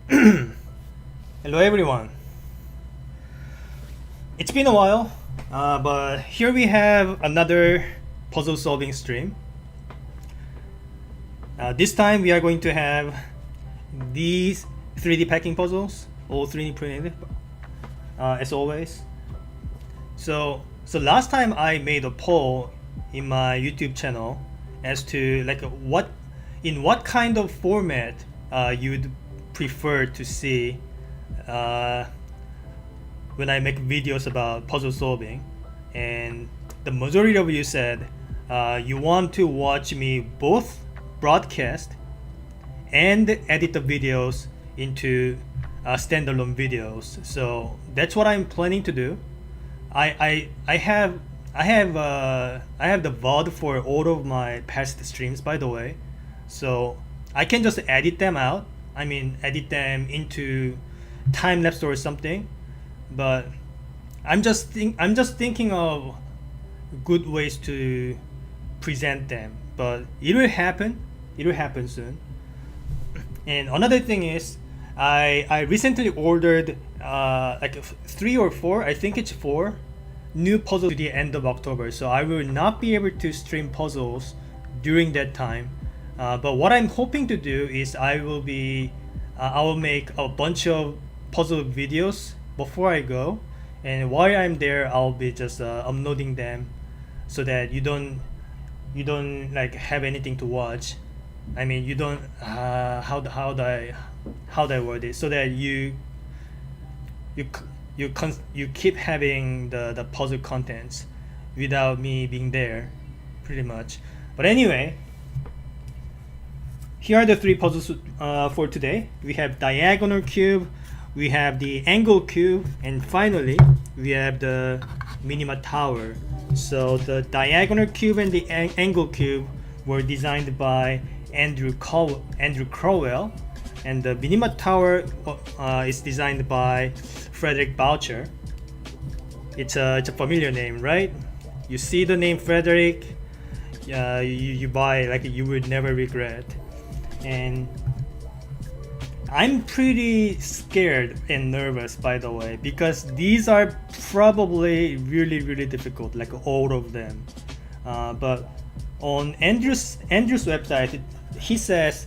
Hello everyone. It's been a while, but here we have another puzzle solving stream. This time we are going to have these 3D packing puzzles, all 3D printed, as always. So last time I made a poll in my YouTube channel as to in what kind of format you'd prefer to see when I make videos about puzzle solving, and the majority of you said you want to watch me both broadcast and edit the videos into standalone videos. So that's what I'm planning to do. I have the VOD for all of my past streams, by the way, so I can just edit them out. I mean, edit them into time lapse or something. But I'm just thinking of good ways to present them. But it will happen. It will happen soon. And another thing is, I recently ordered like 3 or 4. I think it's 4 new puzzles to the end of October. So I will not be able to stream puzzles during that time. But what I'm hoping to do is I will make a bunch of puzzle videos before I go, and while I'm there I'll be just uploading them so that you don't like have anything to watch. I mean, you don't how do I word it, so that you keep having the puzzle contents without me being there, pretty much. But anyway, here are the 3 puzzles for today. We have diagonal cube, we have the angle cube, and finally we have the Minima tower. So the diagonal cube and the angle cube were designed by Andrew Crowell, and the Minima tower is designed by Frederic Boucher. It's a familiar name, right? You see the name Frederic, you buy, like, you would never regret. And I'm pretty scared and nervous, by the way, because these are probably really difficult, like all of them. But on Andrew's website, he says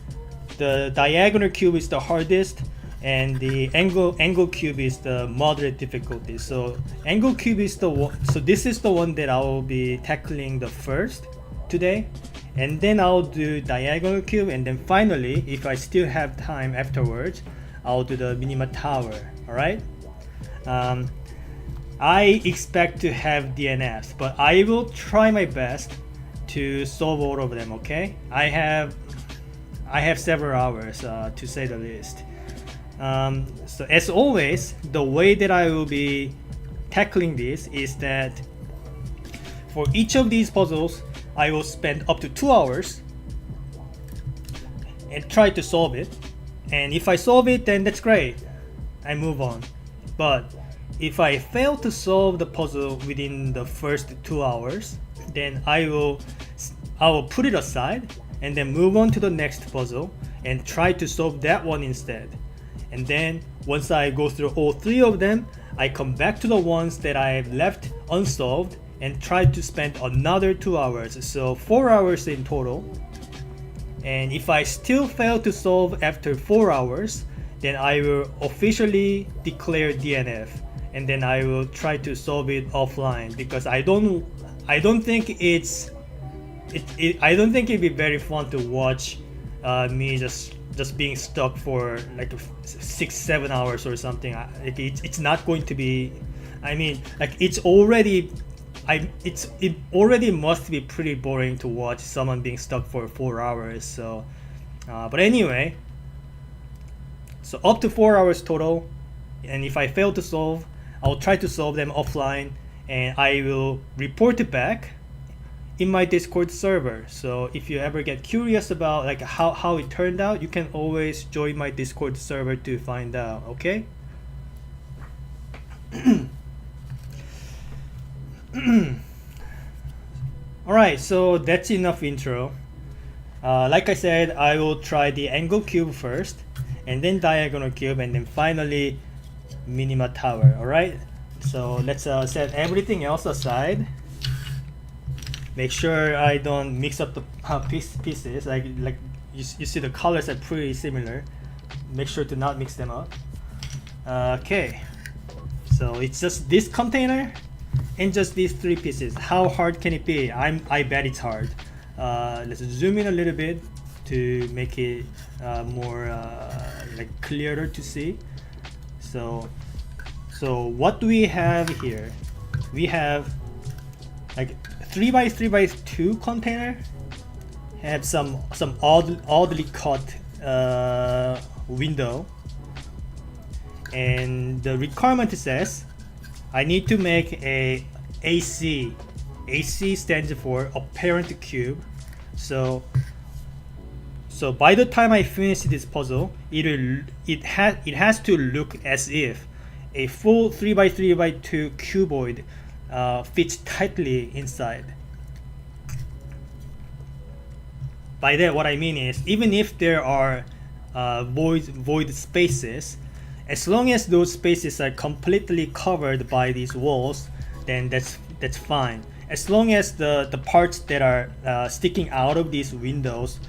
the diagonal cube is the hardest and the angle cube is the moderate difficulty. So angle cube is the one. So this is the one that I will be tackling the first today, and then I'll do diagonal cube, and then finally, if I still have time afterwards, I'll do the Minima tower. Alright? I expect to have DNFs, but I will try my best to solve all of them, okay? I have several hours, to say the least. So as always, the way that I will be tackling this is that for each of these puzzles, I will spend up to 2 hours and try to solve it. And if I solve it, then that's great. I move on. But if I fail to solve the puzzle within the first 2 hours, then I will put it aside and then move on to the next puzzle and try to solve that one instead. And then once I go through all 3 of them, I come back to the ones that I've left unsolved and try to spend another 2 hours, so 4 hours in total. And if I still fail to solve after 4 hours, then I will officially declare DNF, and then I will try to solve it offline, because I don't think it'd be very fun to watch me just being stuck for like 6-7 hours or something. It's not going to be. I mean, like, it already must be pretty boring to watch someone being stuck for 4 hours. So, but anyway, so up to 4 hours total, and if I fail to solve, I'll try to solve them offline, and I will report it back in my Discord server. So if you ever get curious about like how it turned out, you can always join my Discord server to find out. Okay. Alright, so that's enough intro. Like I said, I will try the angle cube first, and then diagonal cube, and then finally Minima tower. Alright, so let's set everything else aside. Make sure I don't mix up the pieces. Like you see the colors are pretty similar. Make sure to not mix them up. Okay, so it's just this container and just these three pieces. How hard can it be? I bet it's hard. Let's zoom in a little bit to make it more like clearer to see. So what do we have here? We have like 3x3x2 container. Have some oddly cut window, and the requirement says I need to make a AC. AC stands for apparent cube. So by the time I finish this puzzle, it has to look as if a full 3x3x2 cuboid fits tightly inside. By that, what I mean is, even if there are void spaces, as long as those spaces are completely covered by these walls, then that's fine. As long as the parts that are sticking out of these windows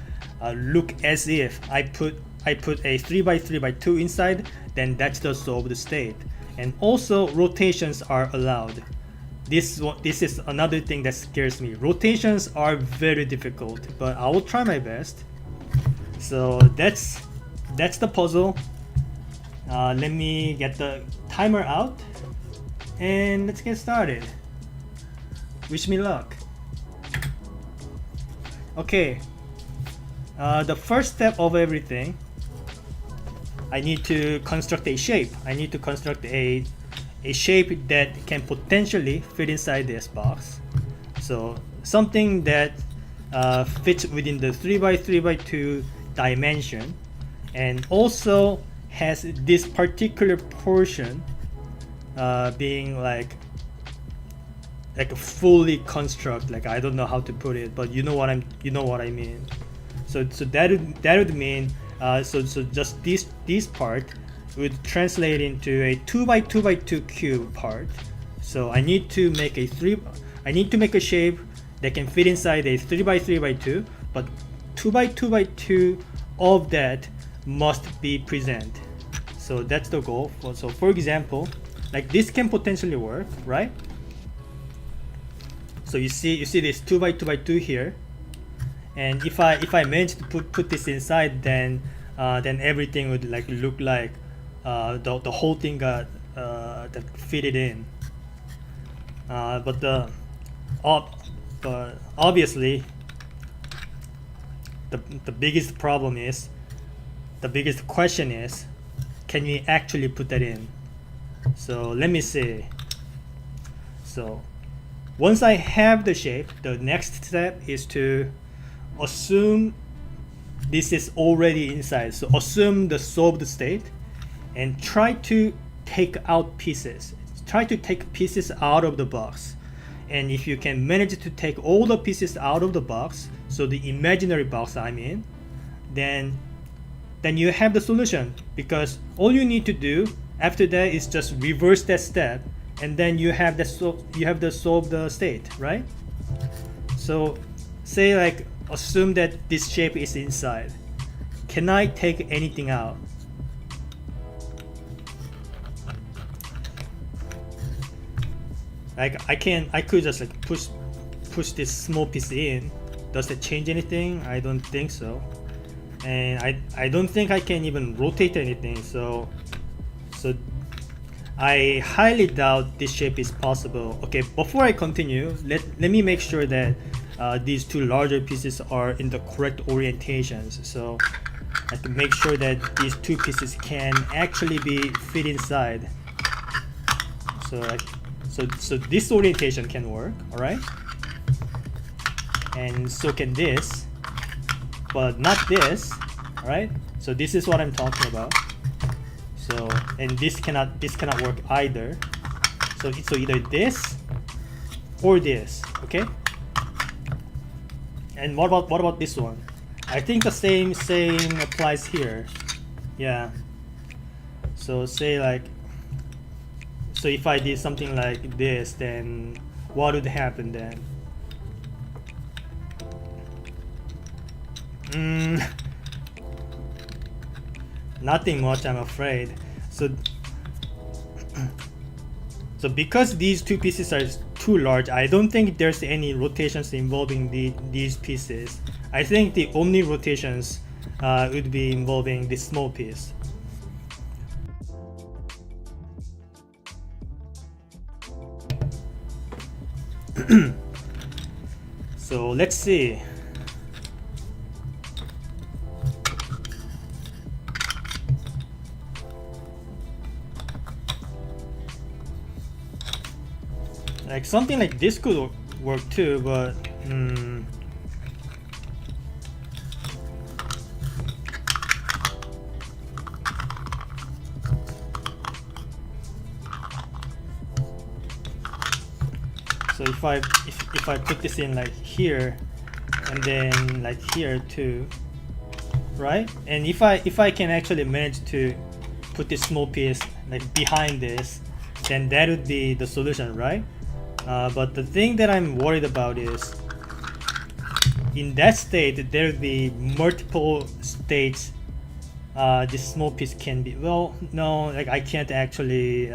look as if I put a 3x3x2 inside, then that's the solved state. And also rotations are allowed. This is another thing that scares me. Rotations are very difficult, but I will try my best. So that's the puzzle. Let me get the timer out and let's get started. Wish me luck. Okay, the first step of everything, I need to construct a shape. I need to construct a shape that can potentially fit inside this box. So something that fits within the 3x3x2 dimension, and also has this particular portion being like a fully construct. Like, I don't know how to put it, but you know what I mean. So that would mean so just this part would translate into a 2x2x2 cube part. So I need to make a shape that can fit inside a 3x3x2, but 2x2x2 of that must be present. So that's the goal. So for example, like this can potentially work, right? So you see this 2x2x2 here, and if I manage to put this inside, then everything would like look like the whole thing got that fitted in. But obviously the biggest question is, can we actually put that in? So let me see. So once I have the shape, the next step is to assume this is already inside. So assume the solved state and try to take out pieces. Try to take pieces out of the box. And if you can manage to take all the pieces out of the box, so the imaginary box I'm in, then you have the solution, because all you need to do after that is just reverse that step, and then you have the solved state, right? So say like assume that this shape is inside. Can I take anything out? Like I could just like push this small piece in. Does it change anything? I don't think so. And I don't think I can even rotate anything. So I highly doubt this shape is possible. Okay, before I continue, let me make sure that these two larger pieces are in the correct orientations. So I have to make sure that these two pieces can actually be fit inside. So this orientation can work, all right? And so can this, but not this, all right? So this is what I'm talking about. So, and this cannot work either. So either this or this, okay? And what about this one? I think the same applies here. Yeah. So say like, so if I did something like this, then what would happen then? Nothing much, I'm afraid. So because these two pieces are too large, I don't think there's any rotations involving these pieces. I think the only rotations would be involving this small piece. So let's see. Like something like this could work too, but so if I put this in like here and then like here too, right? And if I can actually manage to put this small piece like behind this, then that would be the solution, right? But the thing that I'm worried about is in that state there would be multiple states this small piece can be, well, no, like I can't actually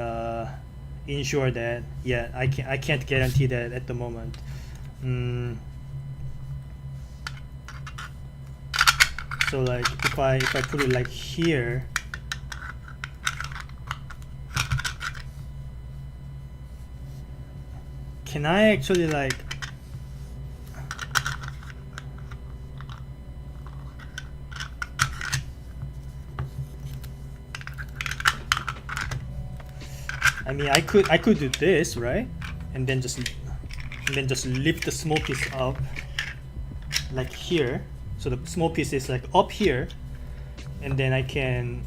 ensure that. Yeah, I can't guarantee that at the moment. So like if I put it like here, can I actually like I mean I could do this, right? And then just lift the small piece up like here. So the small piece is like up here, and then I can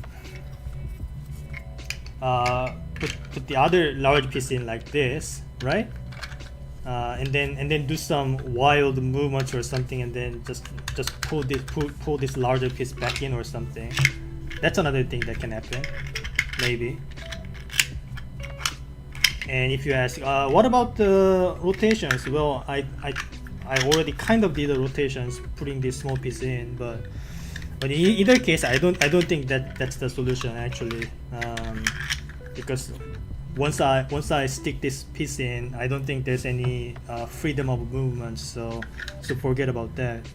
put the other large piece in like this, right? And then do some wild movements or something, and then just pull this larger piece back in or something. That's another thing that can happen, maybe. And if you ask, what about the rotations? Well, I already kind of did the rotations, putting this small piece in, but in either case, I don't think that's the solution actually, because once I stick this piece in, I don't think there's any freedom of movement. So forget about that.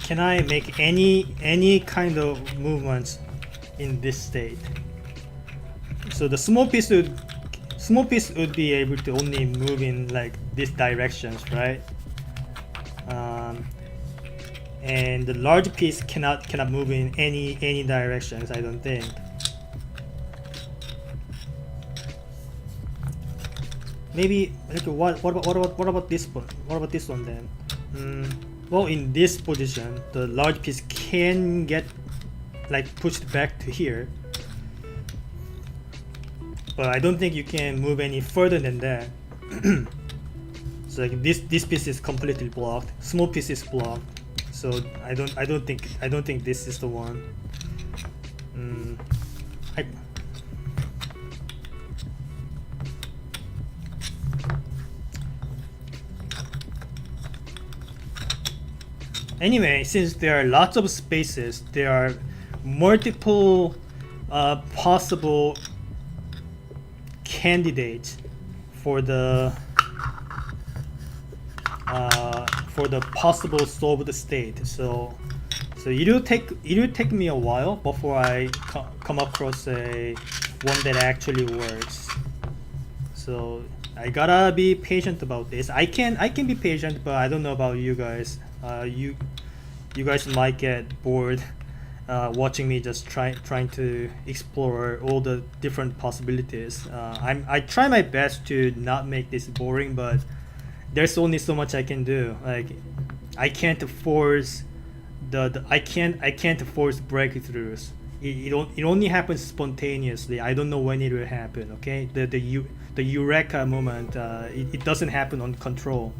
Can I make any kind of movements in this state? So the small piece would be able to only move in like these directions, right? And the large piece cannot move in any directions, I don't think. Maybe like what about this one? What about this one then? Well, in this position, the large piece can get like pushed back to here, but I don't think you can move any further than that. So like this piece is completely blocked. Small piece is blocked. So I don't think this is the one. Anyway, since there are lots of spaces, there are multiple possible candidates for the possible solved state. So it will take me a while before I come across a one that actually works. So I gotta be patient about this. I can be patient, but I don't know about you guys. You guys might get bored watching me just trying to explore all the different possibilities. I try my best to not make this boring, but there's only so much I can do. Like I can't force I can't force breakthroughs. It only happens spontaneously. I don't know when it will happen. Okay, the eureka moment. It doesn't happen on control.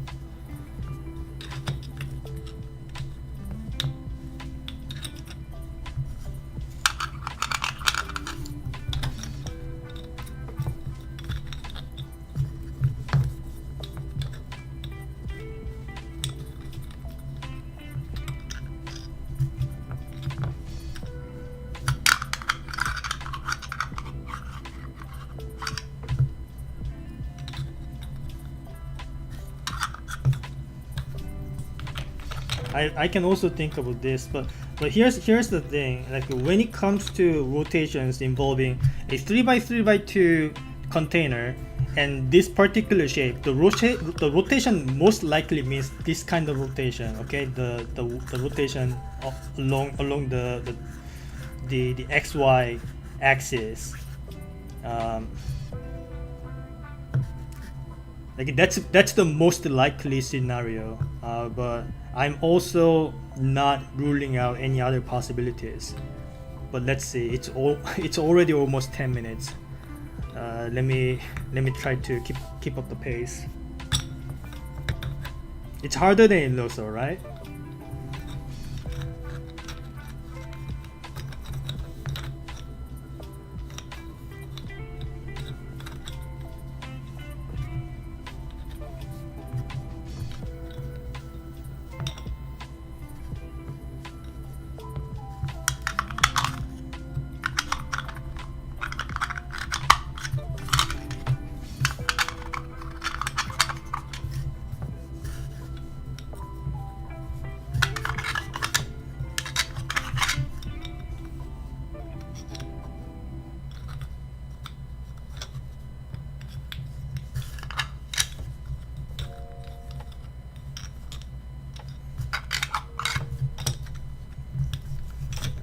I can also think about this, but here's the thing. Like when it comes to rotations involving a 3x3x2 container and this particular shape, the rotation most likely means this kind of rotation. Okay, the rotation along the XY axis. Like that's the most likely scenario, but I'm also not ruling out any other possibilities. But let's see. It's already almost 10 minutes. Let me try to keep up the pace. It's harder than it looks, though, right?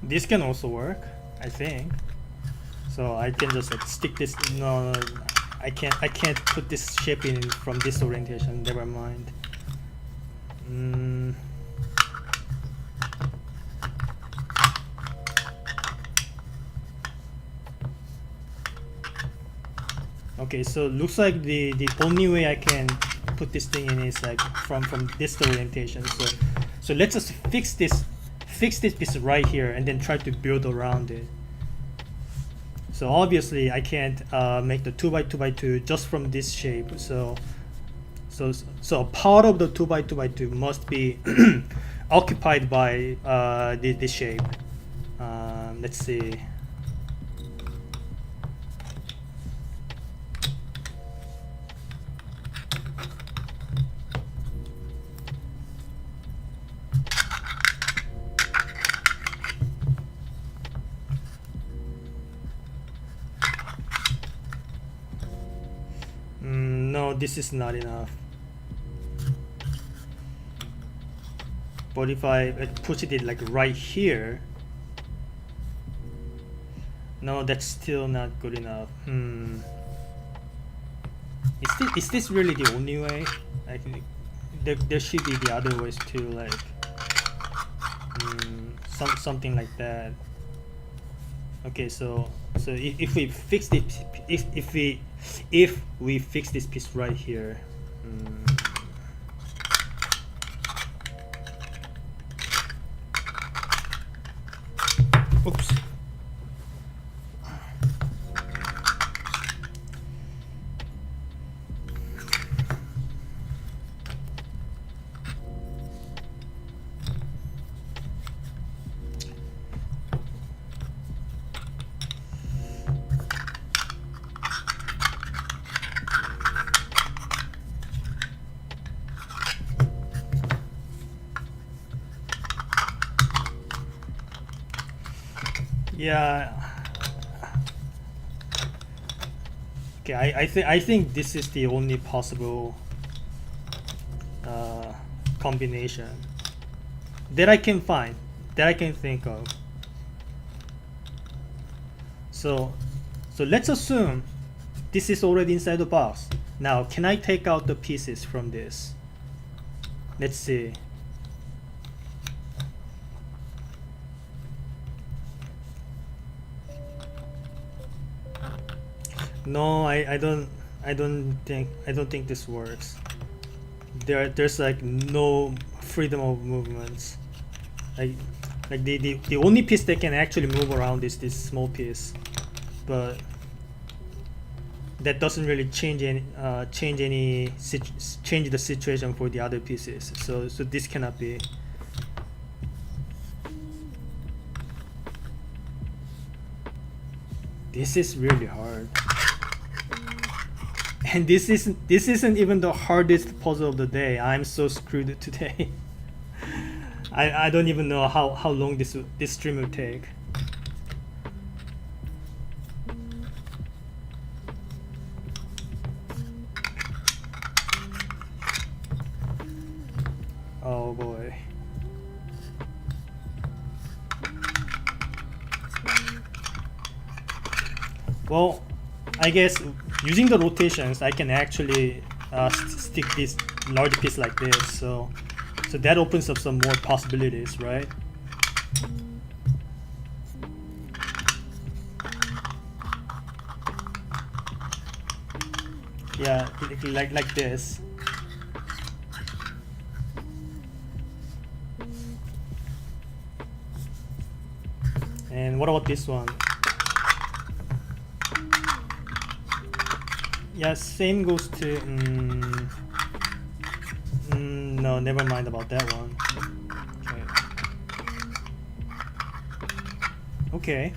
This can also work, I think. So I can just like stick this. No, I can't put this shape in from this orientation. Never mind. Okay, so looks like the only way I can put this thing in is like from this orientation. So let's just fix this piece right here and then try to build around it. So obviously I can't make the 2x2x2 just from this shape. So a part of the 2x2x2 must be occupied by this shape. Let's see. No, this is not enough. But if I put it like right here, no, that's still not good enough. Is this really the only way? I think there should be the other ways too, like something like that. Okay, so if we fix it, if we fix this piece right here, oops. Yeah. Okay, I think this is the only possible combination that I can find, that I can think of. So let's assume this is already inside the box. Now, can I take out the pieces from this? Let's see. No, I don't think this works. There's like no freedom of movements. Like the only piece that can actually move around is this small piece, but that doesn't really change the situation for the other pieces. So this cannot be. This is really hard. And this isn't even the hardest puzzle of the day. I'm so screwed today. I don't even know how long this stream will take. Oh boy. Well, I guess using the rotations, I can actually stick this large piece like this. So that opens up some more possibilities, right? Yeah, like this. And what about this one? Yeah, same goes to. No, never mind about that one. Okay.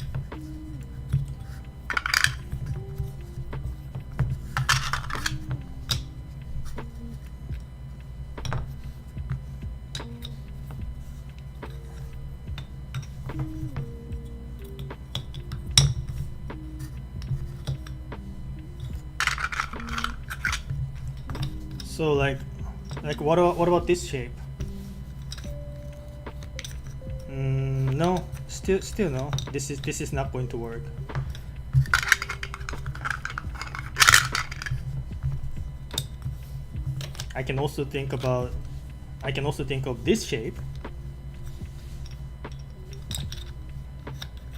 So like what about this shape? No, still no. This is not going to work. I can also think of this shape.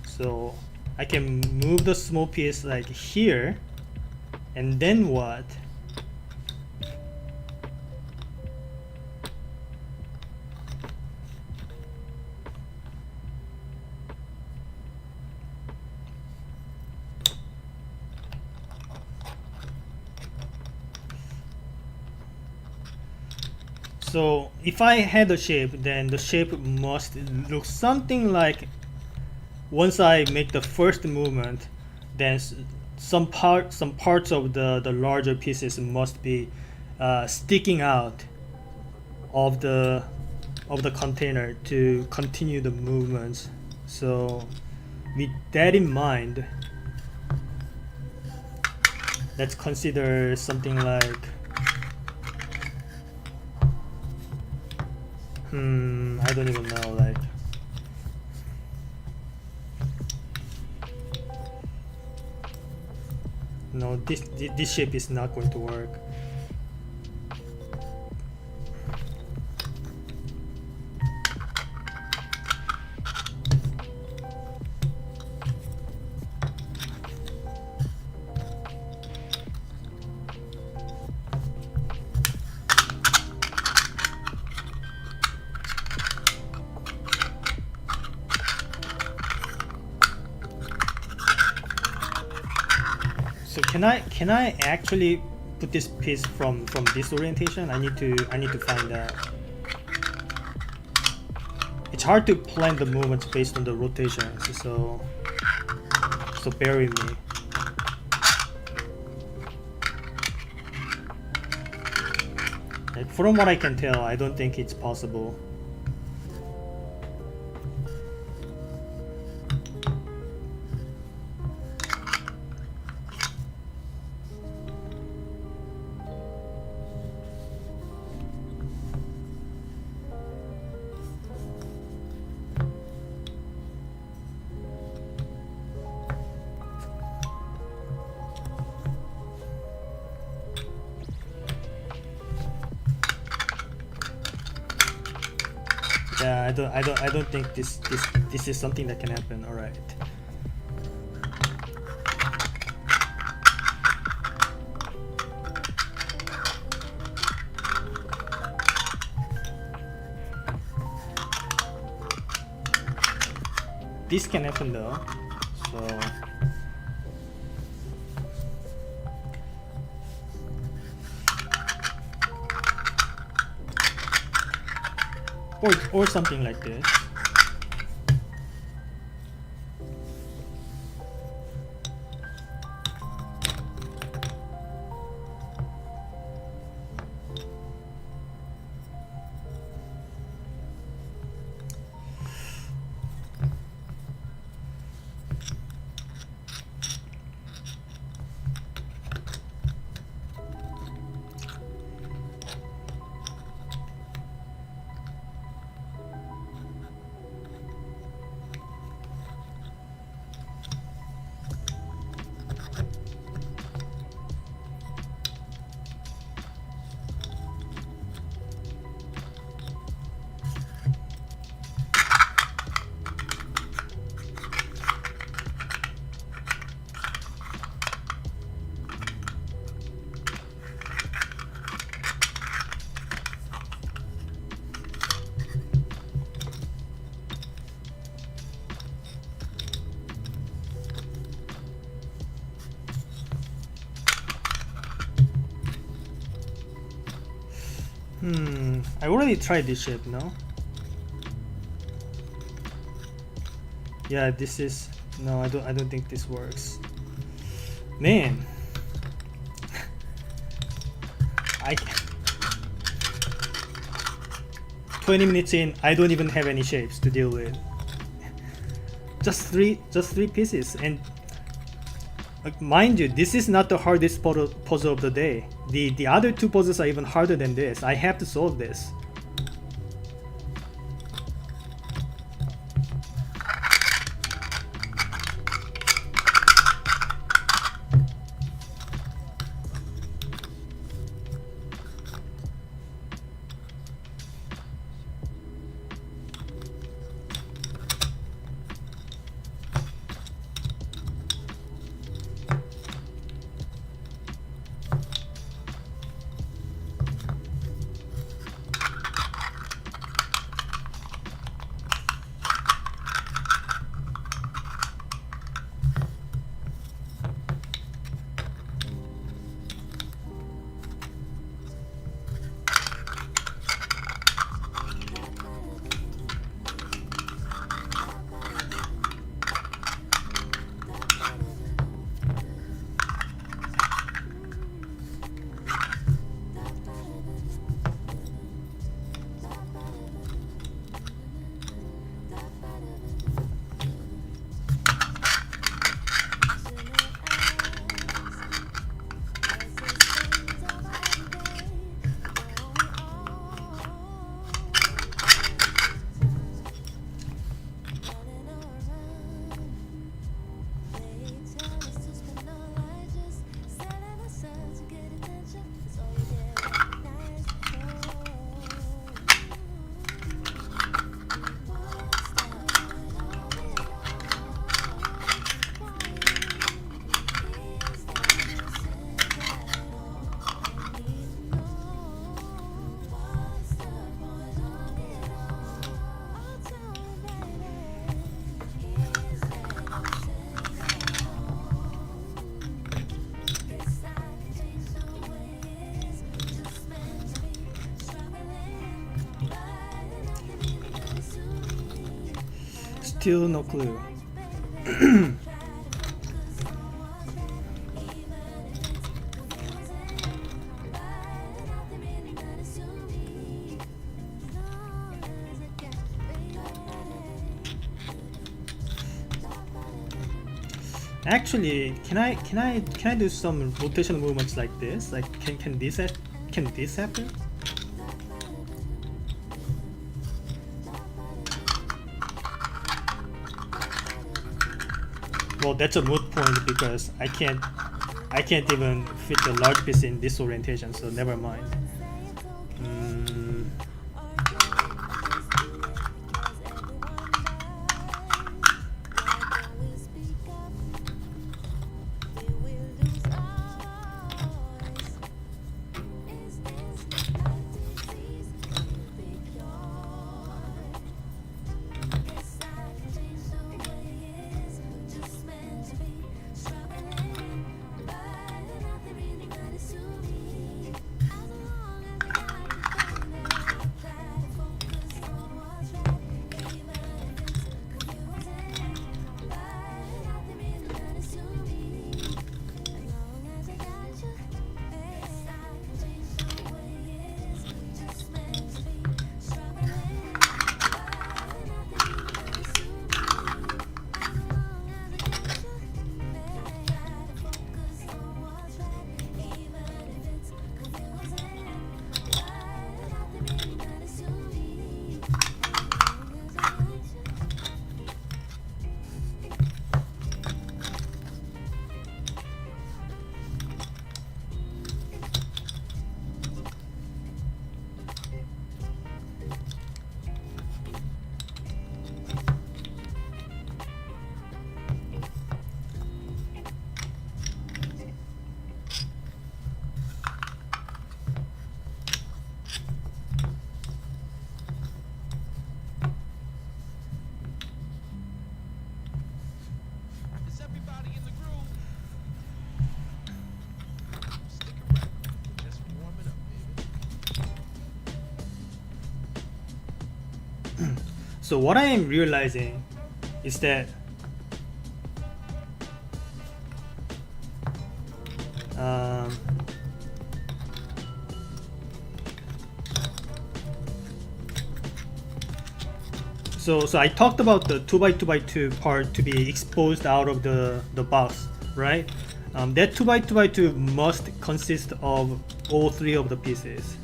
So I can move the small piece like here, and then what? So if I had a shape, then the shape must look something like, once I make the first movement, then some parts of the larger pieces must be sticking out of the container to continue the movements. So with that in mind, let's consider something like I don't even know, like no, this shape is not going to work. So can I actually put this piece from this orientation? I need to find that. It's hard to plan the movements based on the rotations, so bear with me. Like, from what I can tell, I don't think it's possible. I don't think this is something that can happen. All right. This can happen though. So or something like this. I already tried this shape, no? Yeah, this is no. I don't think this works. Man, I 20 minutes in, I don't even have any shapes to deal with. Just three pieces, and mind you, this is not the hardest puzzle of the day. The other two puzzles are even harder than this. I have to solve this. Still no clue. Actually, can I do some rotational movements like this? Like, can this happen? Well, that's a moot point because I can't even fit the large piece in this orientation, so never mind. So what I am realizing is that so I talked about the 2x2x2 part to be exposed out of the box, right? That 2x2x2 must consist of all three of the pieces.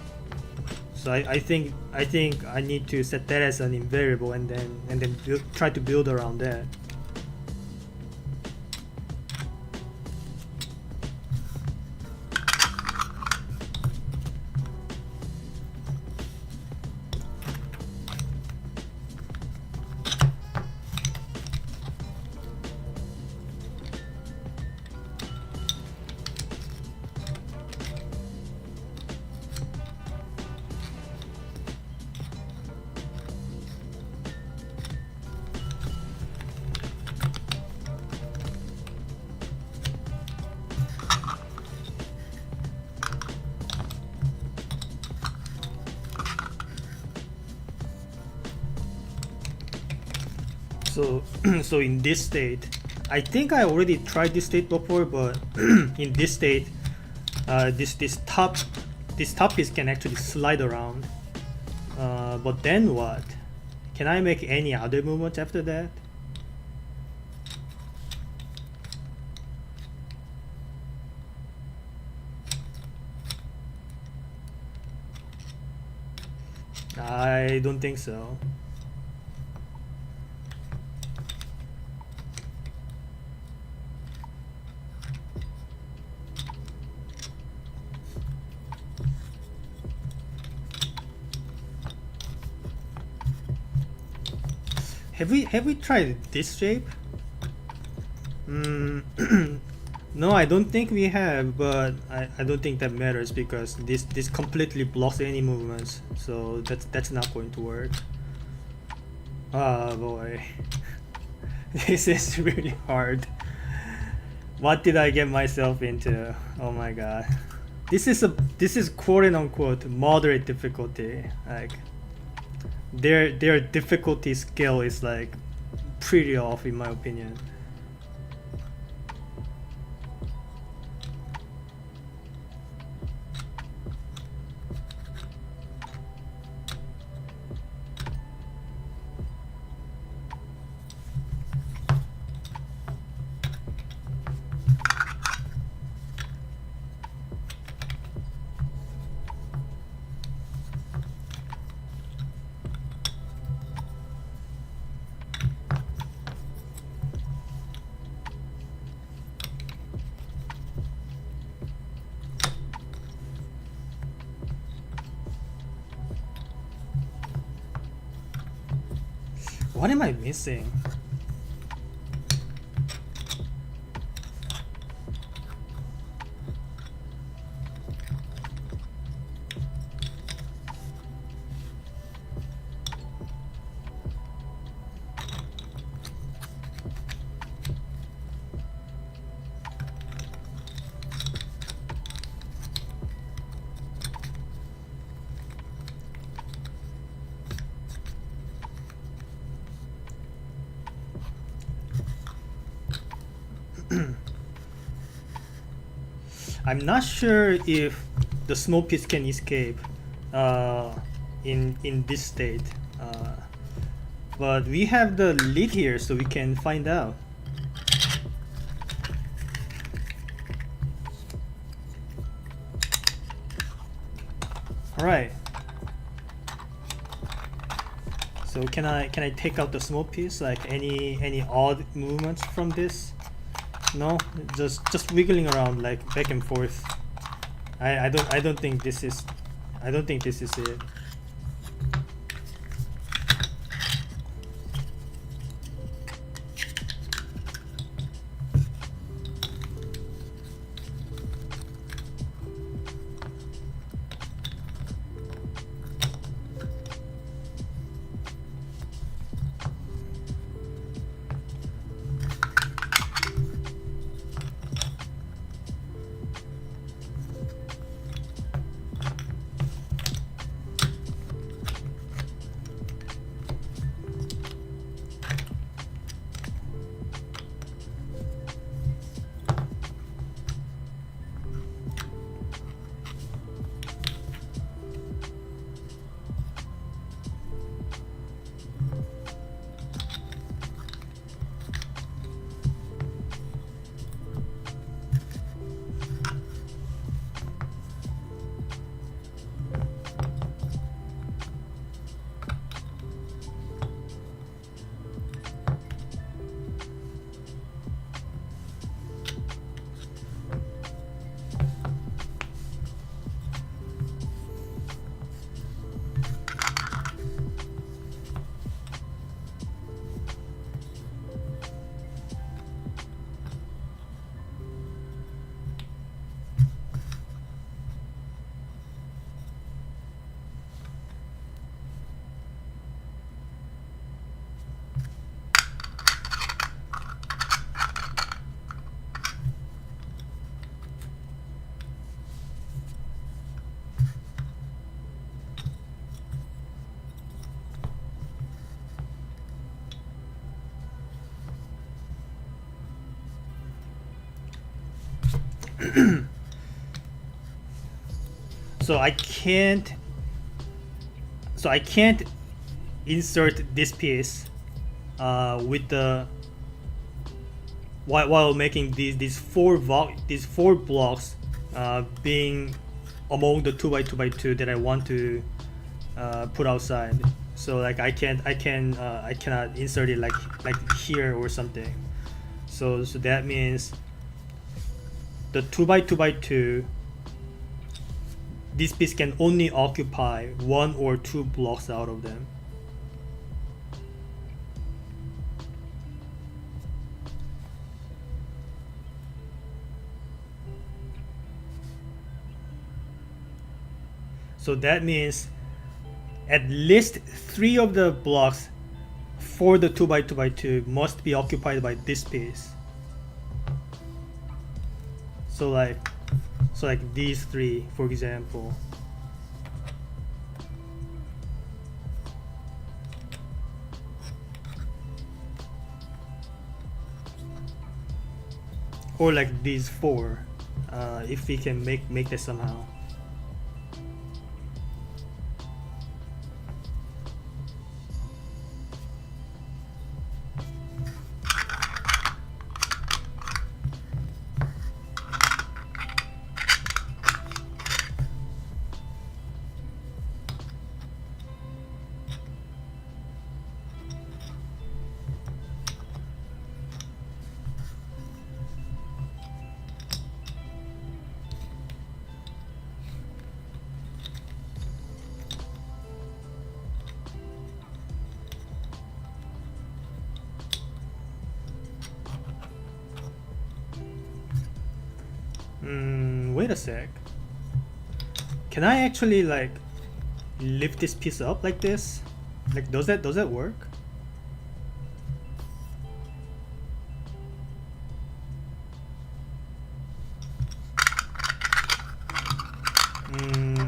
So I think I need to set that as an invariable and then try to build around that. So in this state, I think I already tried this state before, but in this state, this top piece can actually slide around. But then what? Can I make any other movement after that? I don't think so. Have we tried this shape? No, I don't think we have, but I don't think that matters because this completely blocks any movements, so that's not going to work. Oh boy. This is really hard. What did I get myself into? Oh my god. This is quote unquote moderate difficulty. Like their difficulty scale is like pretty off in my opinion. What am I missing? I'm not sure if the small piece can escape in this state, but we have the lid here, so we can find out. All right. So can I take out the small piece? Like any odd movements from this? No, just wiggling around like back and forth. I don't think this is it. So I can't insert this piece with the while making these four blocks being among the 2x2x2 that I want to put outside. So like I cannot insert it like here or something. So that means the 2x2x2, this piece can only occupy 1 or 2 blocks out of them. So that means at least 3 of the blocks for the 2x2x2 must be occupied by this piece. So like these 3, for example. Or like these 4, if we can make this somehow. Wait a sec. Can I actually like lift this piece up like this? Like does that work?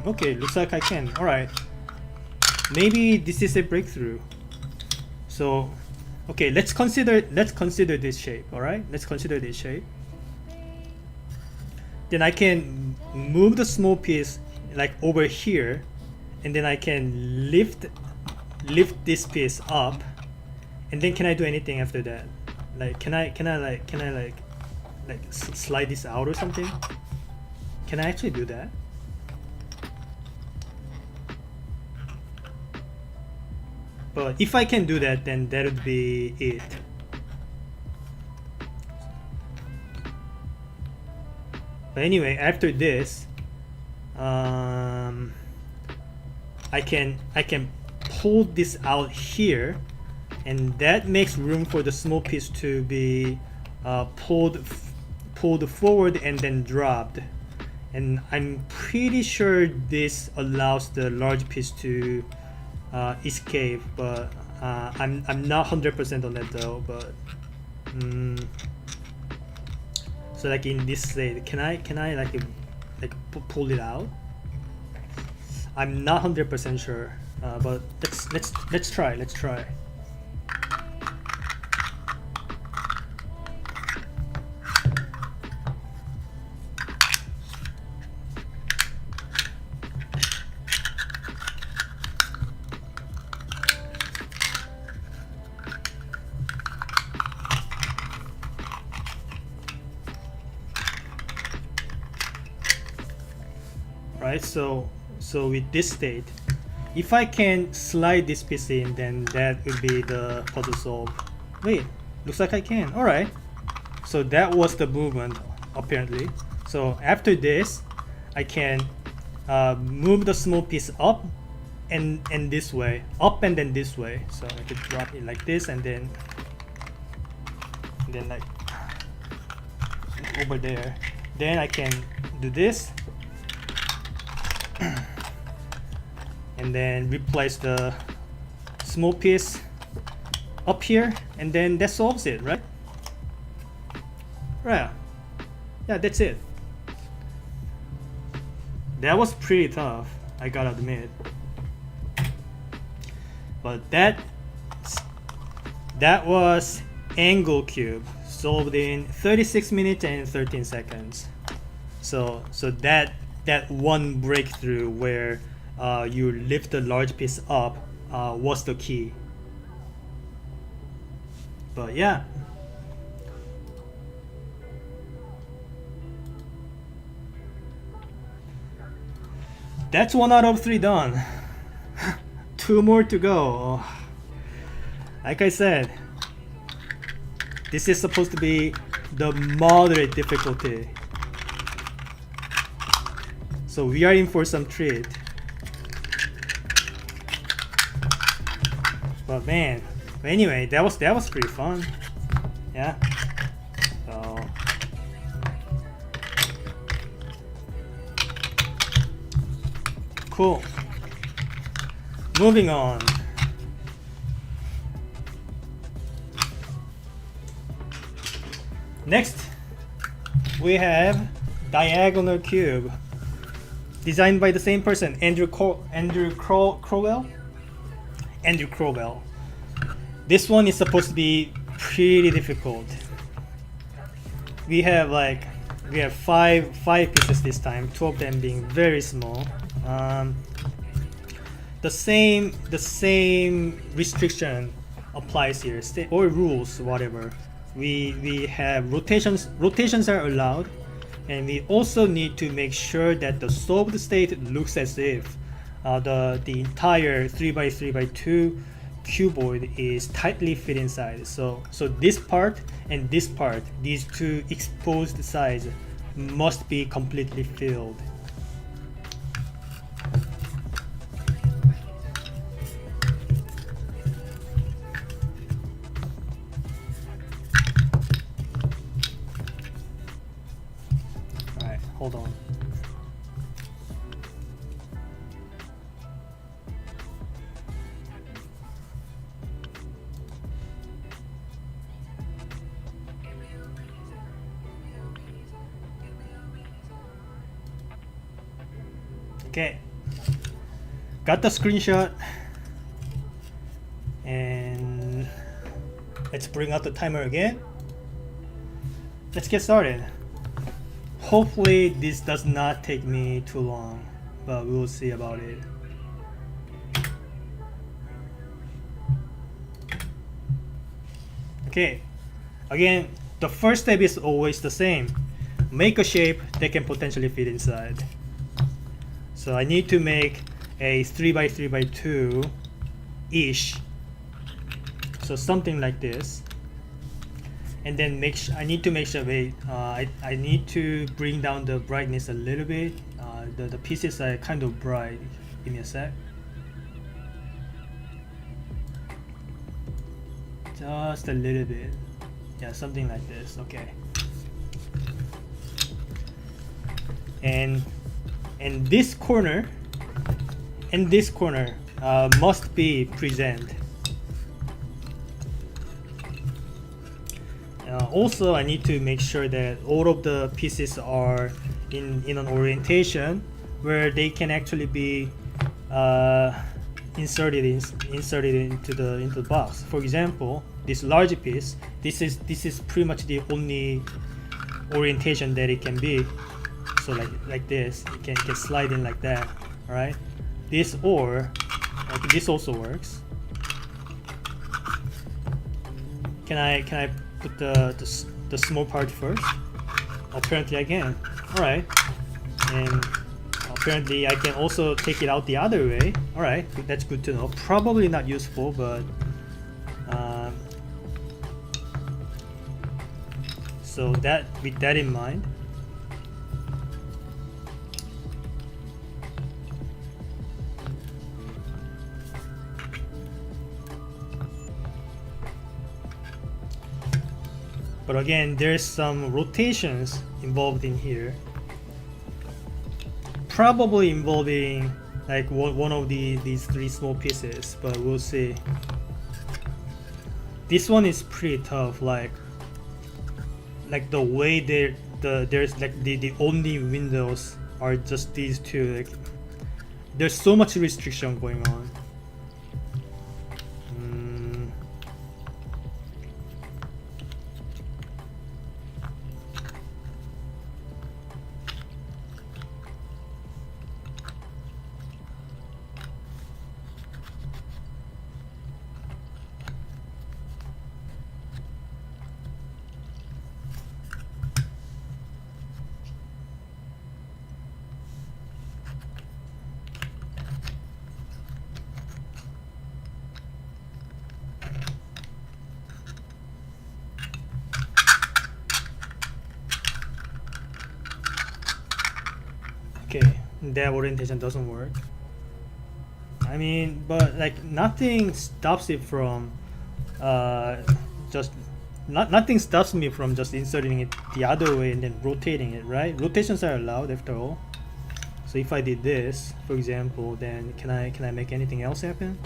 Okay, looks like I can. Alright. Maybe this is a breakthrough. So okay, let's consider this shape, alright? Let's consider this shape. Then I can move the small piece like over here, and then I can lift this piece up, and then can I do anything after that? Like can I slide this out or something? Can I actually do that? But if I can do that, then that would be it. But anyway, after this, I can pull this out here, and that makes room for the small piece to be pulled forward and then dropped. And I'm pretty sure this allows the large piece to escape, but I'm not 100% on that though. But so like in this state, can I like pull it out? I'm not 100% sure, but let's try. Right, so with this state, if I can slide this piece in, then that would be the puzzle solved. Wait, looks like I can. Alright, so that was the movement apparently. So after this, I can move the small piece up and this way, up and then this way. So I could drop it like this, and then like over there. Then I can do this, and then replace the small piece up here, and then that solves it, right? Right. Yeah, that's it. That was pretty tough, I gotta admit. But that was angle cube, solved in 36 minutes and 13 seconds. So that one breakthrough where you lift the large piece up was the key. But yeah. That's 1 out of 3 done. 2 more to go. Like I said, this is supposed to be the moderate difficulty. So we are in for some treat. But man, anyway, that was pretty fun. Yeah. So cool. Moving on. Next, we have diagonal cube, designed by the same person, Andrew Crowell. This one is supposed to be pretty difficult. We have five pieces this time, 2 of them being very small. The same restriction applies here, or rules, whatever. We have rotations are allowed, and we also need to make sure that the solved state looks as if the entire 3x3x2 cuboid is tightly fit inside. So this part and this part, these two exposed sides, must be completely filled. Alright, hold on. Okay, got the screenshot, and let's bring out the timer again. Let's get started. Hopefully this does not take me too long, but we'll see about it. Okay, again, the first step is always the same. Make a shape that can potentially fit inside. So I need to make a 3x3x2 ish, so something like this, and then I need to make sure. I need to bring down the brightness a little bit. The pieces are kind of bright. Give me a sec. Just a little bit. Yeah, something like this. Okay. And this corner and this corner must be present. Also, I need to make sure that all of the pieces are in an orientation where they can actually be inserted into the box. For example, this large piece, this is pretty much the only orientation that it can be. So like this, it can slide in like that. All right, this also works. Can I put the small part first? Apparently I can. All right, and apparently I can also take it out the other way. All right, that's good to know. Probably not useful, but so that with that in mind. But again, there's some rotations involved in here, probably involving like one of these 3 small pieces, but we'll see. This one is pretty tough, like the way there's like the only windows are just these 2. Like there's so much restriction going on. Okay, that orientation doesn't work. I mean, but like nothing stops it from just nothing stops me from just inserting it the other way and then rotating it, right? Rotations are allowed after all. So if I did this, for example, then can I make anything else happen?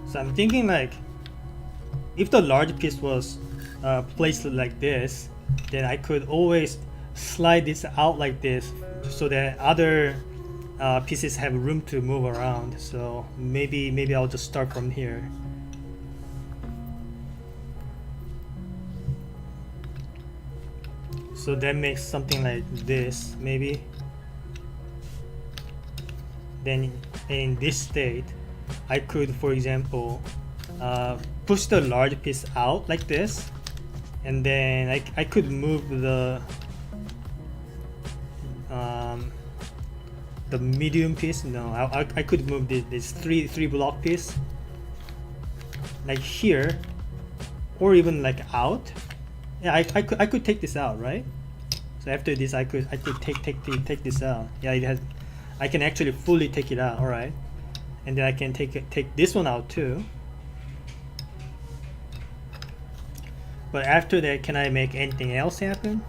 So I'm thinking like, if the large piece was placed like this, then I could always slide this out like this so that other pieces have room to move around. So maybe I'll just start from here. So that makes something like this maybe. Then in this state, I could, for example, push the large piece out like this, and then I could move the medium piece. No, I could move this three block piece like here, or even like out. Yeah, I could take this out, right? So after this, I could take this out. Yeah, it has. I can actually fully take it out. All right. And then I can take this one out too. But after that, can I make anything else happen?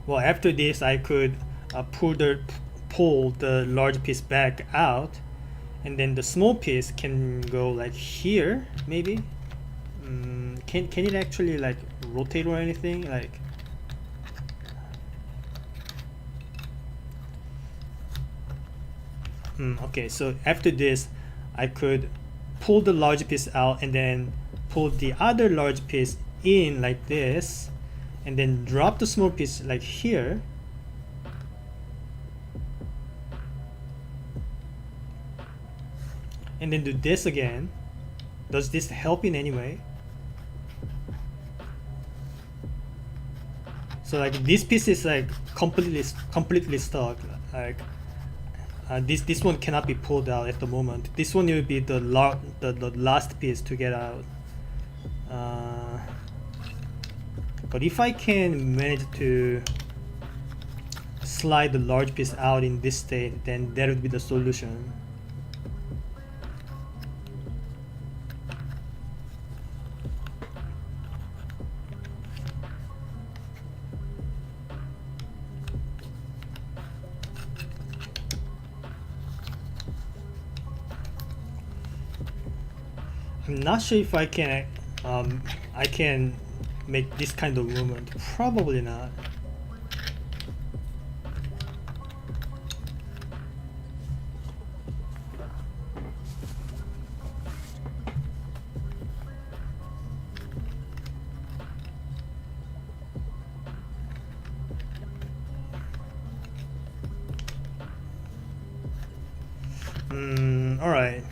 Well, after this, I could pull the large piece back out, and then the small piece can go like here, maybe. Can it actually like rotate or anything? Like. Okay, so after this, I could pull the large piece out and then pull the other large piece in like this, and then drop the small piece like here. And then do this again. Does this help in any way? So like this piece is like completely stuck. Like this one cannot be pulled out at the moment. This one will be the last piece to get out. But if I can manage to slide the large piece out in this state, then that would be the solution. I'm not sure if I can make this kind of movement. Probably not. All right.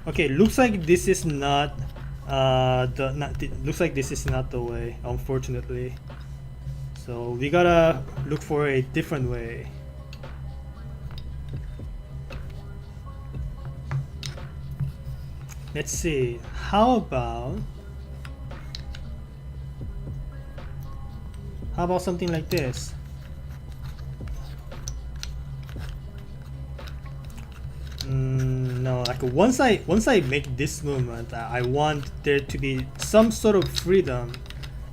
Okay, looks like this is not looks like this is not the way, unfortunately. So we gotta look for a different way. Let's see. How about something like this? No, like once I make this movement, I want there to be some sort of freedom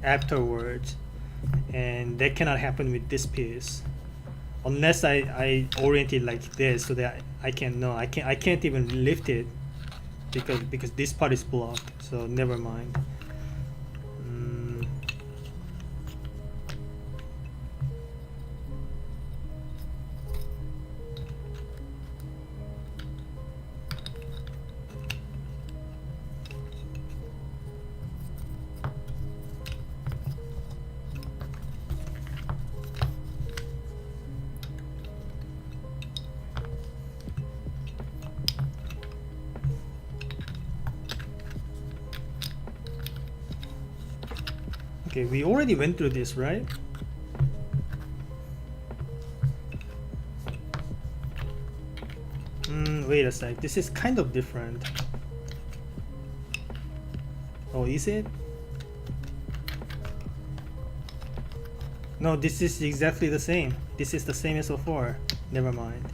afterwards, and that cannot happen with this piece unless I orient it like this, so that I can't even lift it because this part is blocked. So never mind. Okay, we already went through this, right? Wait a sec, this is kind of different. Oh, is it? No, this is exactly the same. This is the same as before. Never mind.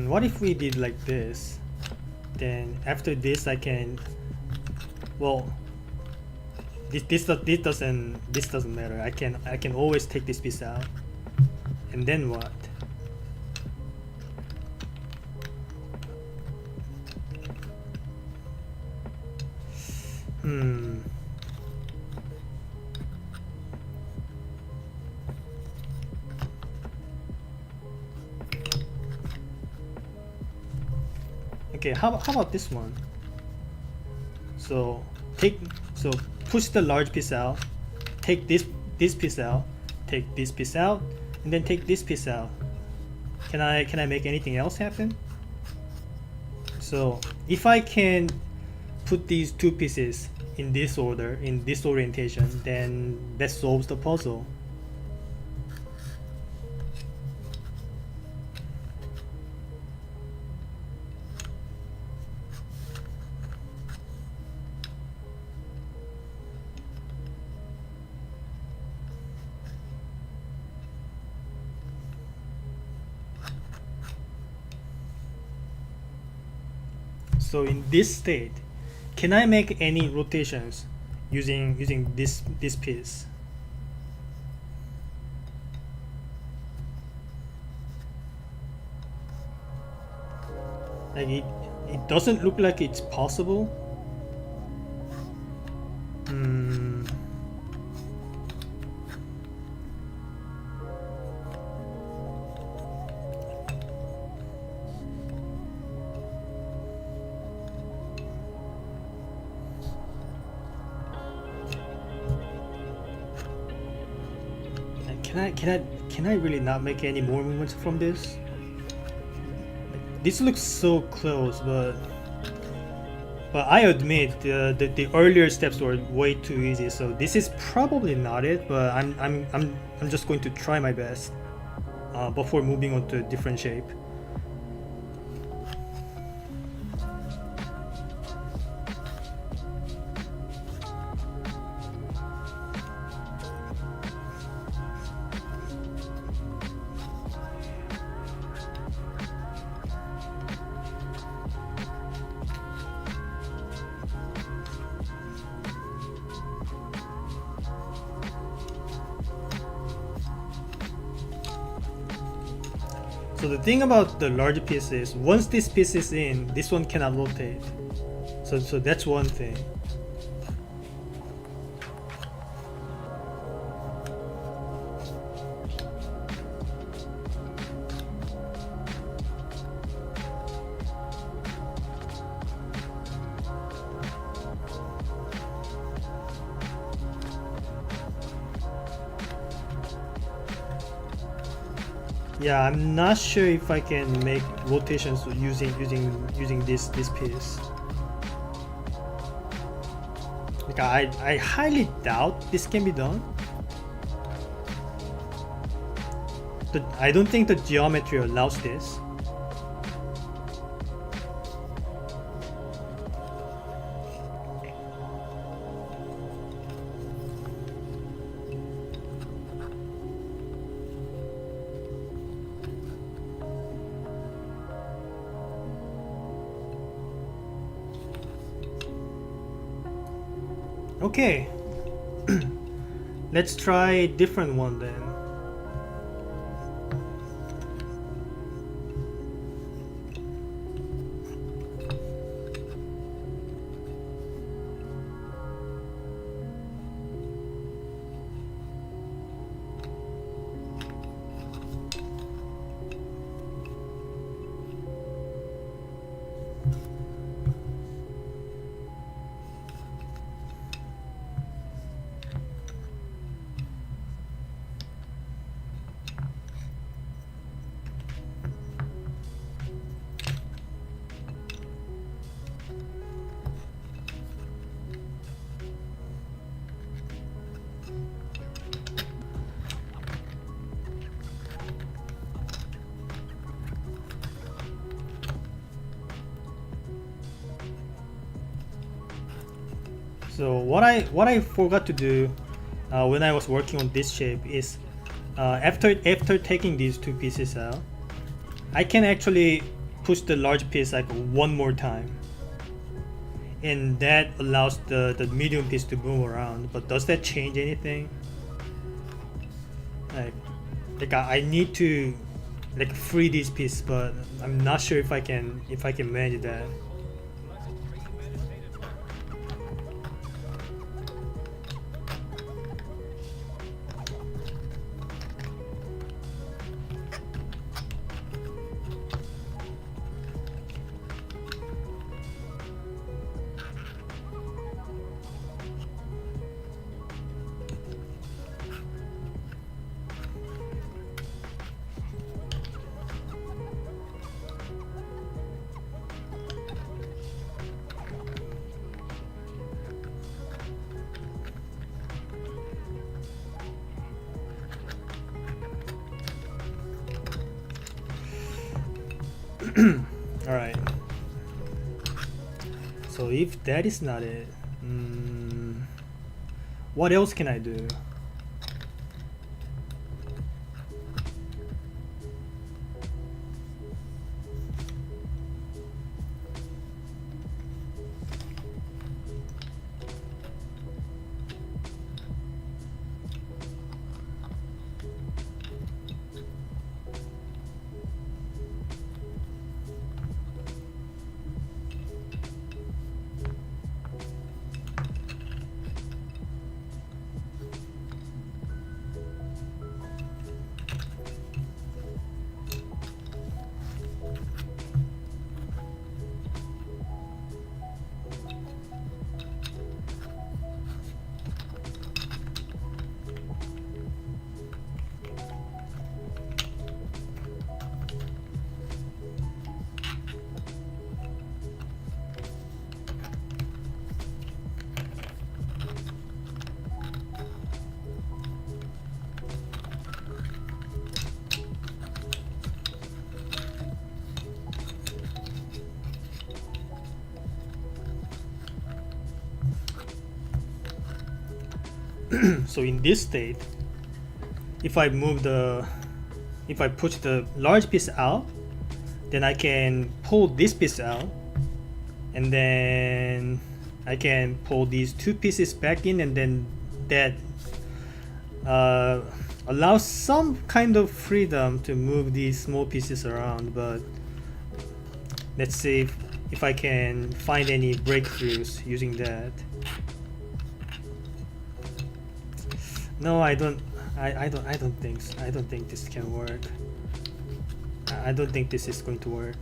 What if we did like this? Then after this I can, well, this doesn't matter. I can always take this piece out. And then what? Okay, how about this one? So push the large piece out, take this piece out, take this piece out, and then take this piece out. Can I make anything else happen? So if I can put these two pieces in this order, in this orientation, then that solves the puzzle. So in this state, can I make any rotations using this piece? Like it doesn't look like it's possible. Can I really not make any more movements from this? This looks so close, but I admit the earlier steps were way too easy. So this is probably not it, but I'm just going to try my best before moving on to a different shape. So the thing about the large piece is, once this piece is in, this one cannot rotate. So that's one thing. Yeah, I'm not sure if I can make rotations using this piece. Like I highly doubt this can be done. I don't think the geometry allows this. Okay, let's try a different one then. So what I forgot to do when I was working on this shape is after taking these two pieces out, I can actually push the large piece like one more time, and that allows the medium piece to move around. But does that change anything? Like I need to like free this piece, but I'm not sure if I can manage that. Alright. So if that is not it, what else can I do? So in this state, if I push the large piece out, then I can pull this piece out, and then I can pull these two pieces back in, and then that allows some kind of freedom to move these small pieces around. But let's see if I can find any breakthroughs using that. No, I don't think this can work. I don't think this is going to work.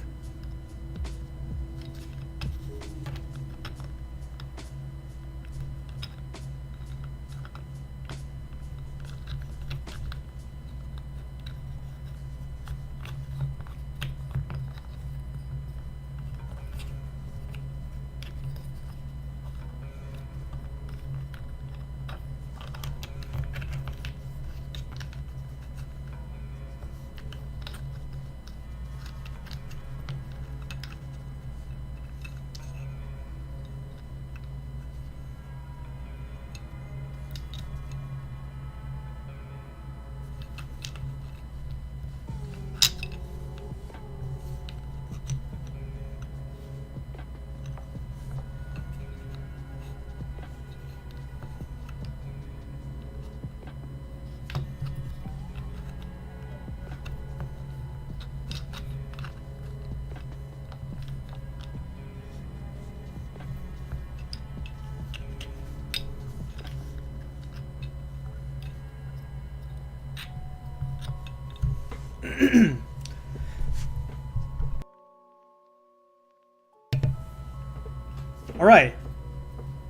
All right,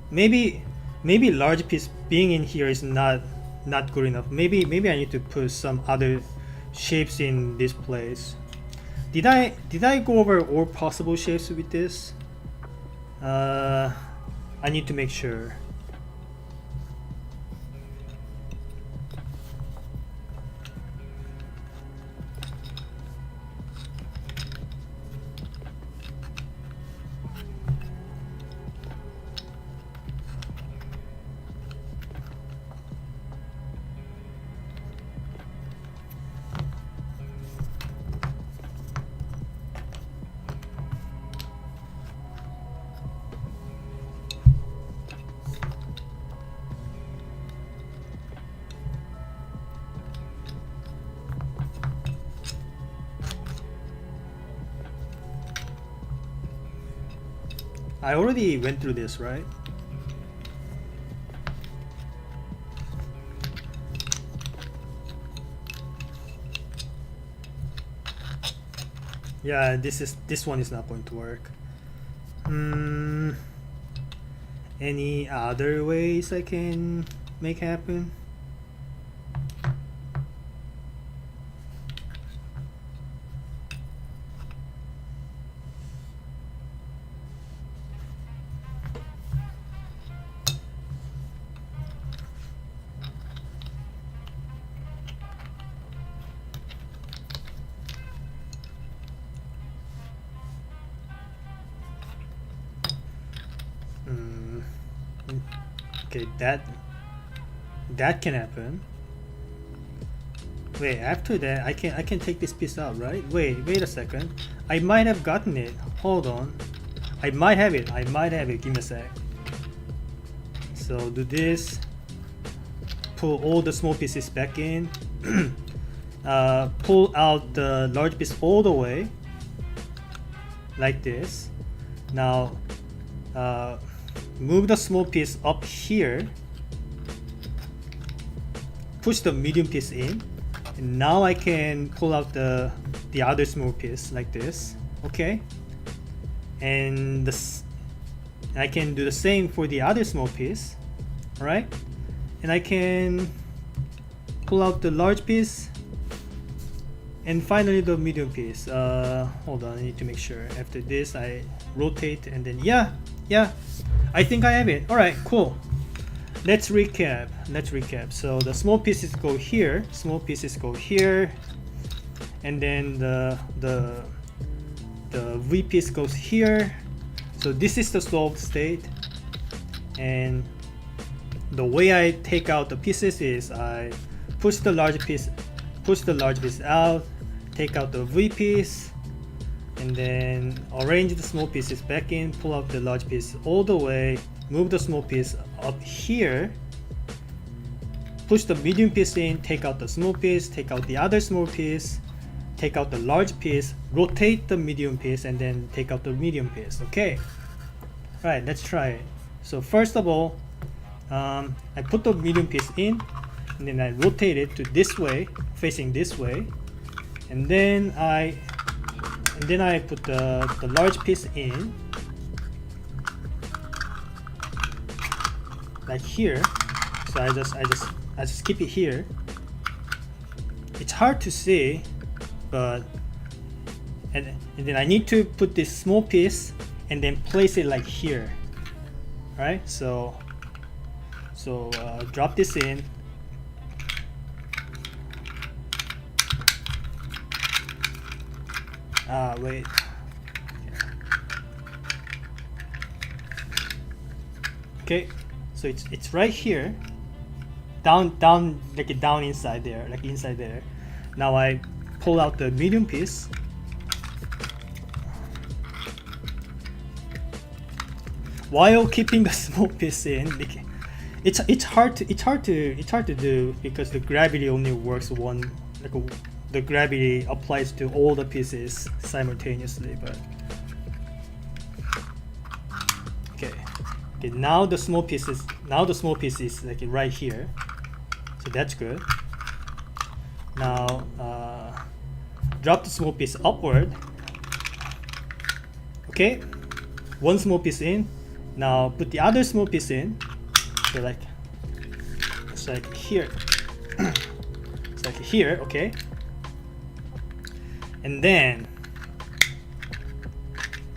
maybe large piece being in here is not good enough. Maybe I need to put some other shapes in this place. Did I go over all possible shapes with this? I need to make sure. I already went through this, right? Yeah, this one is not going to work. Any other ways I can make happen? Okay, that can happen. Wait, after that I can take this piece out, right? Wait a second. I might have gotten it. Hold on. I might have it. Give me a sec. So do this. Pull all the small pieces back in. Pull out the large piece all the way, like this. Now move the small piece up here, push the medium piece in, and now I can pull out the other small piece like this. Okay, and I can do the same for the other small piece. All right, and I can pull out the large piece, and finally the medium piece. Hold on, I need to make sure. After this I rotate, and then yeah, I think I have it. All right, cool. Let's recap. So the small pieces go here, and then the V piece goes here. So this is the solved state, and the way I take out the pieces is I push the large piece out, take out the V piece, and then arrange the small pieces back in, pull out the large piece all the way, move the small piece up here, push the medium piece in, take out the small piece, take out the other small piece, take out the large piece, rotate the medium piece, and then take out the medium piece. Okay, right, let's try it. So first of all, I put the medium piece in, and then I rotate it to this way, facing this way, and then I put the large piece in, like here. So I just keep it here. It's hard to see, but and then I need to put this small piece and then place it like here. All right, so drop this in. Wait. Okay, so it's right here, down inside there. Now I pull out the medium piece, while keeping the small piece in. It's hard to do because the gravity only works one. The gravity applies to all the pieces simultaneously, but okay, now the small piece is like right here, so that's good. Now drop the small piece upward. Okay, one small piece in. Now put the other small piece in. So it's like here. It's like here. Okay. And then,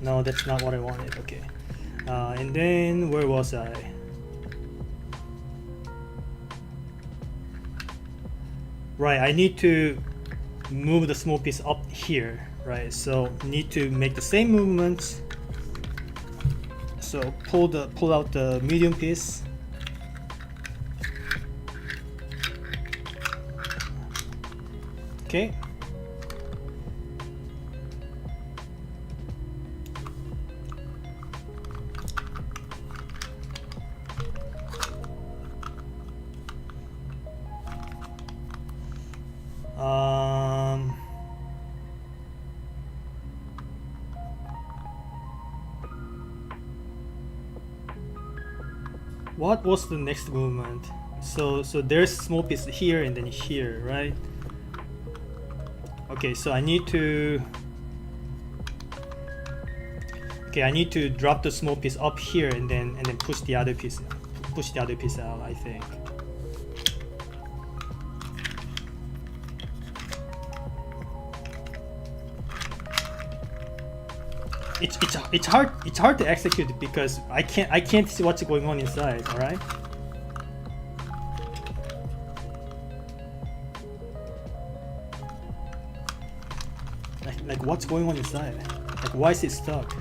no, that's not what I wanted. Okay, and then where was I? Right, I need to move the small piece up here. Right, so need to make the same movements. So pull out the medium piece. Okay. what was the next movement? So there's small piece here and then here, right? Okay, so I need to drop the small piece up here and then push the other piece out, I think. It's hard to execute because I can't see what's going on inside, all right? Like what's going on inside? Like why is it stuck?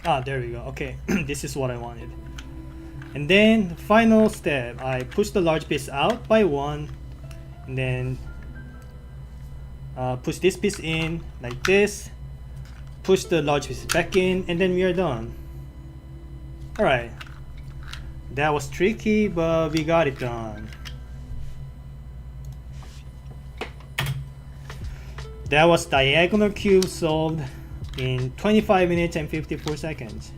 Ah, there we go. Okay, this is what I wanted. And then the final step, I push the large piece out by one, and then push this piece in like this, push the large piece back in, and then we are done. Alright, that was tricky, but we got it done. That was diagonal cube solved in 25 minutes and 54 seconds.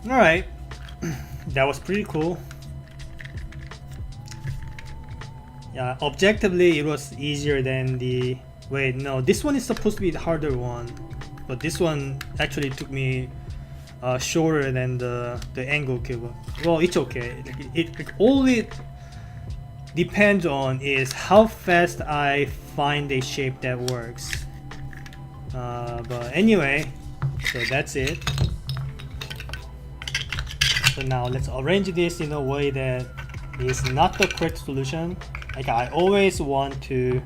Alright, that was pretty cool. Yeah, objectively it was easier than the... Wait, no, this one is supposed to be the harder one, but this one actually took me shorter than the angle cube. Well, it's okay. All it depends on is how fast I find a shape that works. But anyway, so that's it. So now let's arrange this in a way that is not the correct solution. Like I always want to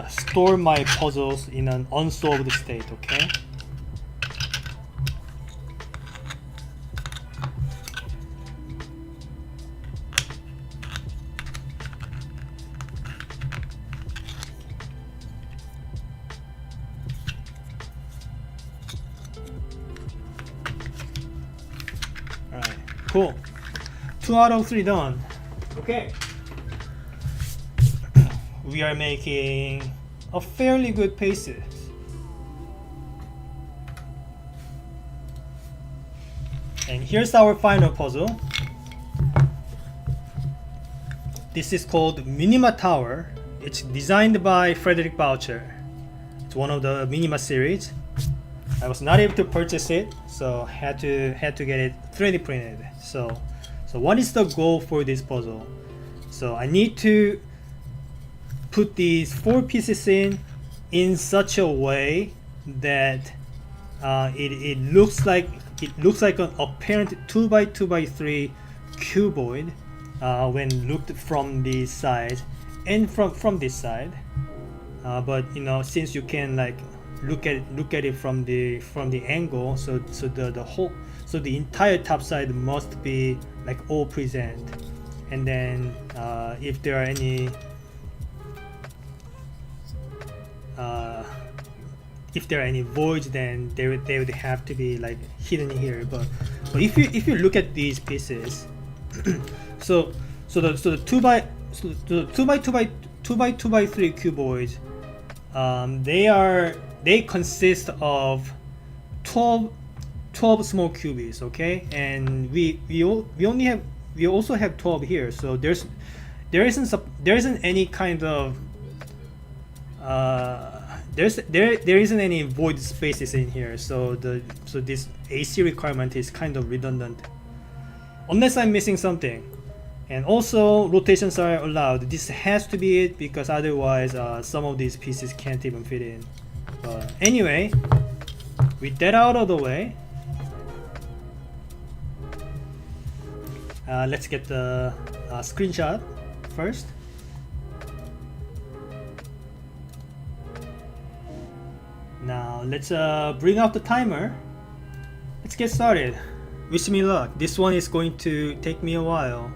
store my puzzles in an unsolved state, okay? Alright, cool. 2 out of 3 done. Okay. We are making a fairly good paces. And here's our final puzzle. This is called Minima Tower. It's designed by Frederic Boucher. It's one of the Minima series. I was not able to purchase it, so had to get it 3D printed. So what is the goal for this puzzle? So I need to put these 4 pieces in such a way that it looks like an apparent 2x2x3 cuboid when looked from this side and from this side. But you know, since you can like look at it from the angle, so the entire top side must be like all present. And then if there are any voids, then they would have to be like hidden here. But if you look at these pieces, so the 2x2x3 cuboids, they consist of 12 small cubies, okay? And we also have 12 here, so there isn't any kind of there isn't any void spaces in here, so this AC requirement is kind of redundant, unless I'm missing something. And also rotations are allowed. This has to be it because otherwise some of these pieces can't even fit in. But anyway, with that out of the way, let's get the screenshot first. Now let's bring out the timer. Let's get started. Wish me luck. This one is going to take me a while.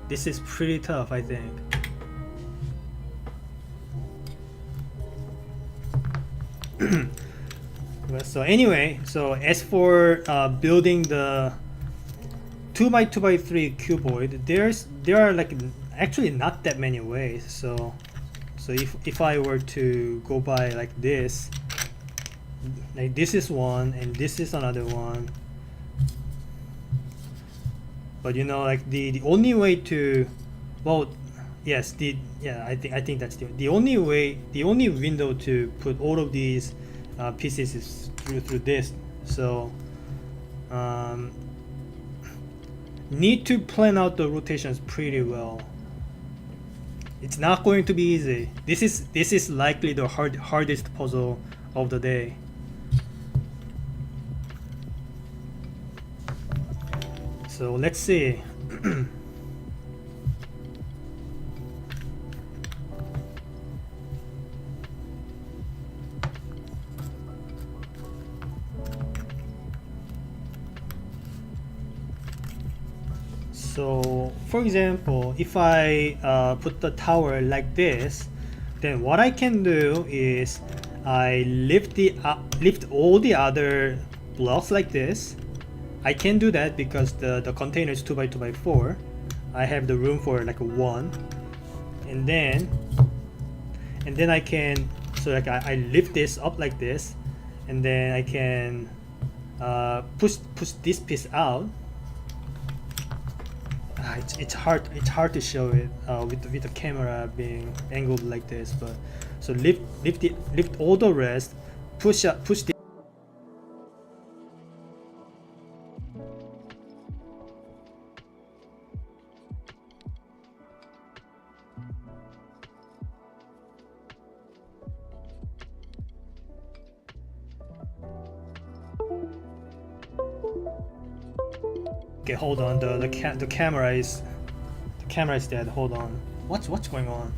This is pretty tough, I think. So anyway, so as for building the 2x2x3 cuboid, there are like actually not that many ways. So if I were to go by like this is one and this is another one. But you know, like the only way to, well, yes, I think that's the only way, the only window to put all of these pieces is through this. So need to plan out the rotations pretty well. It's not going to be easy. This is likely the hardest puzzle of the day. So let's see. So for example, if I put the tower like this, then what I can do is I lift all the other blocks like this. I can do that because the container is 2x2x4. I have the room for like a 1, and then I can, so like I lift this up like this, and then I can push this piece out. It's hard to show it with the camera being angled like this, but so lift all the rest, push the Okay, hold on. The camera is dead. Hold on. What's going on?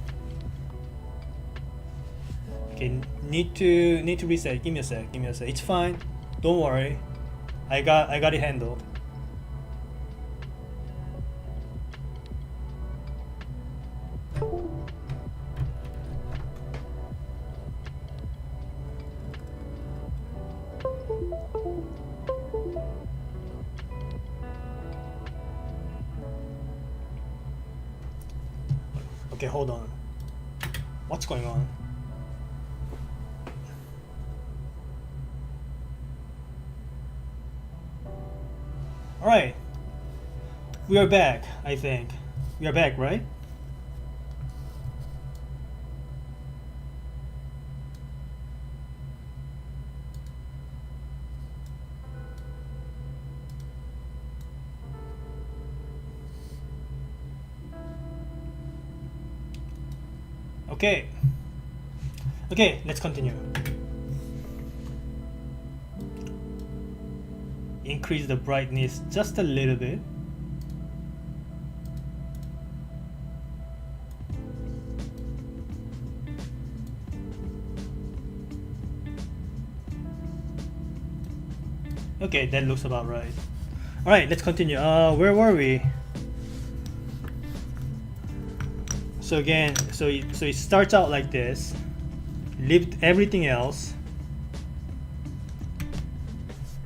Okay, need to reset. Give me a sec. It's fine. Don't worry. I got it handled. Okay, hold on. What's going on? Alright. We are back, I think. We are back, right? Okay, let's continue. Increase the brightness just a little bit. Okay, that looks about right. Alright, let's continue. Where were we? So again, so it starts out like this. Lift everything else.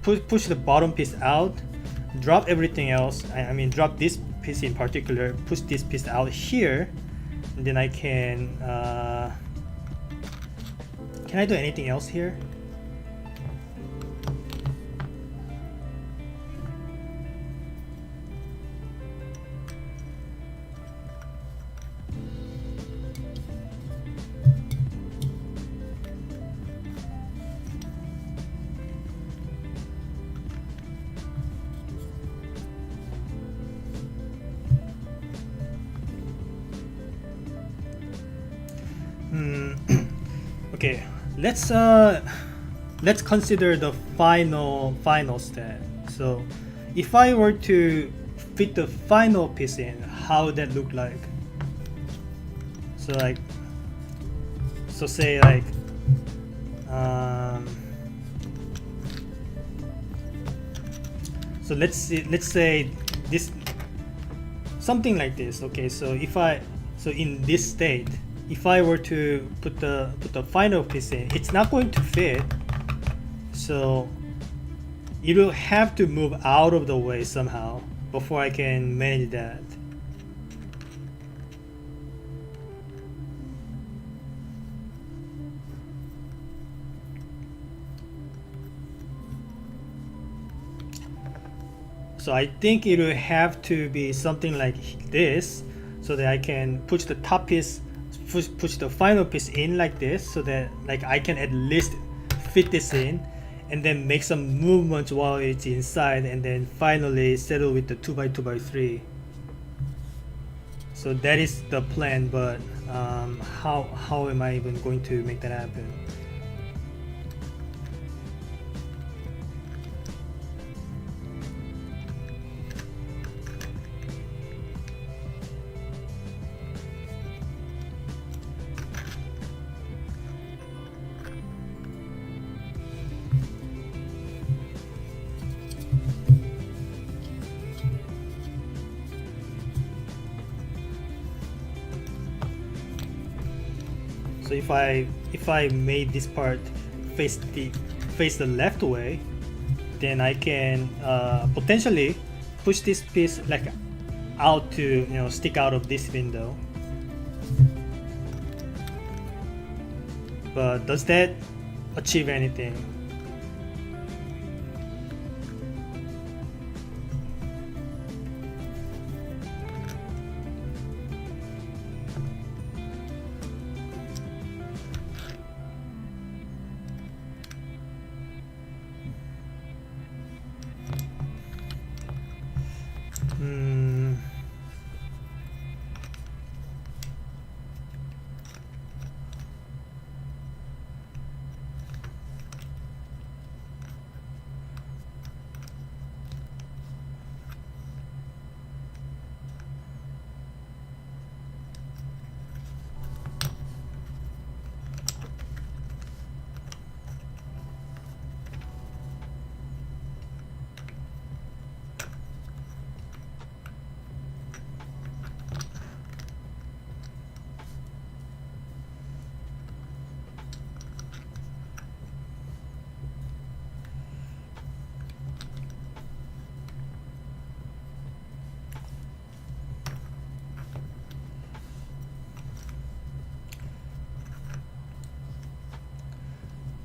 Push the bottom piece out. Drop everything else. I mean, drop this piece in particular. Push this piece out here, and then I can. Can I do anything else here? Okay, let's consider the final step. So if I were to fit the final piece in, how would that look like? So like, so say like so let's say this, something like this. Okay, so so in this state, if I were to put the final piece in, it's not going to fit. So it will have to move out of the way somehow before I can manage that. So I think it will have to be something like this, so that I can push the top piece, push the final piece in like this, so that like I can at least fit this in, and then make some movements while it's inside, and then finally settle with the 2x2x3. So that is the plan, but how am I even going to make that happen? So if I made this part face the left way, then I can potentially push this piece like out to stick out of this window. But does that achieve anything?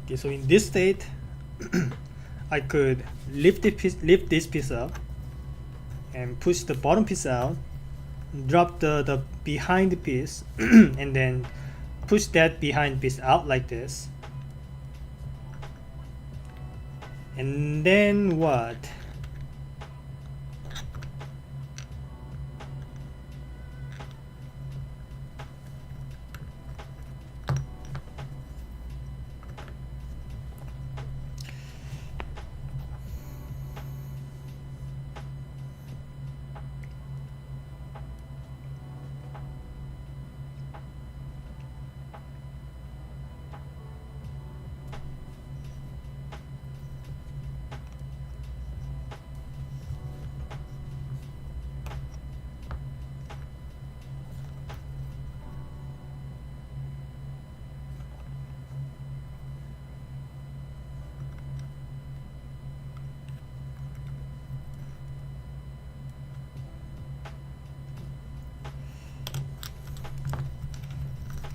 Okay, so in this state, I could lift this piece up and push the bottom piece out, drop the behind piece, and then push that behind piece out like this. And then what?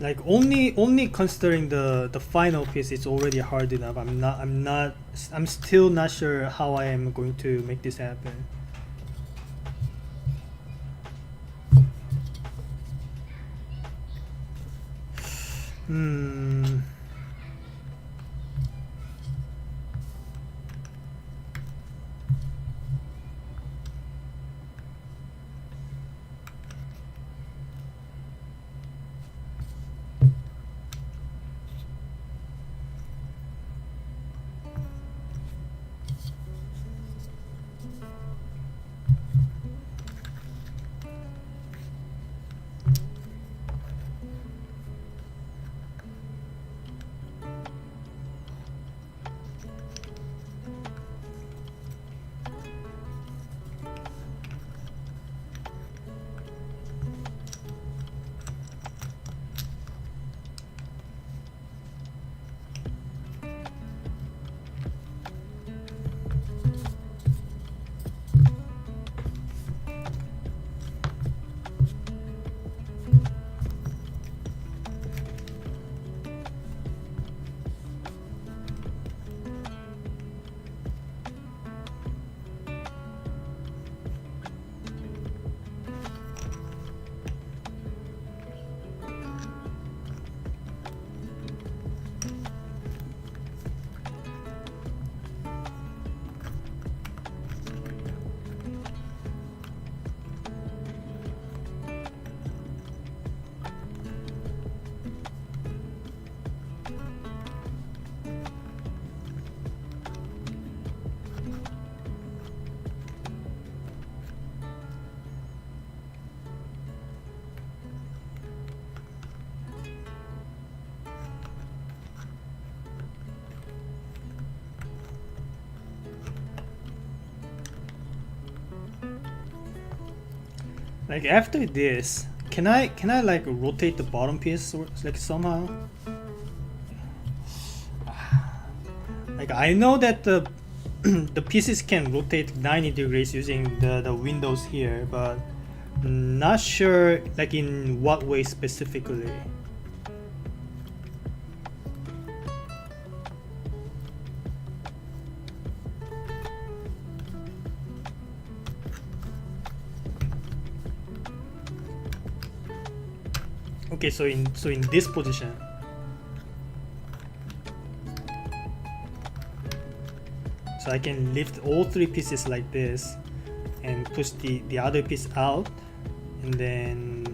Like only considering the final piece, it's already hard enough. I'm still not sure how I am going to make this happen. Like after this, can I like rotate the bottom piece or like somehow? Like I know that the the pieces can rotate 90 degrees using the windows here, but not sure like in what way specifically. Okay, so in this position. So I can lift all three pieces like this and push the other piece out, and then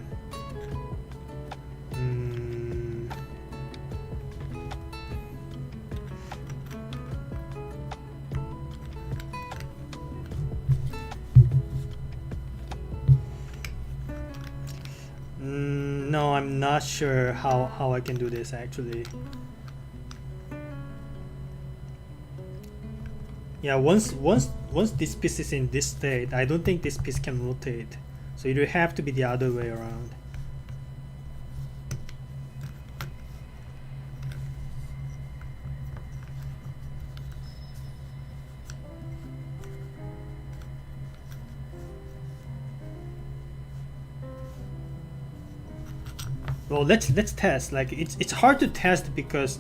no, I'm not sure how I can do this actually. Yeah, once this piece is in this state, I don't think this piece can rotate. So it will have to be the other way around. Well, let's test. Like it's hard to test because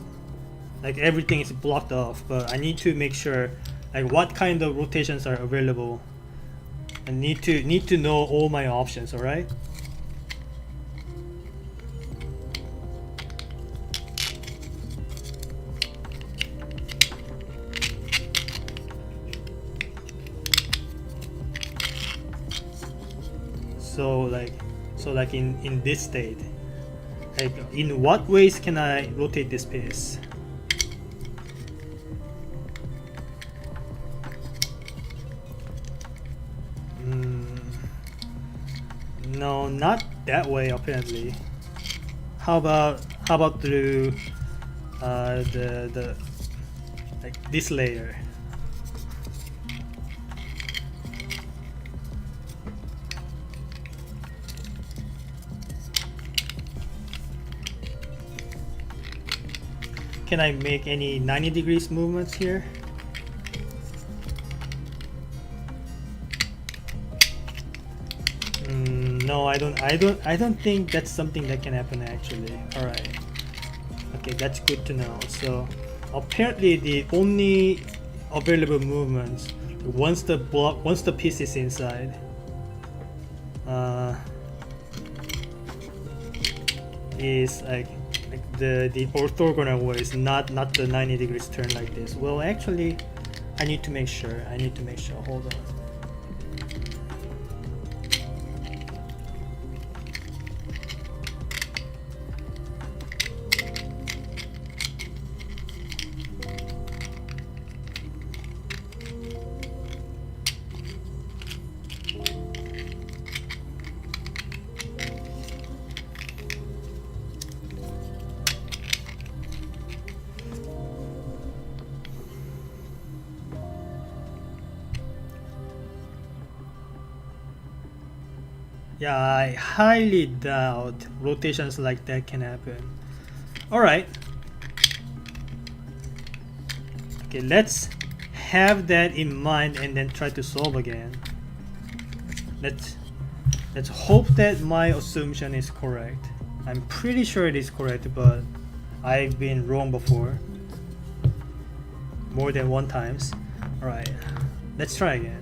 like everything is blocked off, but I need to make sure like what kind of rotations are available. I need to know all my options, all right? So like in this state, like in what ways can I rotate this piece? No, not that way apparently. How about through the like this layer? Can I make any 90 degrees movements here? No, I don't think that's something that can happen actually. All right. Okay, that's good to know. So apparently the only available movements once the piece is inside is like the orthogonal way is not the 90 degrees turn like this. Well, actually, I need to make sure. Hold on. Yeah, I highly doubt rotations like that can happen. Alright. Okay, let's have that in mind and then try to solve again. Let's hope that my assumption is correct. I'm pretty sure it is correct, but I've been wrong before. More than one times. Alright, let's try again.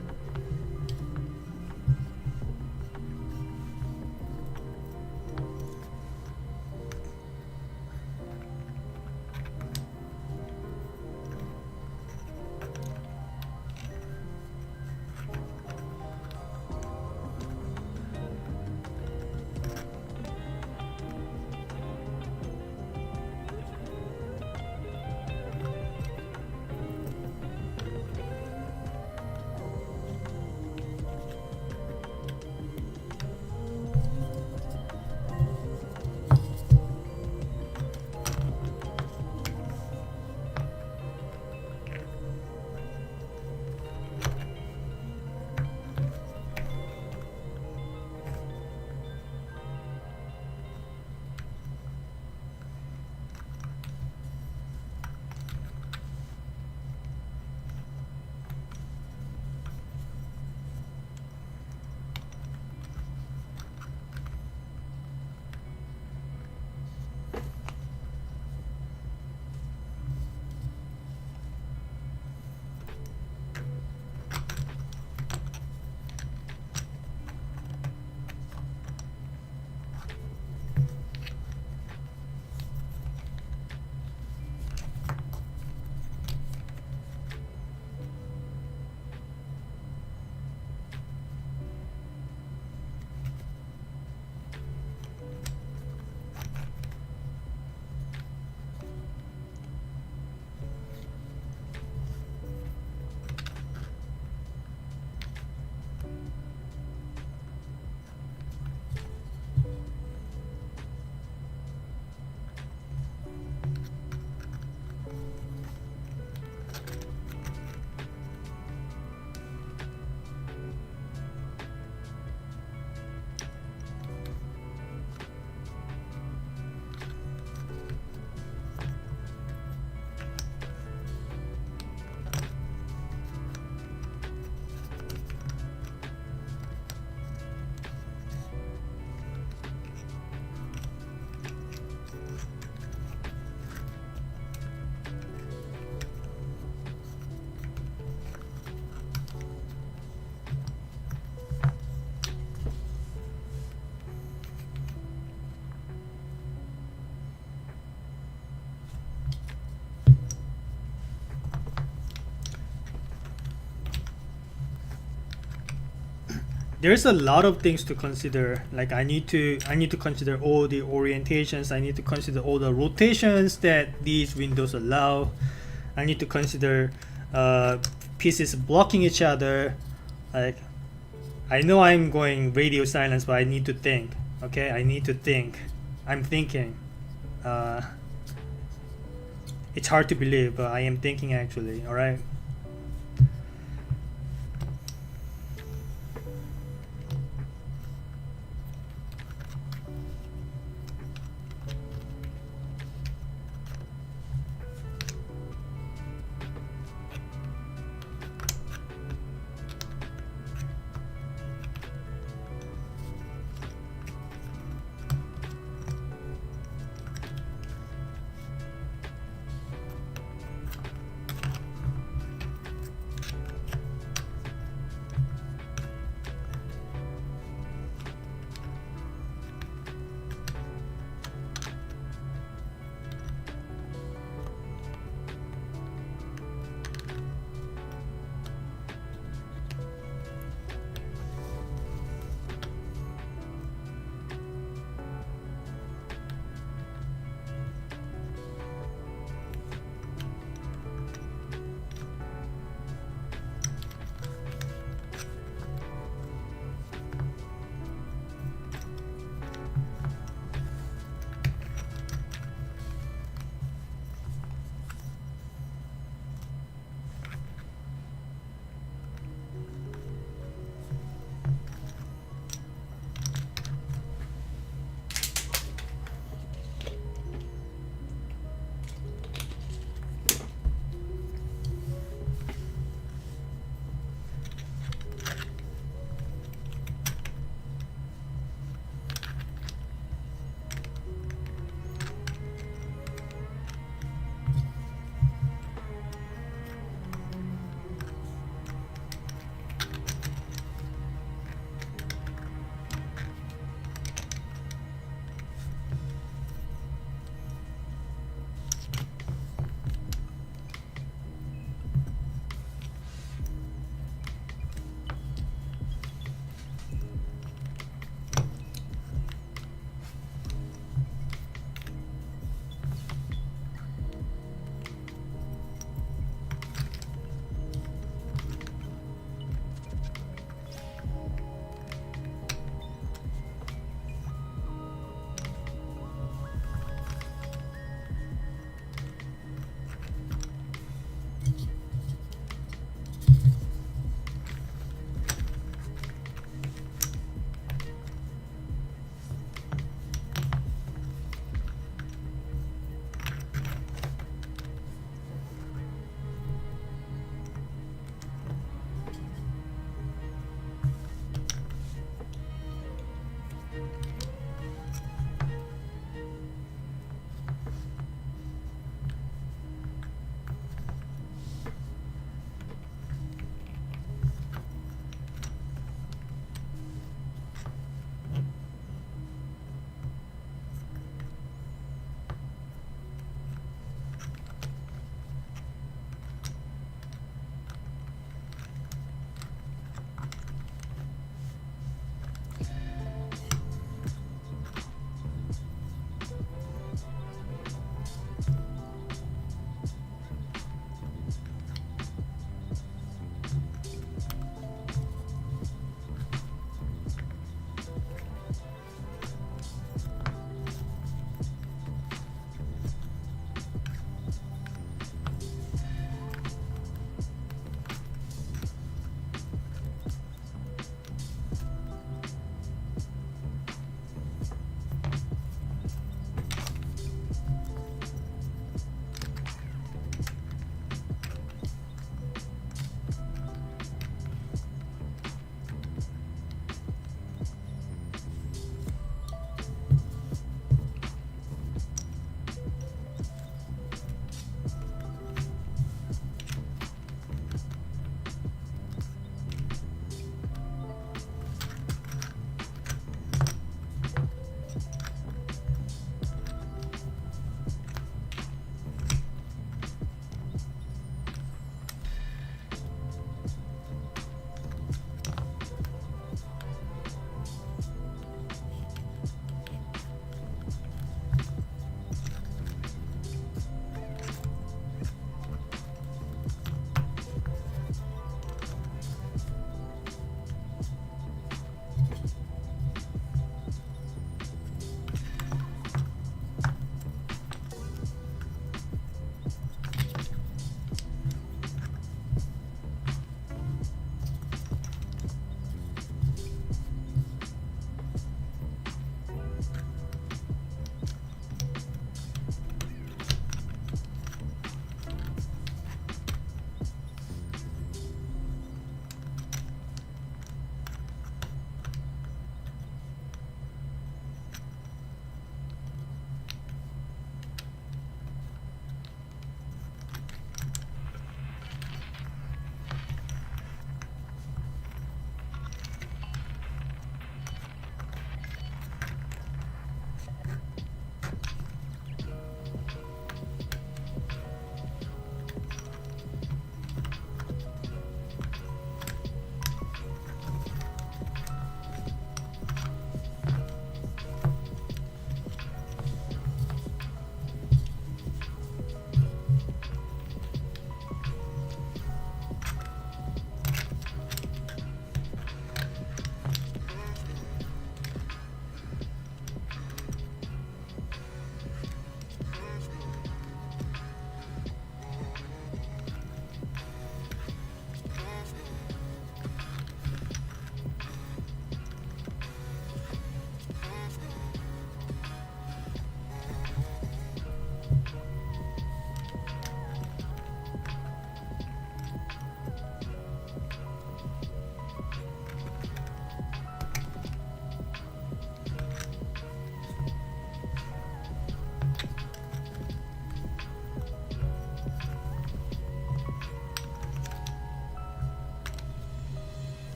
there's a lot of things to consider. Like I need to consider all the orientations. I need to consider all the rotations that these windows allow. I need to consider pieces blocking each other. Like I know I'm going radio silence, but I need to think. Okay, I need to think. I'm thinking. It's hard to believe, but I am thinking actually. All right.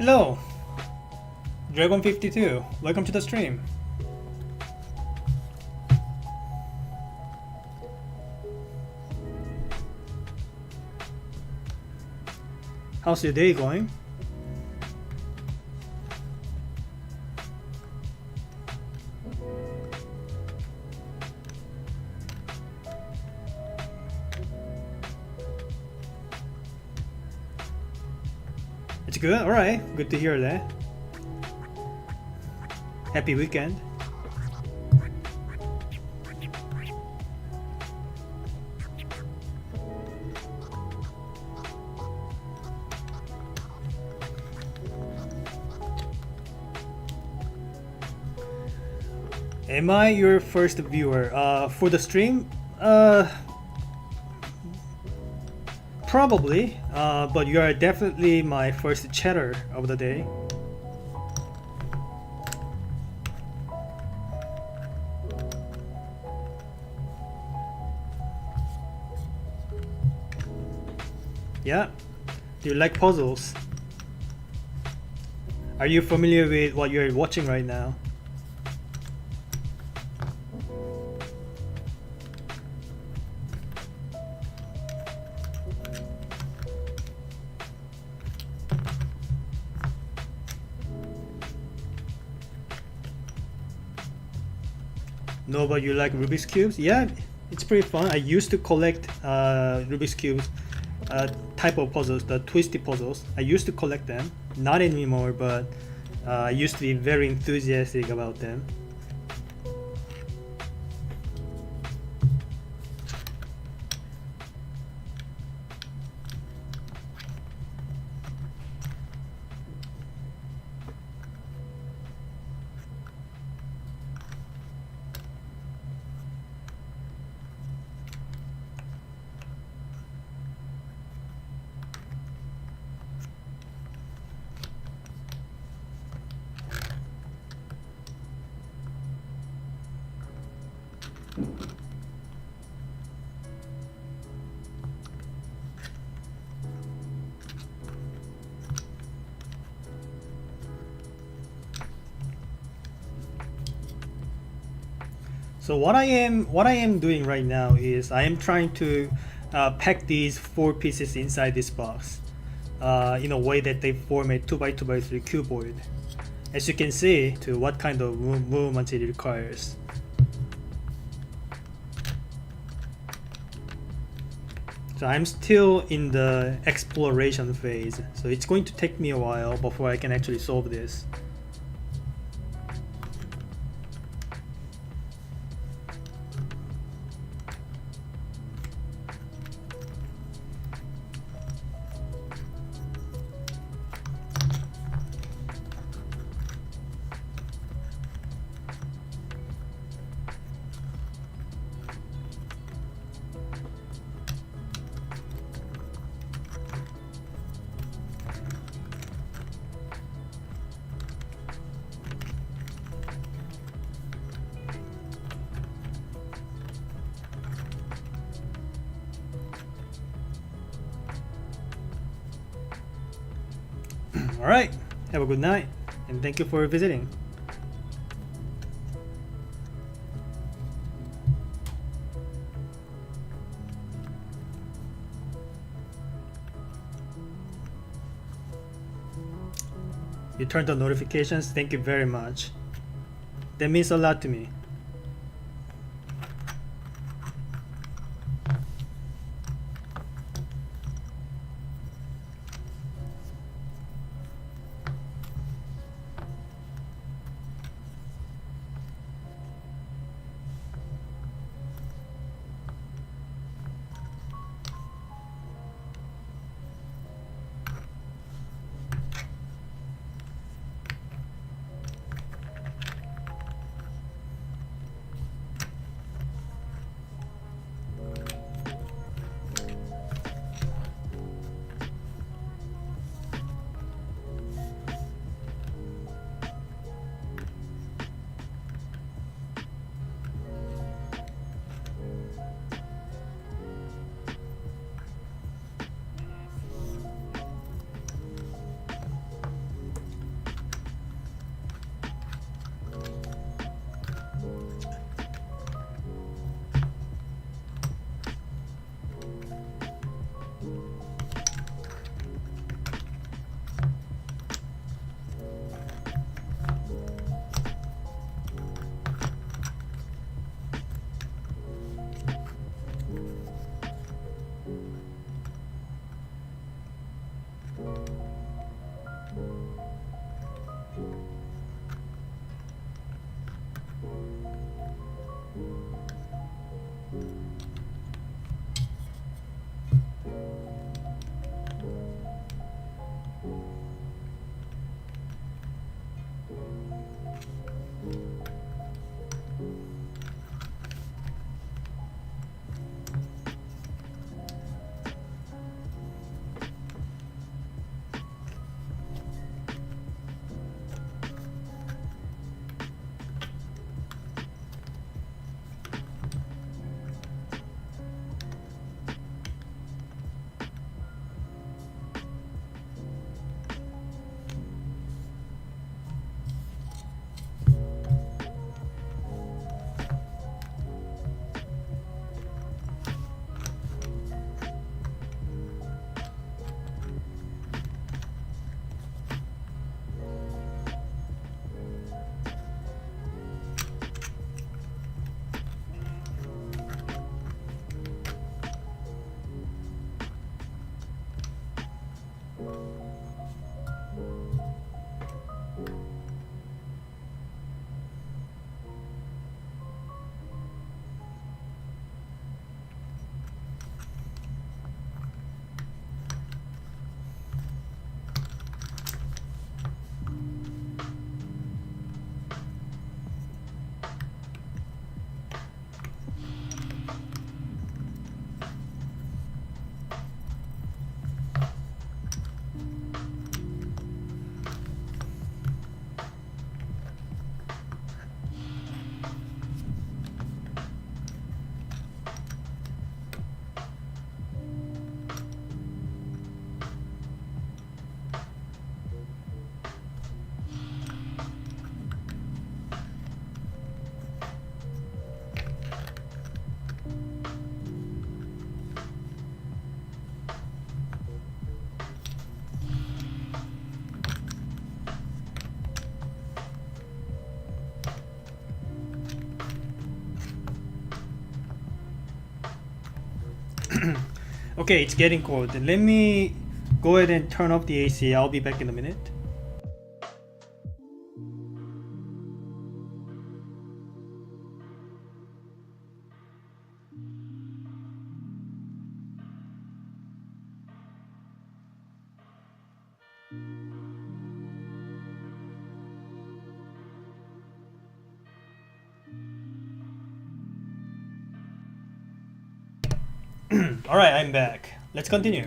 Hello, Dragon52. Welcome to the stream. How's your day going? It's good? Alright, good to hear that. Happy weekend. Am I your first viewer? For the stream? Probably, but you are definitely my first chatter of the day. Yeah, do you like puzzles? Are you familiar with what you're watching right now? No, but you like Rubik's Cubes? Yeah, it's pretty fun. I used to collect Rubik's Cubes type of puzzles, the twisty puzzles. I used to collect them. Not anymore, but I used to be very enthusiastic about them. So what I am doing right now is I am trying to pack these 4 pieces inside this box in a way that they form a 2x2x3 cuboid. As you can see, to what kind of movement it requires. So I'm still in the exploration phase, so it's going to take me a while before I can actually solve this. Alright, have a good night, and thank you for visiting. You turned on notifications, thank you very much. That means a lot to me. Okay, it's getting cold. Let me go ahead and turn off the AC. I'll be back in a minute. Alright, I'm back. Let's continue.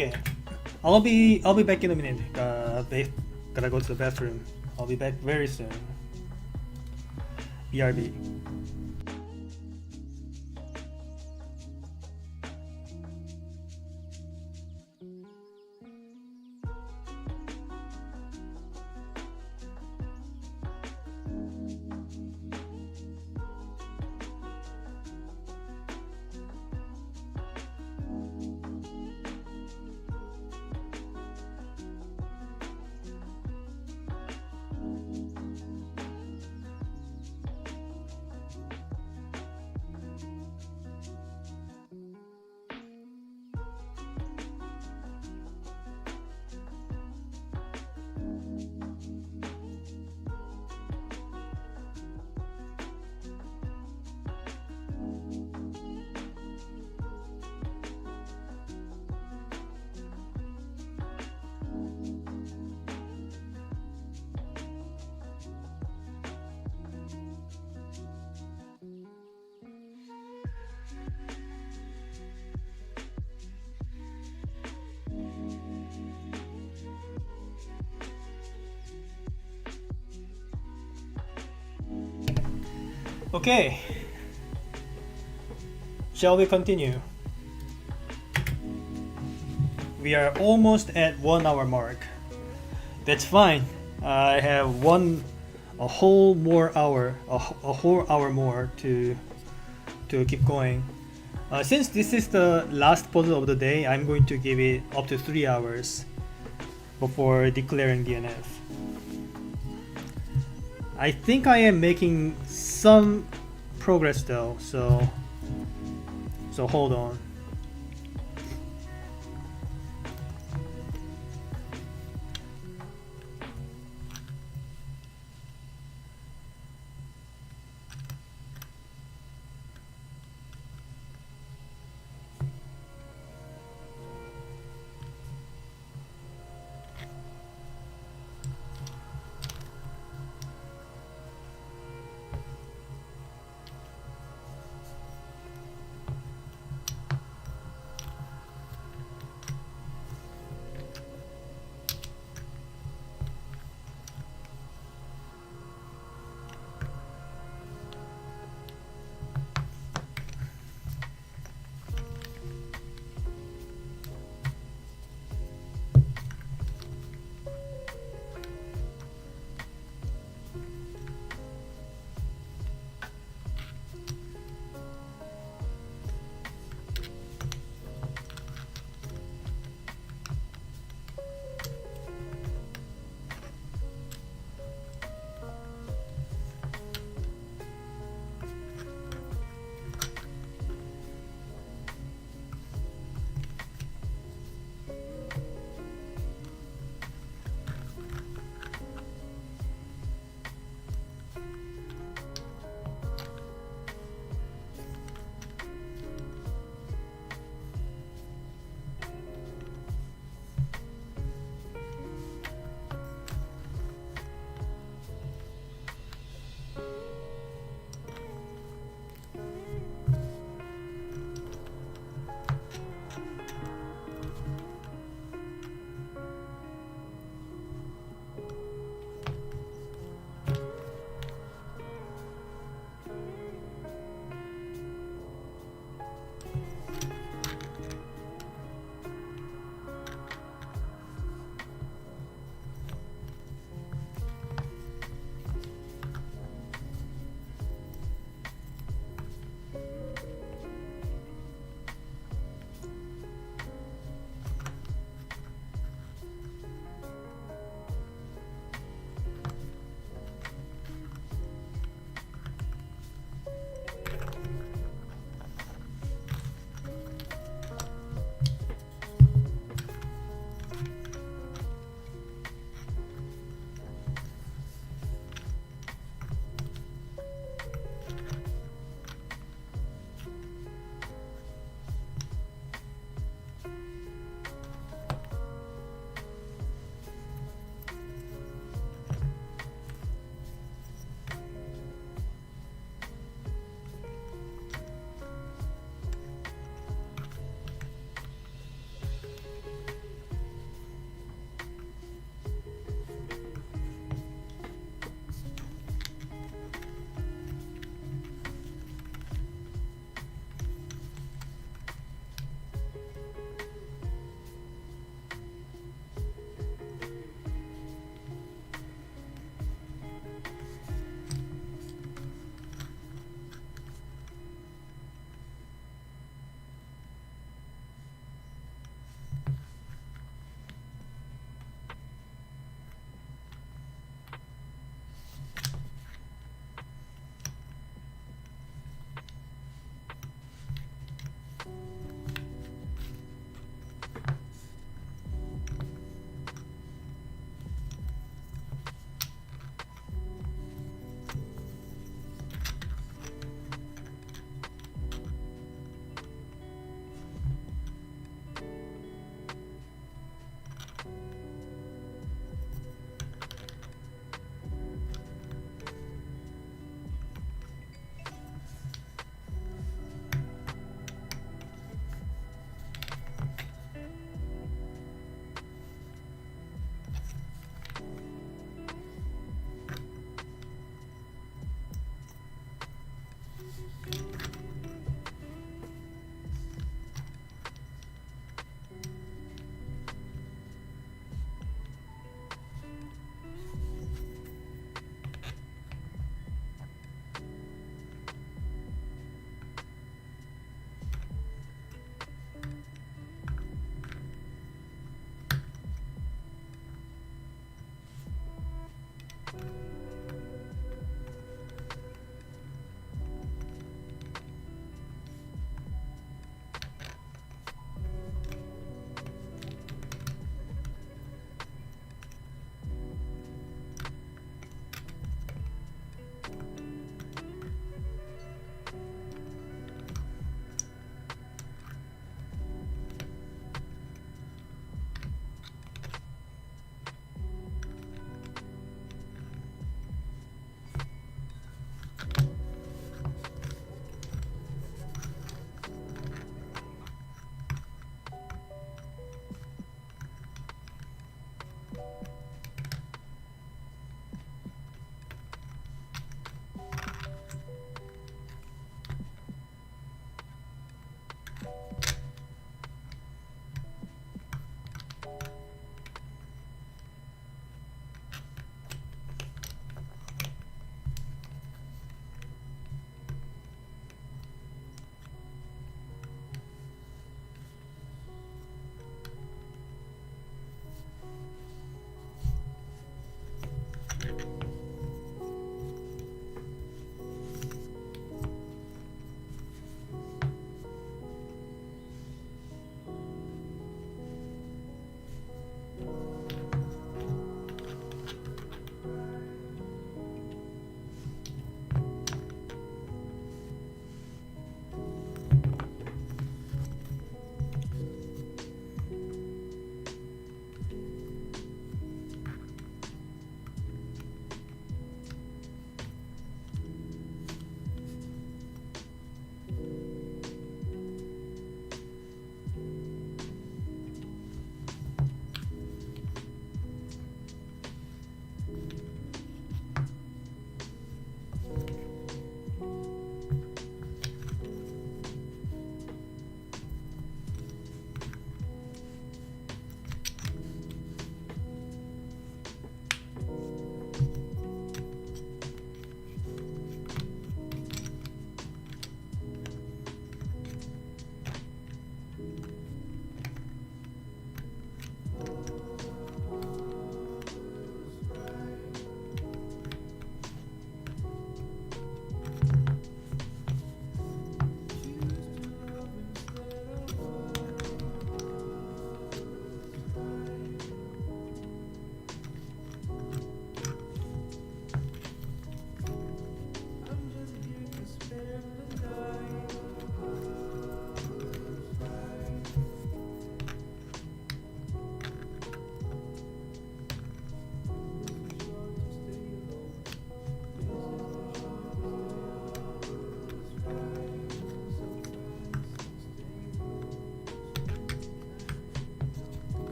Okay, I'll be back in a minute. Gotta go to the bathroom. I'll be back very soon. BRB. Okay, shall we continue? We are almost at 1 hour mark. That's fine. I have a whole hour more to keep going. Since this is the last puzzle of the day, I'm going to give it up to 3 hours before declaring DNF. I think I am making some progress though, so hold on.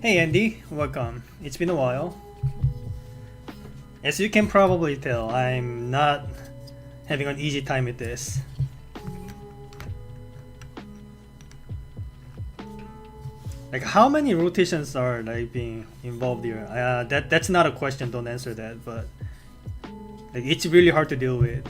Hey Andy, welcome. It's been a while. As you can probably tell, I'm not having an easy time with this. Like, how many rotations are like being involved here? That's not a question. Don't answer that. But like, it's really hard to deal with.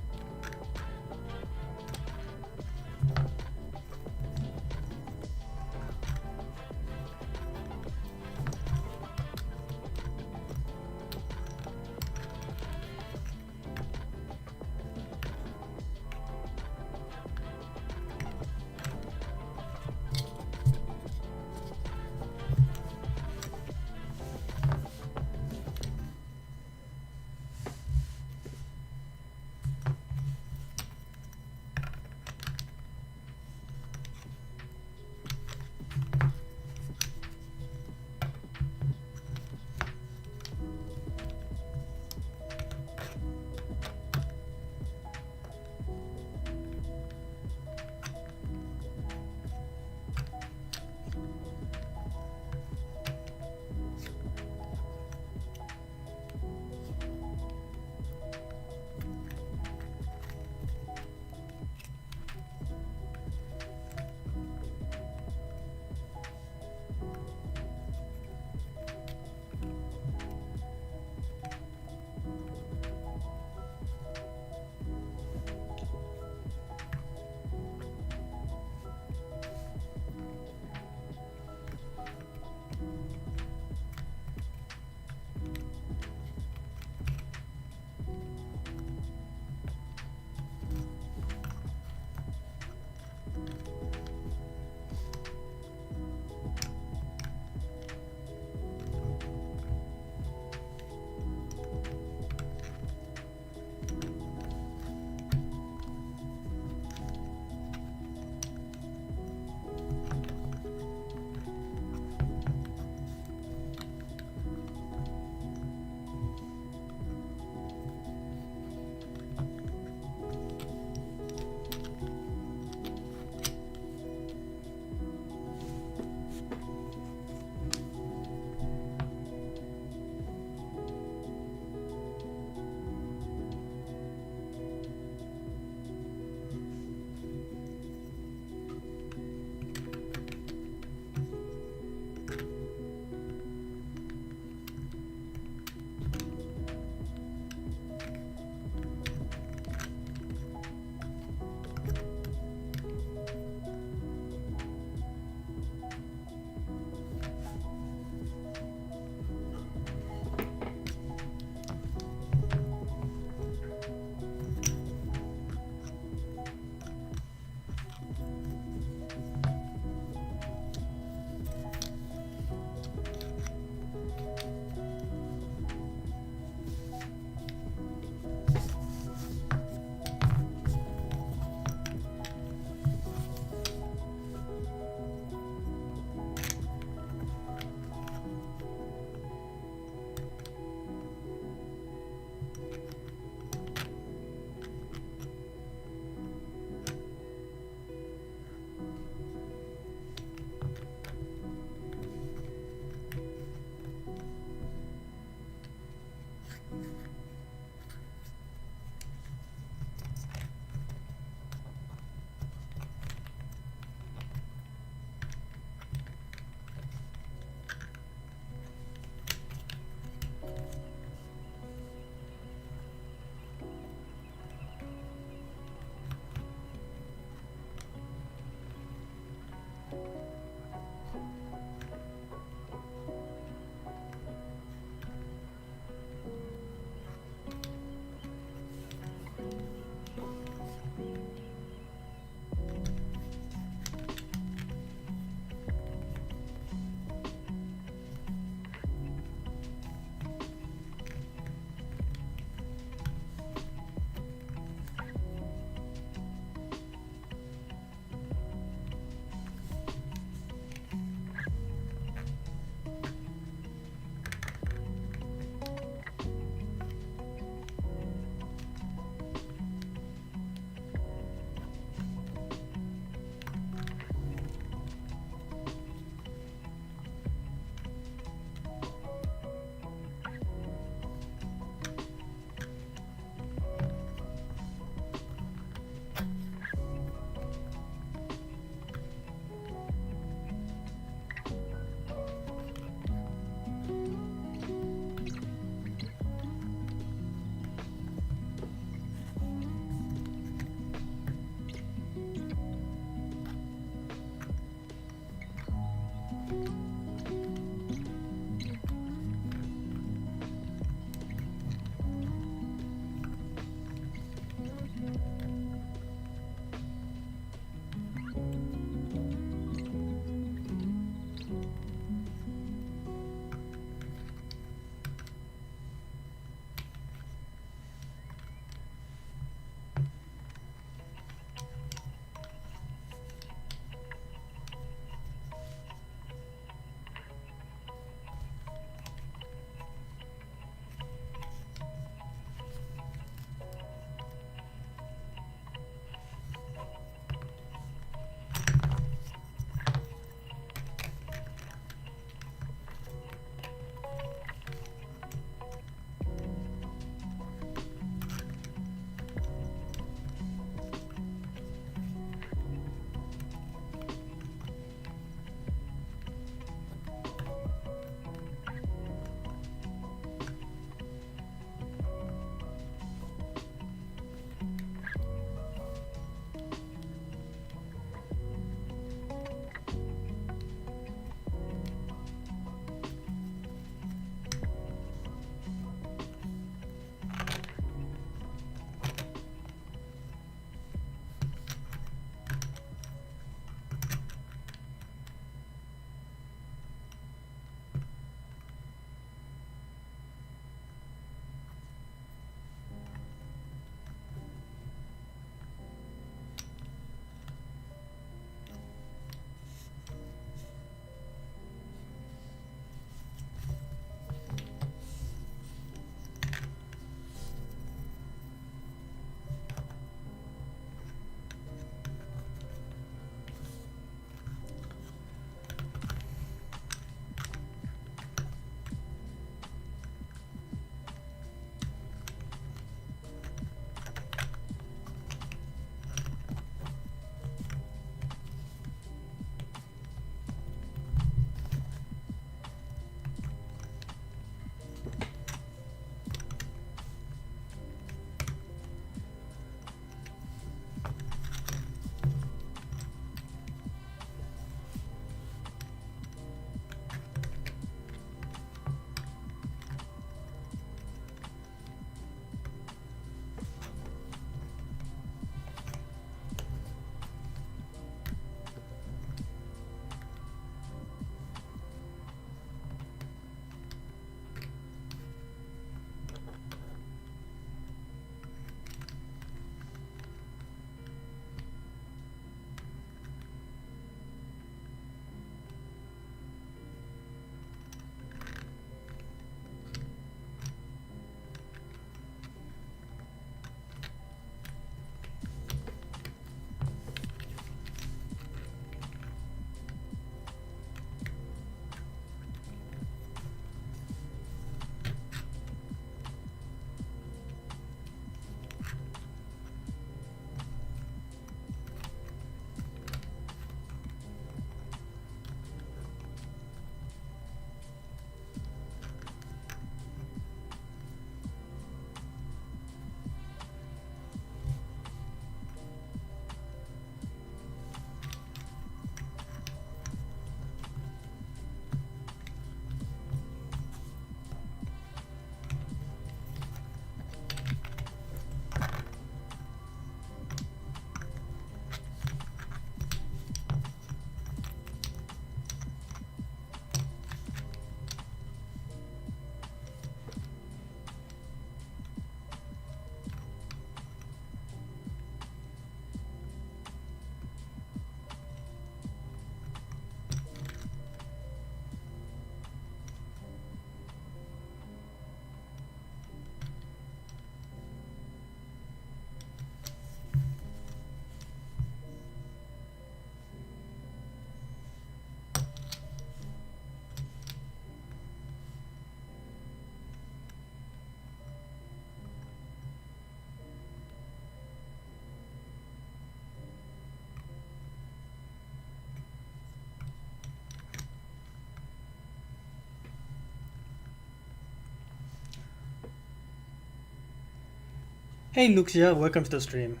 Hey Luxia, welcome to the stream.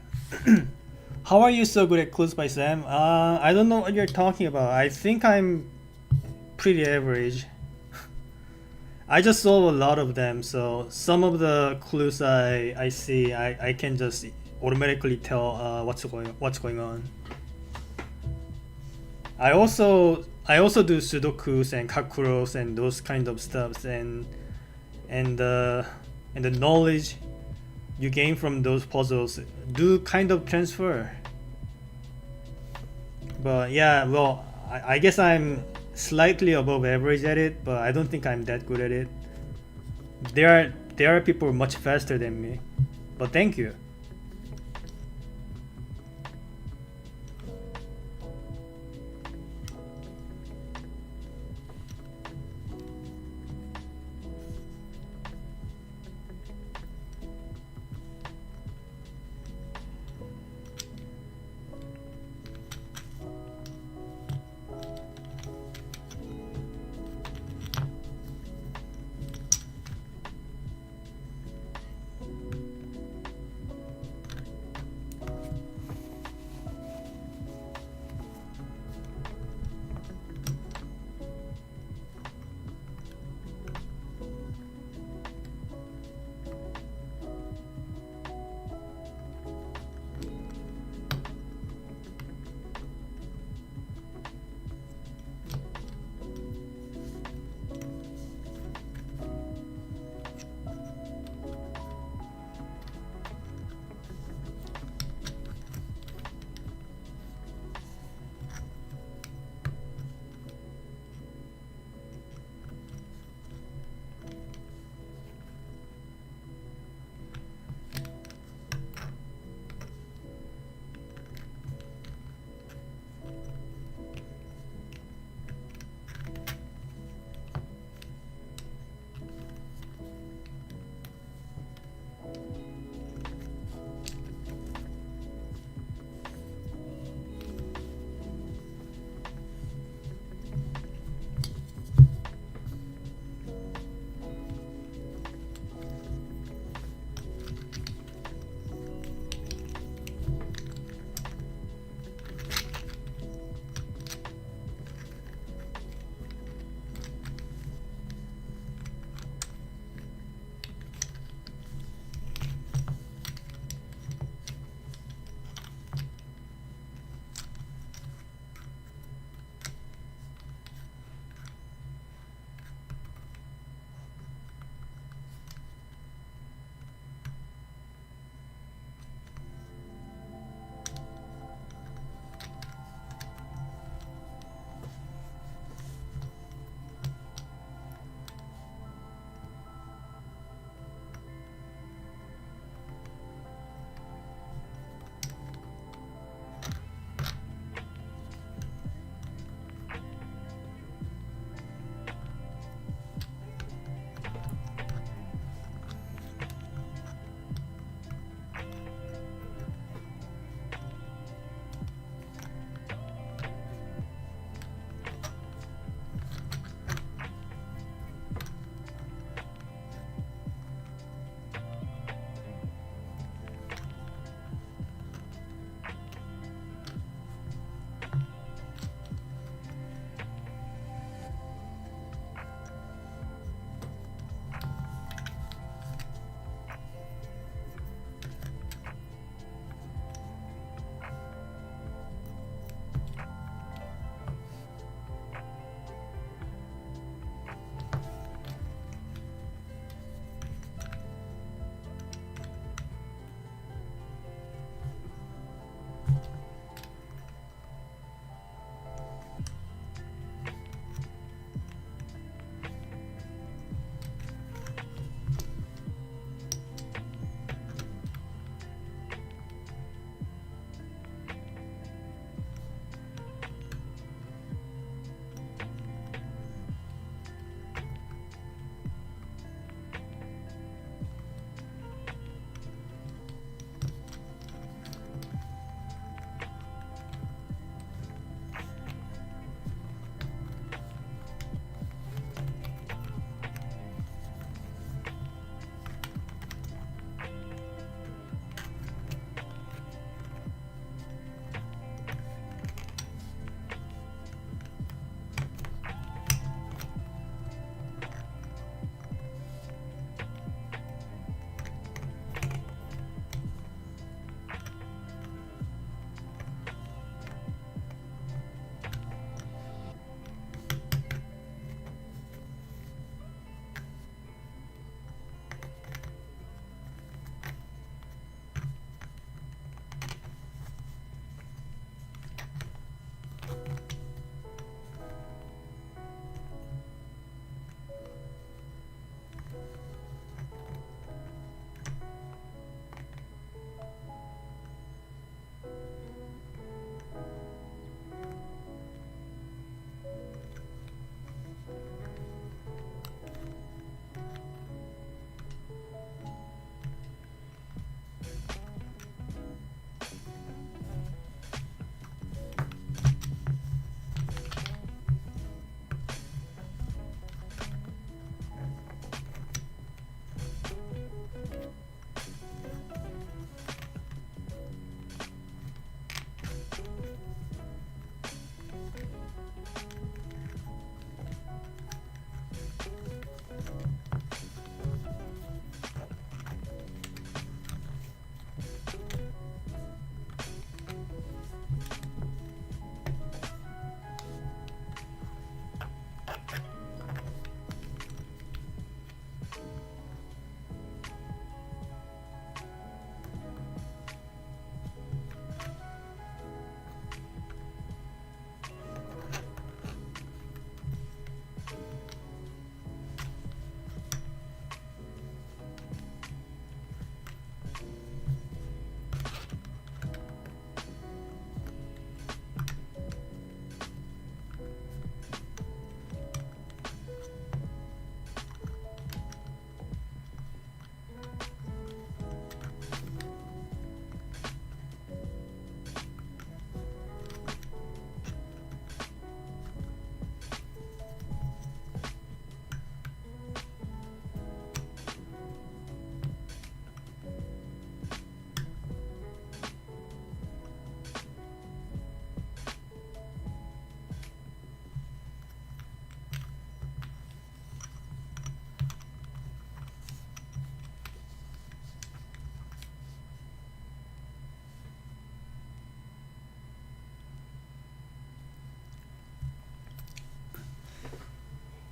How are you so good at clues by Sam? I don't know what you're talking about. I think I'm pretty average. I just solve a lot of them, so some of the clues I see, I can just automatically tell what's going on. I also do sudokus and kakuros and those kind of stuffs, and the knowledge you gain from those puzzles do kind of transfer. But yeah, well, I guess I'm slightly above average at it, but I don't think I'm that good at it. There are people much faster than me, but thank you.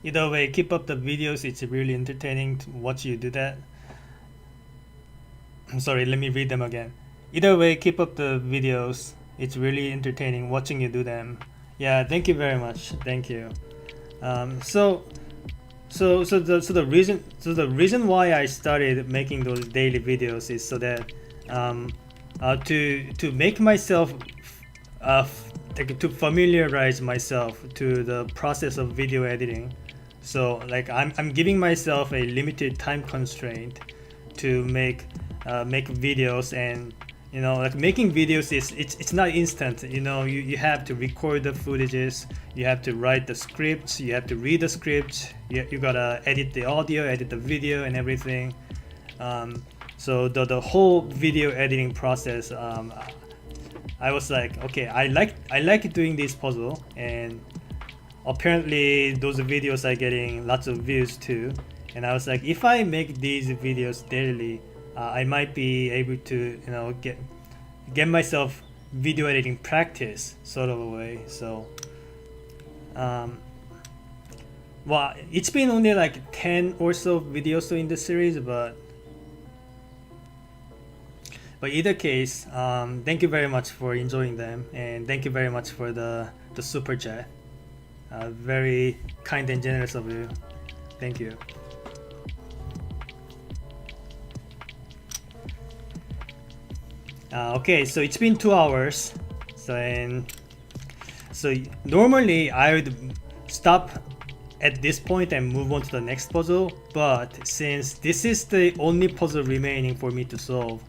Either way, keep up the videos. It's really entertaining to watch you do that. I'm sorry, let me read them again. Either way, keep up the videos. It's really entertaining watching you do them. Yeah, thank you very much. Thank you. So the reason why I started making those daily videos is so that to make myself to familiarize myself to the process of video editing. So like I'm giving myself a limited time constraint to make videos. And like making videos is it's not instant. You have to record the footages, you have to write the scripts, you have to read the scripts, you gotta edit the audio, edit the video and everything. So the whole video editing process, I was like, okay, I like doing this puzzle, and apparently those videos are getting lots of views too. And I was like, if I make these videos daily, I might be able to get myself video editing practice sort of a way. So well, it's been only like 10 or so videos in the series, but either case, thank you very much for enjoying them, and thank you very much for the super chat. Very kind and generous of you. Thank you. Okay, so it's been 2 hours. So normally I would stop at this point and move on to the next puzzle, but since this is the only puzzle remaining for me to solve,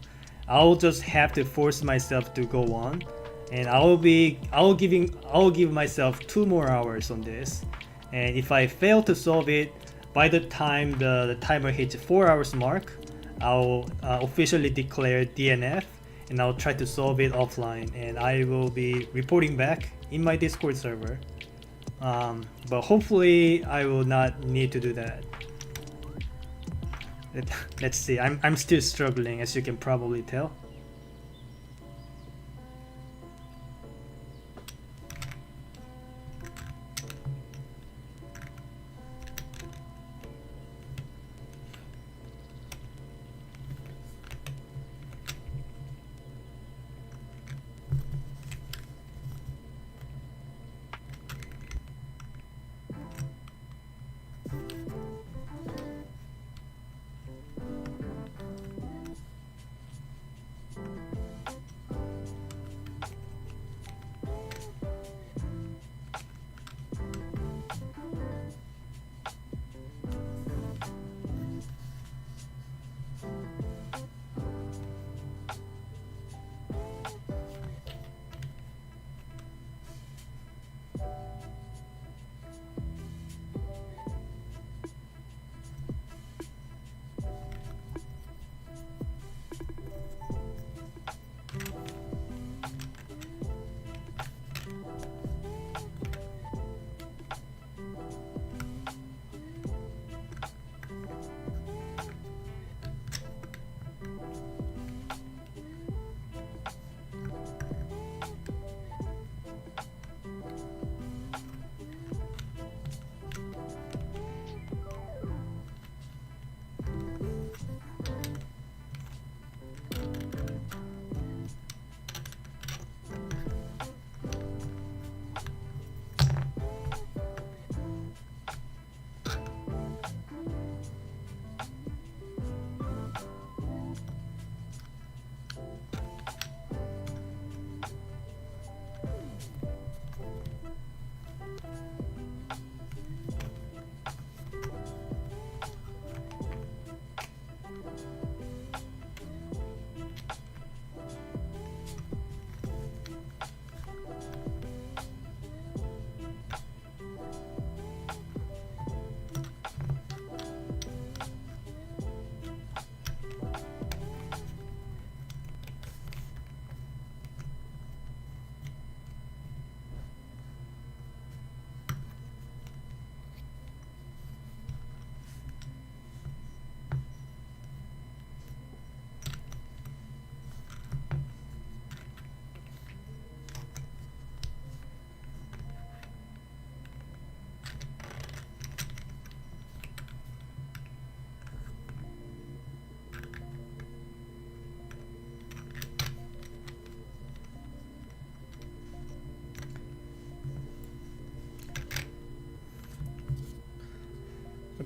I'll just have to force myself to go on, and I'll give myself 2 more hours on this. And if I fail to solve it by the time the timer hits 4 hours mark, I'll officially declare DNF, and I'll try to solve it offline, and I will be reporting back in my Discord server. But hopefully I will not need to do that. Let's see. I'm still struggling, as you can probably tell.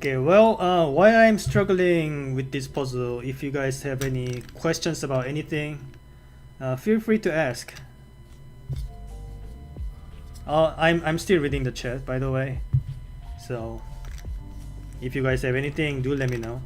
Okay, well, why I'm struggling with this puzzle, if you guys have any questions about anything, feel free to ask. I'm still reading the chat, by the way. So, if you guys have anything, do let me know.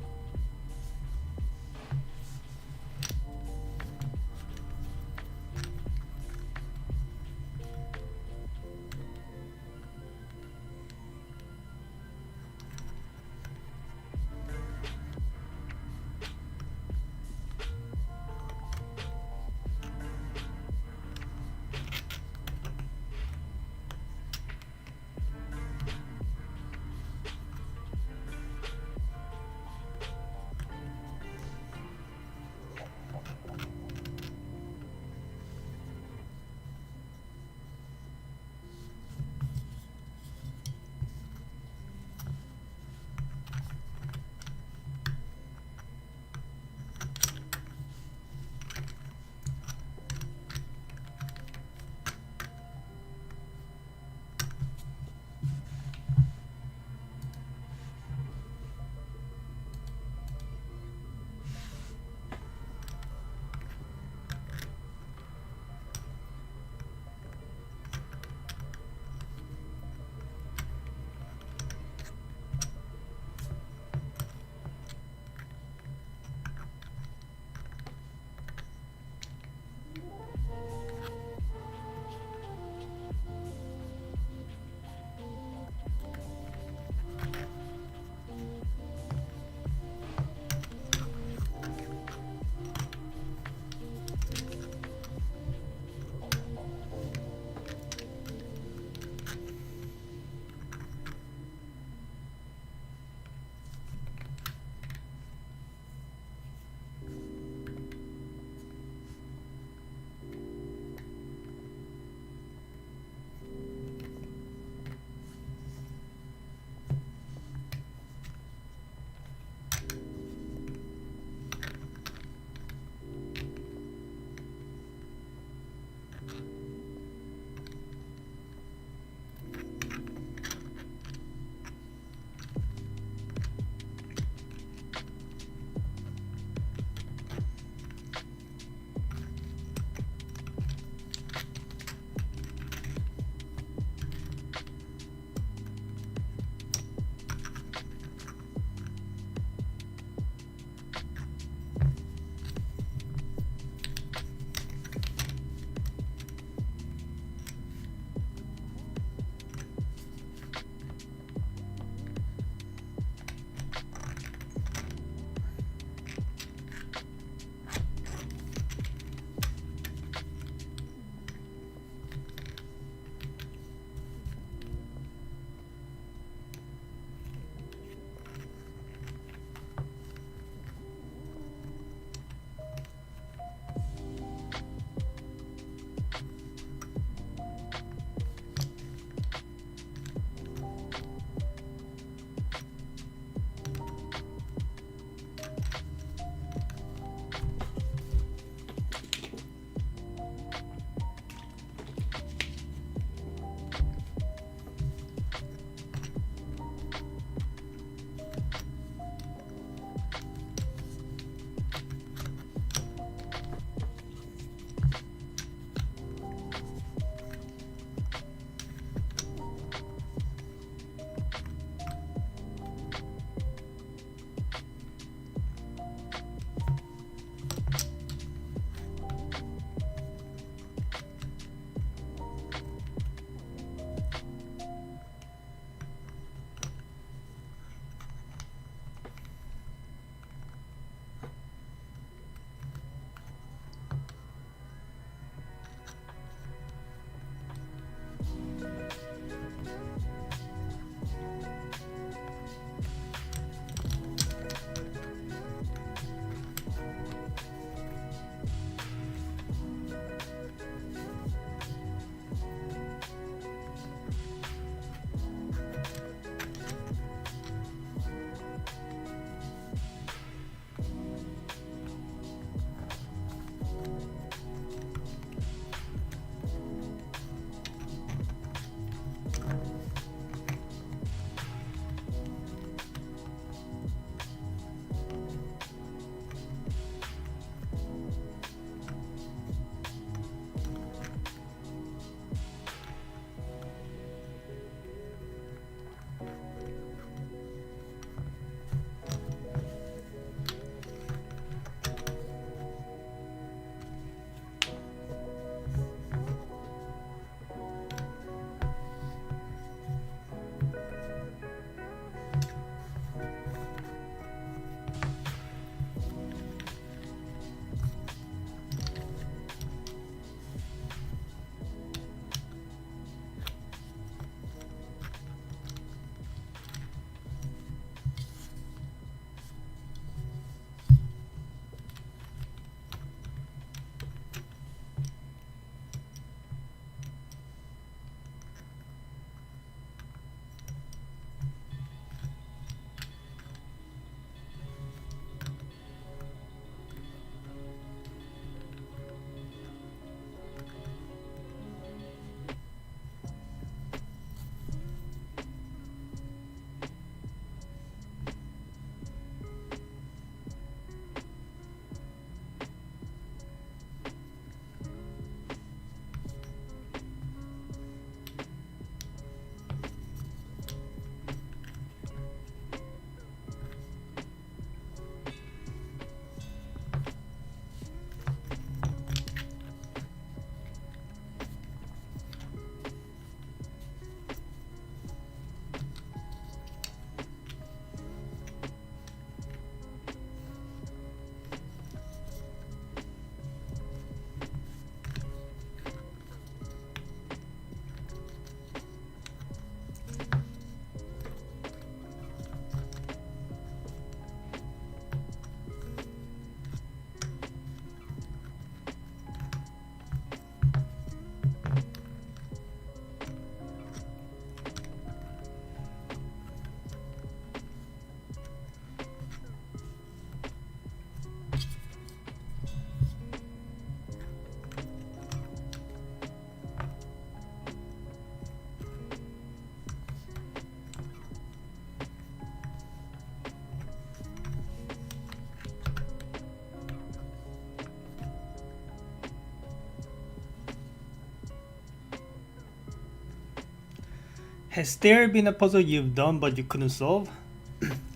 Has there been a puzzle you've done but you couldn't solve?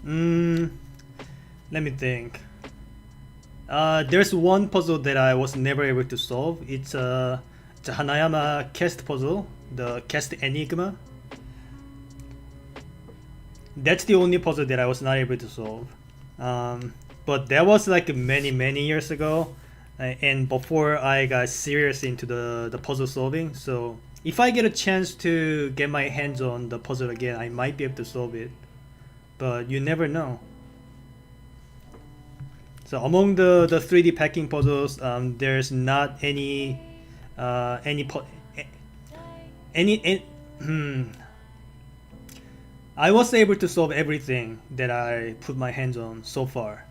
Let me think. There's one puzzle that I was never able to solve. It's a Hanayama cast puzzle, the cast enigma. That's the only puzzle that I was not able to solve. But that was like many years ago, and before I got serious into the puzzle solving. So if I get a chance to get my hands on the puzzle again, I might be able to solve it. But you never know. So among the 3D packing puzzles, there's not any any pu- a- any I was able to solve everything that I put my hands on so far.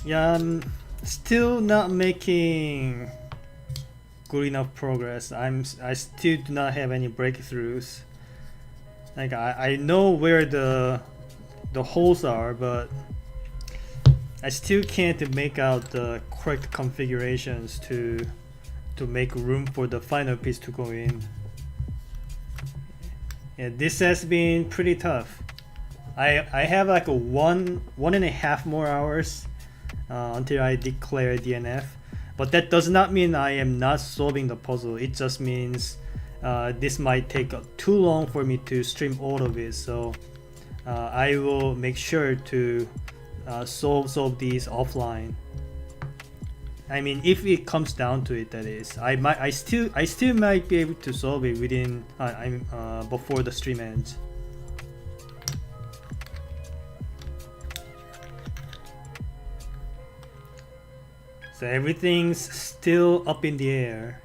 Yeah, I'm still not making good enough progress. I still do not have any breakthroughs. Like I know where the holes are, but I still can't make out the correct configurations to make room for the final piece to go in. Yeah, this has been pretty tough. I have like a one and a half more hours until I declare DNF, but that does not mean I am not solving the puzzle. It just means this might take too long for me to stream all of it. So I will make sure to solve these offline. I mean, if it comes down to it, that is, I still might be able to solve it within before the stream ends. So everything's still up in the air.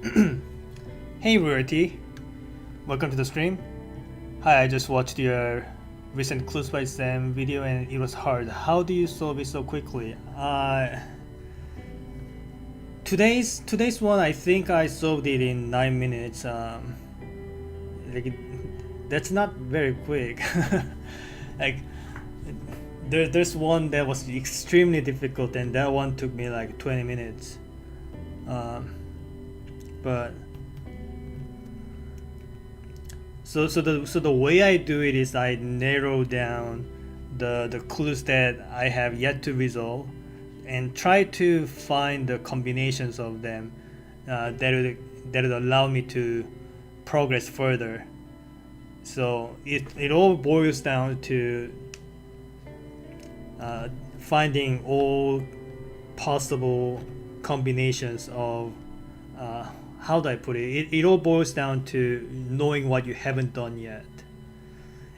Hey Rarity, welcome to the stream. Hi, I just watched your recent Clues by Sam video and it was hard. How do you solve it so quickly? Today's one, I think I solved it in 9 minutes. That's not very quick. like there's one that was extremely difficult and that one took me like 20 minutes. But so the way I do it is I narrow down the clues that I have yet to resolve and try to find the combinations of them that would allow me to progress further. So it all boils down to finding all possible combinations of how do I put it? It all boils down to knowing what you haven't done yet.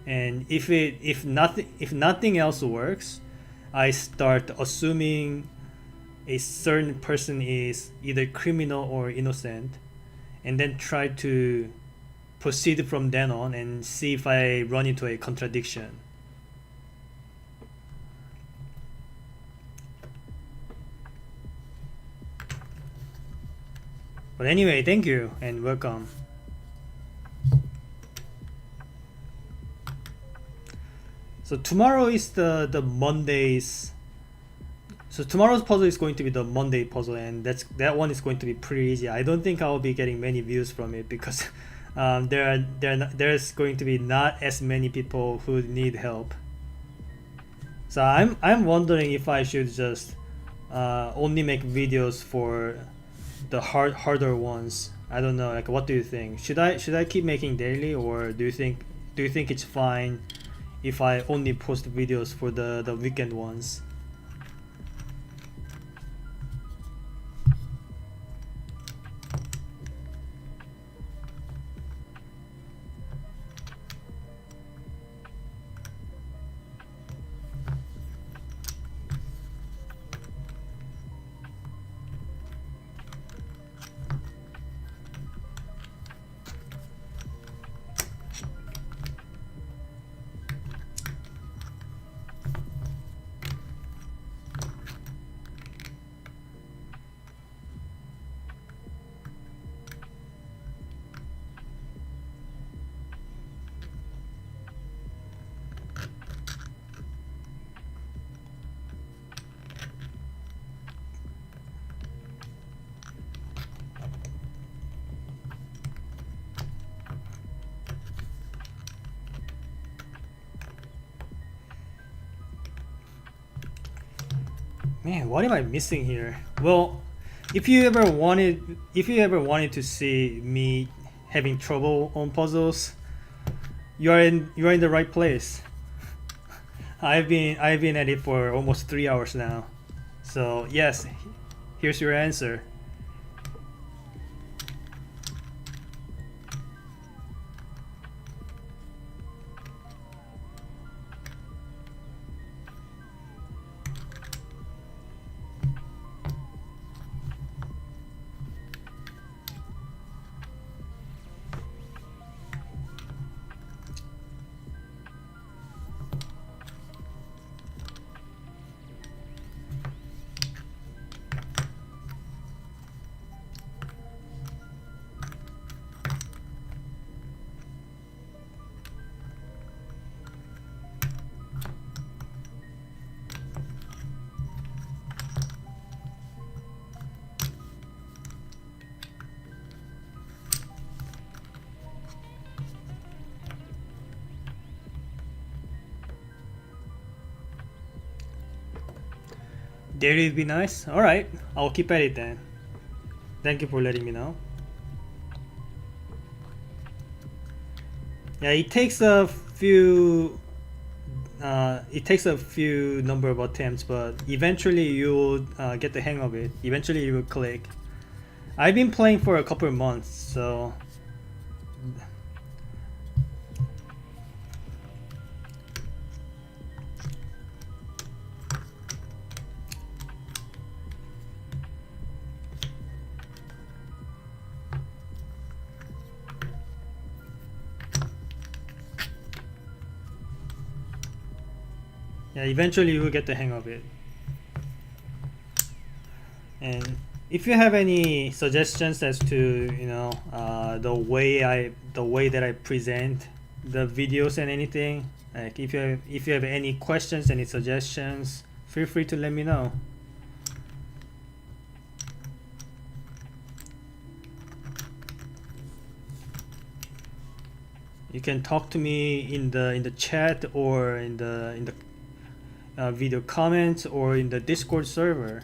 And if nothing else works, I start assuming a certain person is either criminal or innocent, and then try to proceed from then on and see if I run into a contradiction. But anyway, thank you and welcome. So tomorrow is the Mondays. So tomorrow's puzzle is going to be the Monday puzzle, and that one is going to be pretty easy. I don't think I will be getting many views from it because there's going to be not as many people who need help. So I'm wondering if I should just only make videos for the harder ones. I don't know. Like, what do you think? Should I keep making daily, or do you think it's fine if I only post videos for the weekend ones? Man, what am I missing here? Well, if you ever wanted to see me having trouble on puzzles, you are in the right place. I've been at it for almost 3 hours now. So yes, here's your answer. Daily would be nice. Alright, I'll keep at it then. Thank you for letting me know. Yeah, it takes a few number of attempts, but eventually you'll get the hang of it. Eventually you will click. I've been playing for a couple of months, so Yeah, eventually you will get the hang of it. And if you have any suggestions as to the way that I present the videos and anything, like if you have any questions, any suggestions, feel free to let me know. You can talk to me in the chat, or in the video comments, or in the Discord server.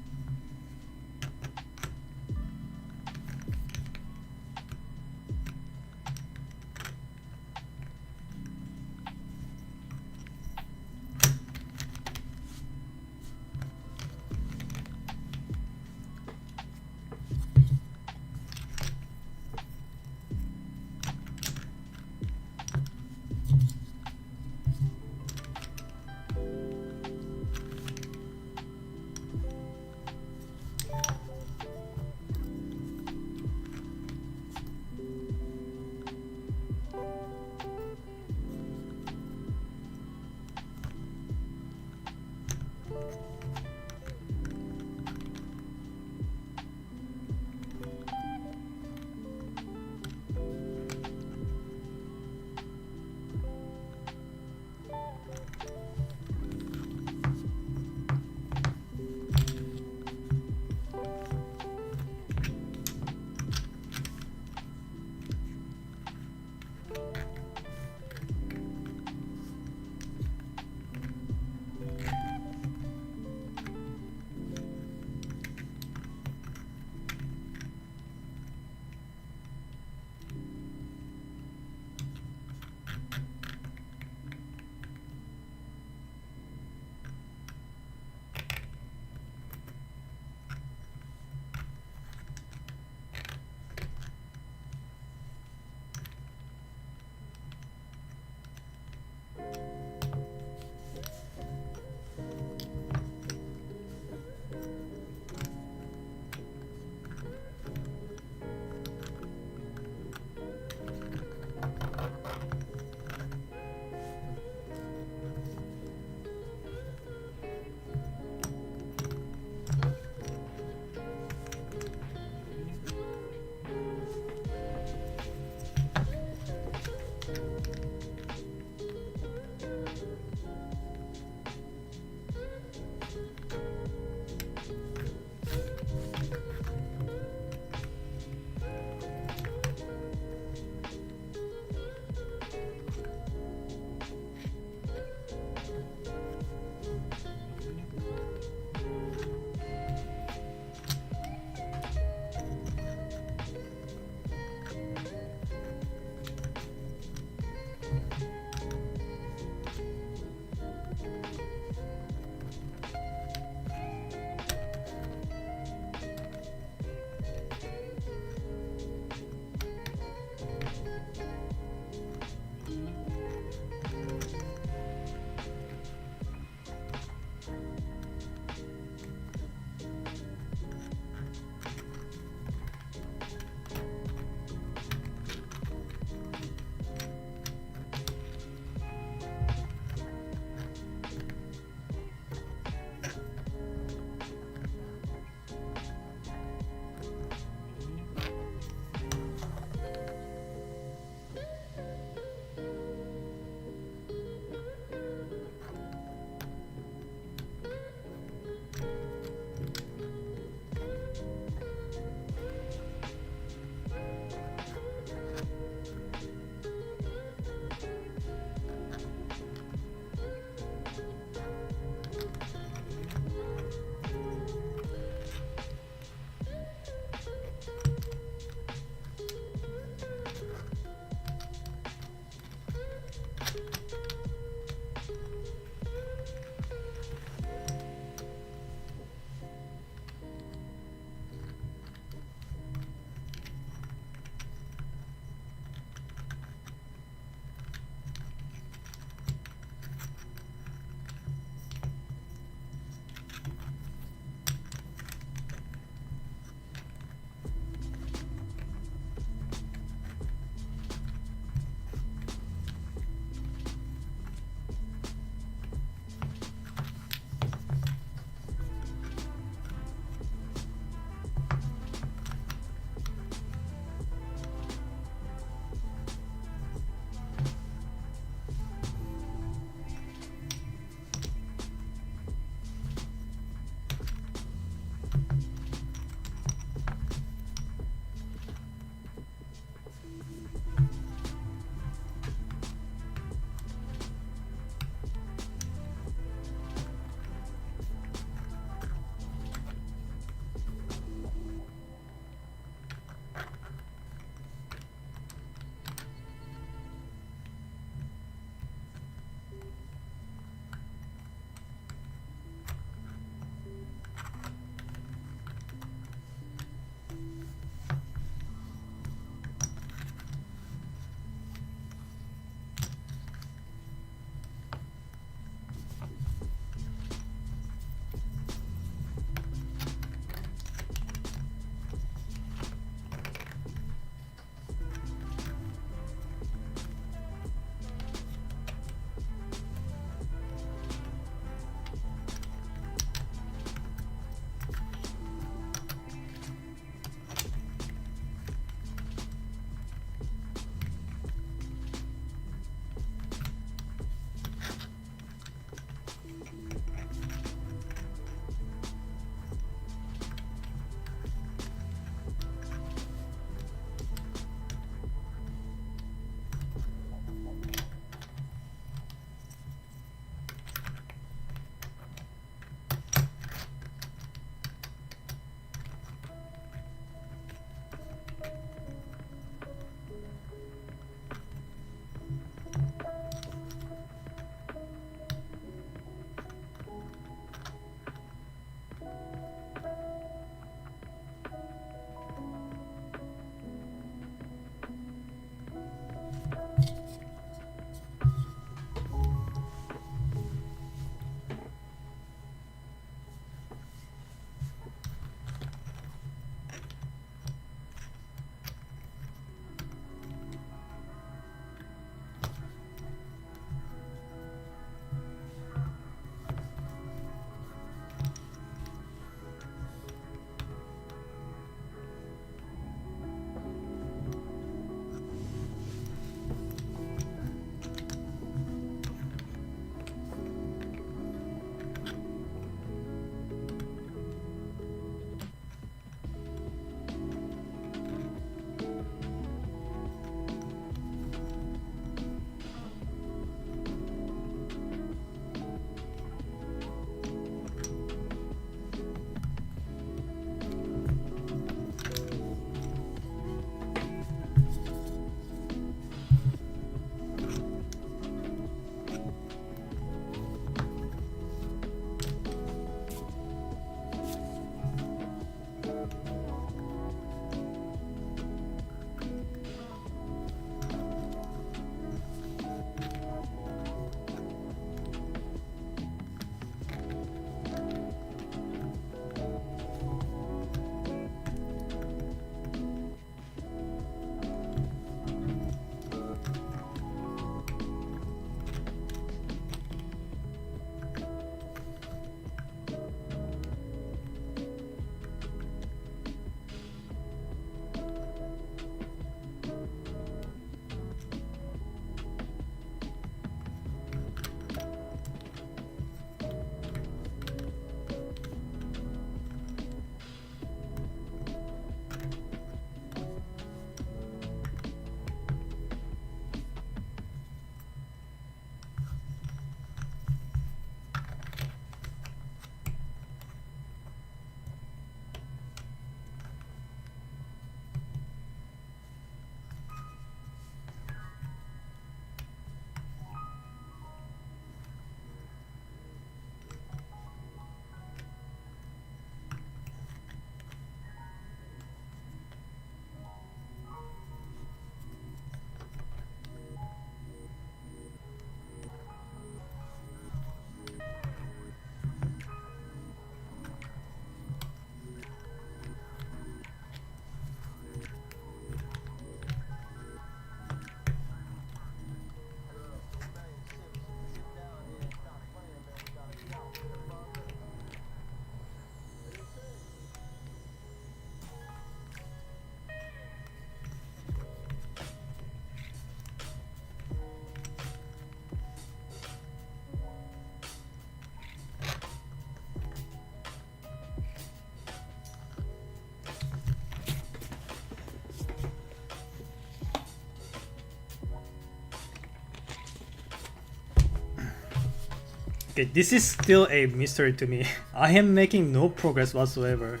Okay, this is still a mystery to me. I am making no progress whatsoever.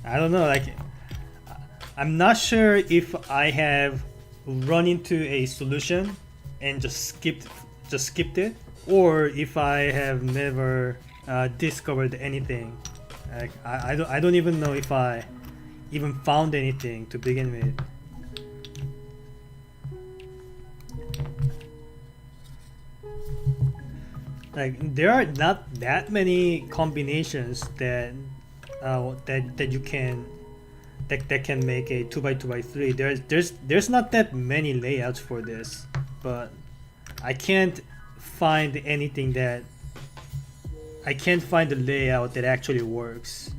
I don't know, like I'm not sure if I have run into a solution and just skipped it, or if I have never discovered anything. Like, I don't even know if I even found anything to begin with. Like there are not that many combinations that you can that can make a 2x2x3. There's not that many layouts for this, but I can't find anything that I can't find a layout that actually works.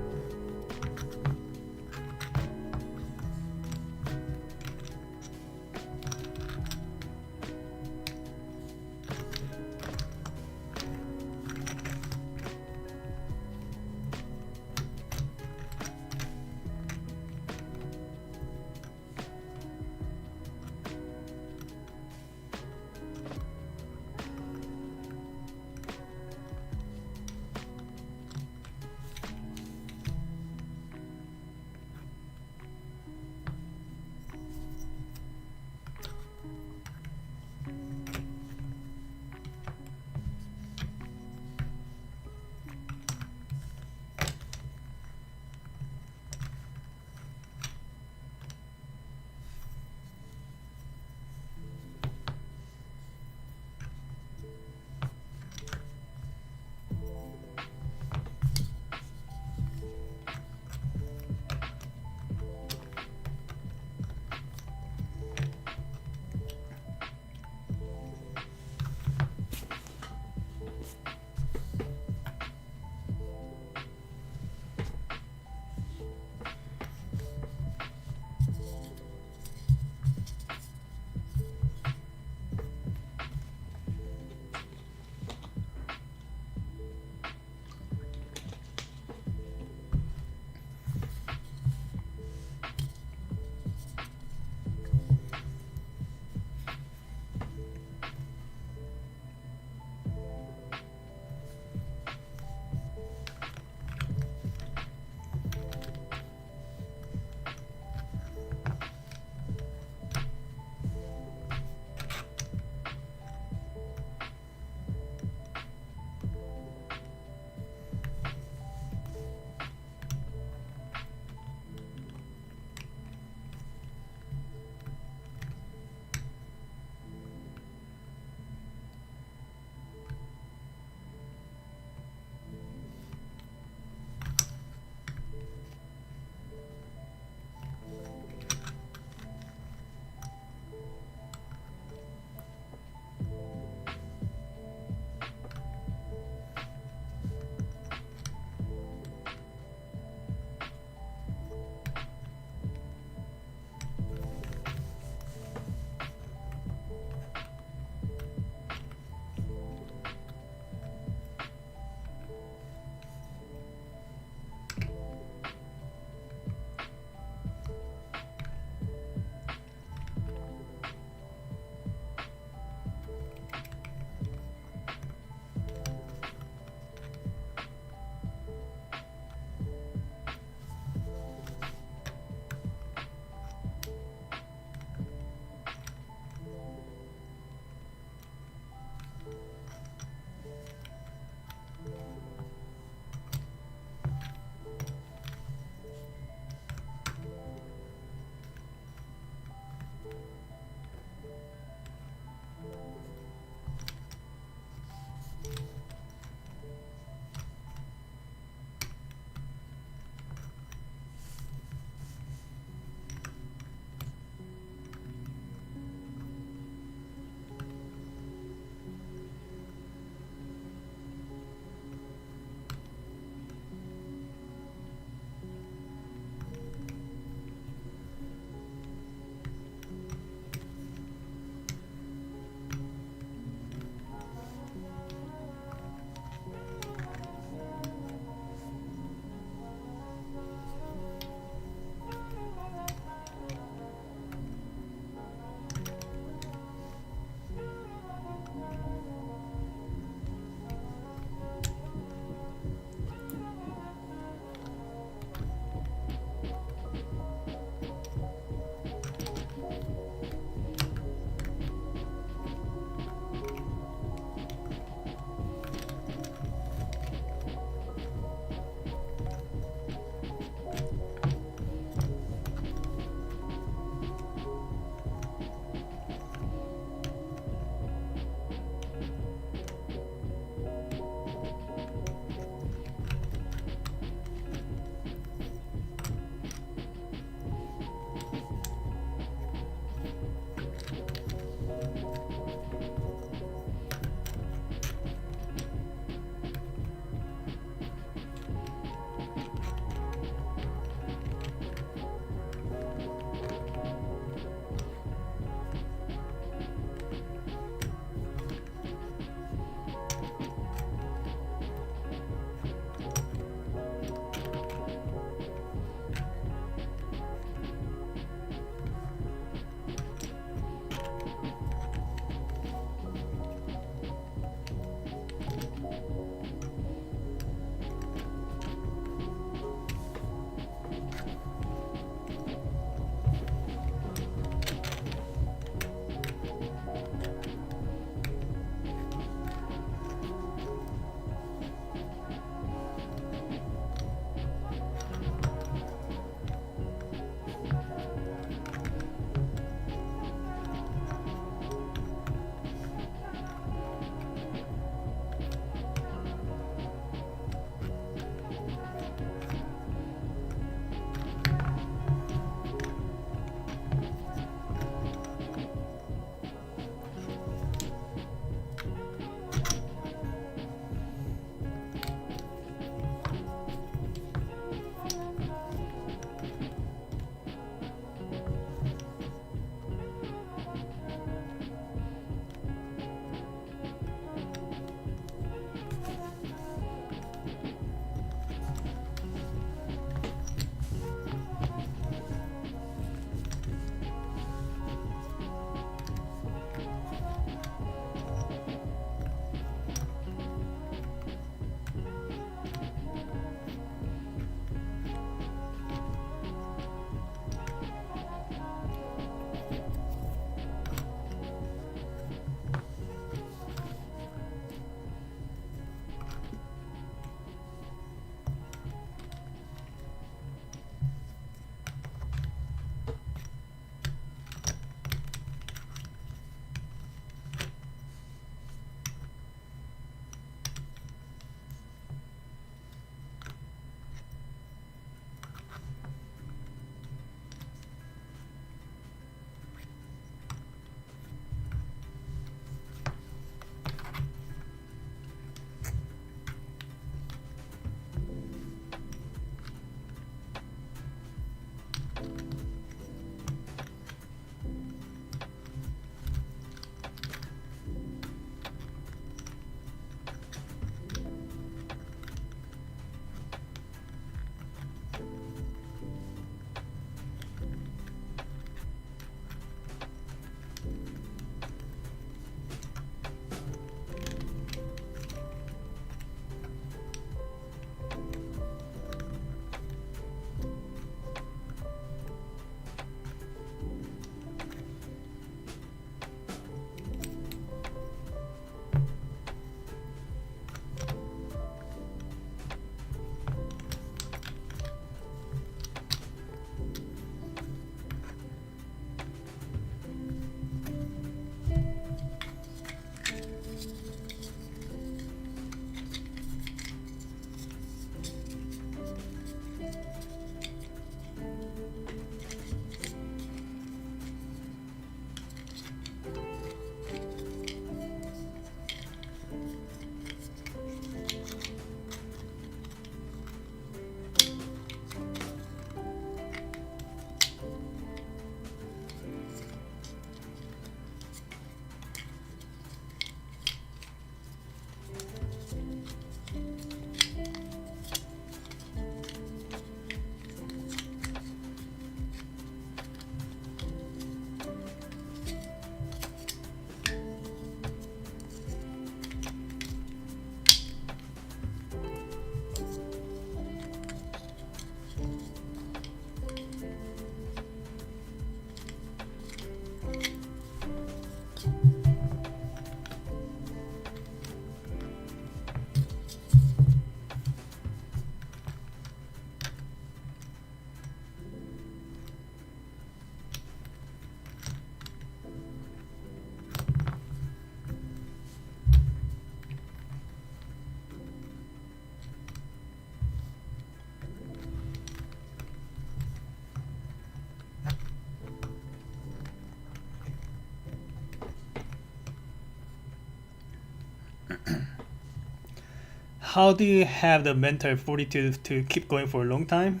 How do you have the mental fortitude to keep going for a long time?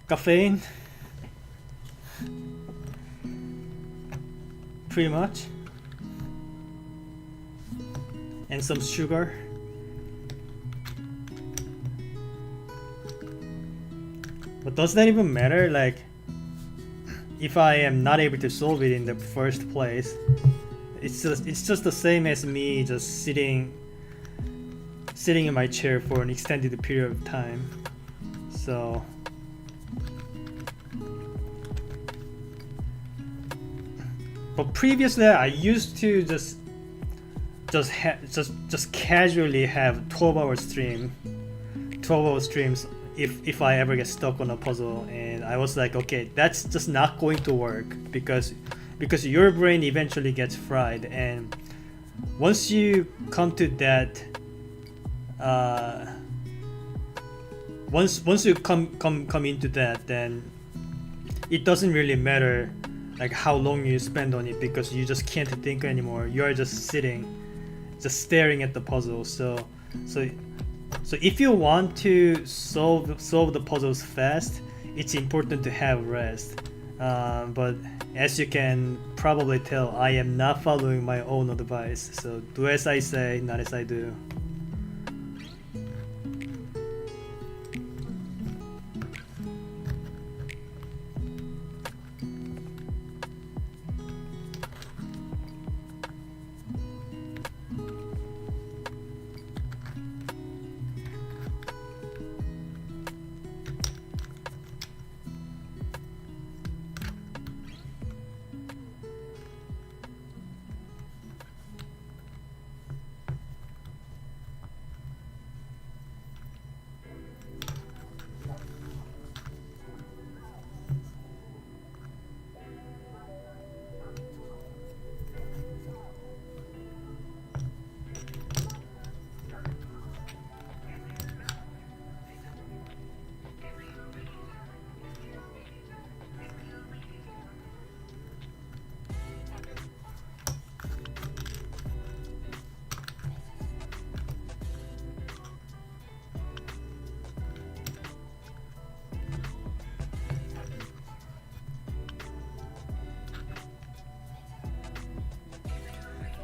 Caffeine? Pretty much. And some sugar. But does that even matter? Like, if I am not able to solve it in the first place, it's just the same as me just sitting in my chair for an extended period of time. So but previously I used to just casually have 12-hour streams if I ever get stuck on a puzzle, and I was like, okay, that's just not going to work because your brain eventually gets fried, and once you come to that once you come into that, then it doesn't really matter like how long you spend on it, because you just can't think anymore. You are just staring at the puzzle. So if you want to solve the puzzles fast, it's important to have rest. But as you can probably tell, I am not following my own advice. So do as I say, not as I do.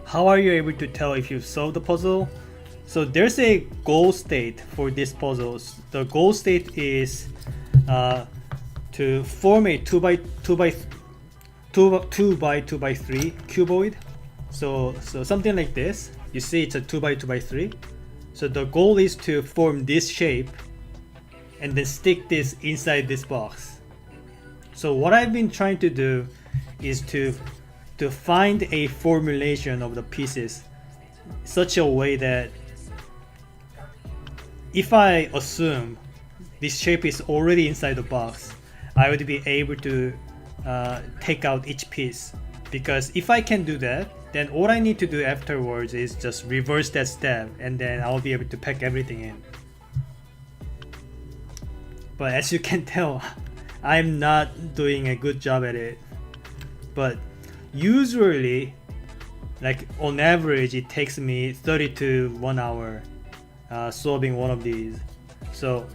How are you able to tell if you've solved the puzzle? So there's a goal state for these puzzles. The goal state is to form a 2 by 2 by 2 by 2 by 3 cuboid. So something like this. You see it's a 2 by 2 by 3. So the goal is to form this shape and then stick this inside this box. So what I've been trying to do is to find a formulation of the pieces such a way that if I assume this shape is already inside the box, I would be able to take out each piece. Because if I can do that, then all I need to do afterwards is just reverse that step, and then I'll be able to pack everything in. But as you can tell, I'm not doing a good job at it. But usually, like on average, it takes me 30 to 1 hour solving one of these. So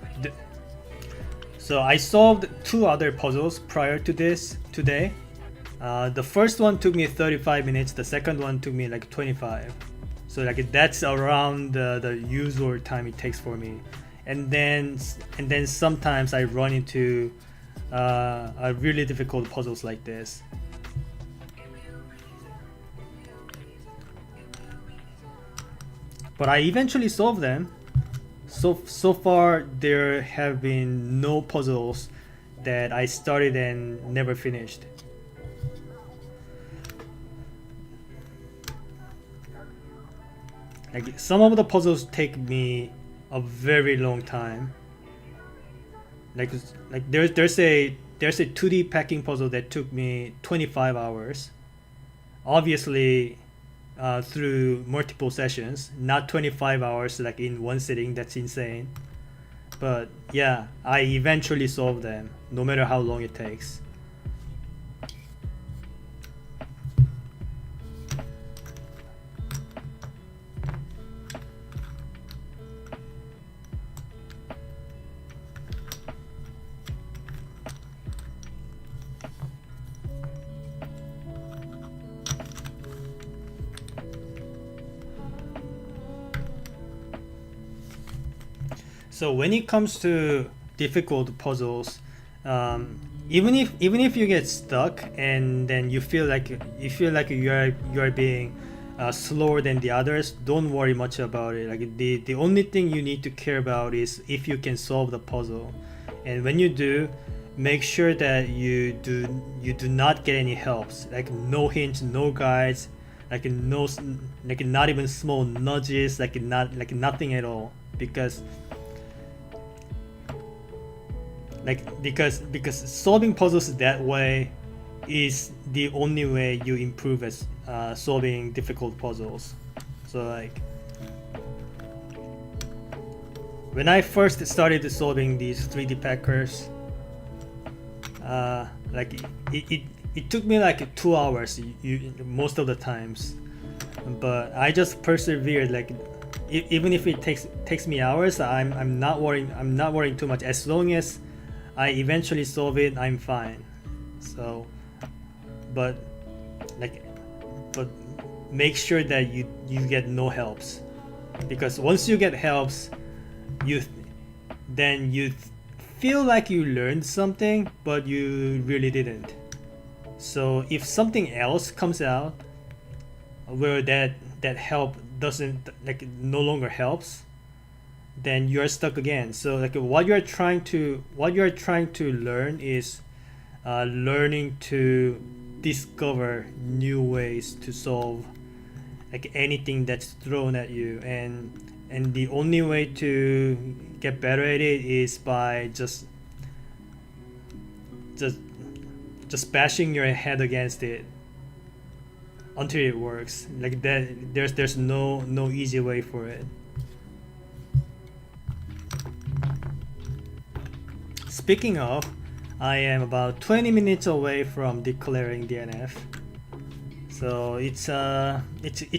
I solved 2 other puzzles prior to this today. The first one took me 35 minutes, the second one took me like 25. So like that's around the usual time it takes for me. And then sometimes I run into really difficult puzzles like this. But I eventually solved them. So far there have been no puzzles that I started and never finished. Like some of the puzzles take me a very long time. Like there's a 2D packing puzzle that took me 25 hours. Obviously through multiple sessions, not 25 hours like in one sitting. That's insane. But yeah, I eventually solved them, no matter how long it takes. So when it comes to difficult puzzles, even if you get stuck and then you feel like you are being slower than the others, don't worry much about it. Like the only thing you need to care about is if you can solve the puzzle, and when you do, make sure that you do not get any helps, like no hints, no guides, like no like not even small nudges, like nothing at all, because because solving puzzles that way is the only way you improve as solving difficult puzzles. So like when I first started solving these 3D packers, like it took me like 2 hours most of the times, but I just persevered. Like even if it takes me hours, I'm not worrying too much. As long as I eventually solve it, I'm fine. So but like but make sure that you get no helps, because once you get helps, you then you feel like you learned something, but you really didn't. So if something else comes out where that help doesn't, like, no longer helps, then you're stuck again. So like what you're trying to learn is learning to discover new ways to solve like anything that's thrown at you, and the only way to get better at it is by just just bashing your head against it until it works. Like that, there's no easy way for it. Speaking of, I am about 20 minutes away from declaring DNF. So it's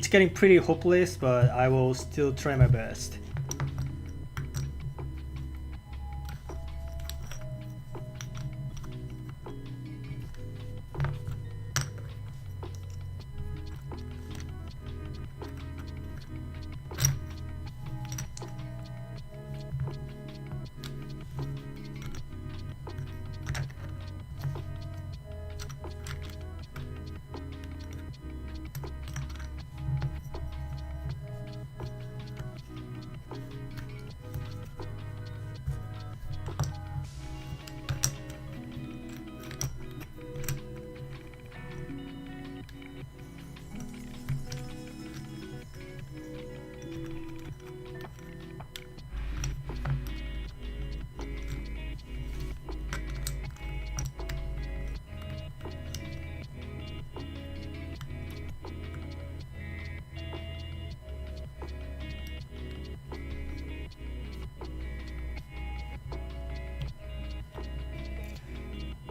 getting pretty hopeless, but I will still try my best.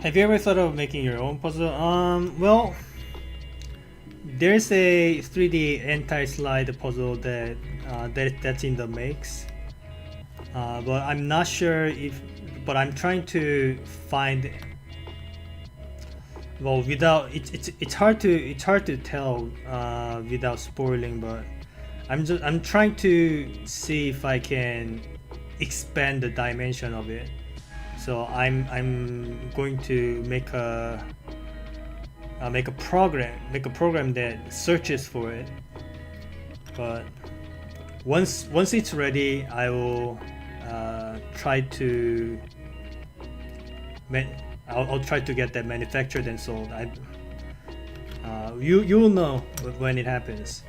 Have you ever thought of making your own puzzle? Well, there's a 3D anti-slide puzzle that's in the makes, but I'm not sure if. But I'm trying to find. Well, without it's hard to tell without spoiling, but I'm trying to see if I can expand the dimension of it. So I'm going to make a program that searches for it. But once it's ready, I will try to I'll try to get that manufactured and sold. You will know when it happens.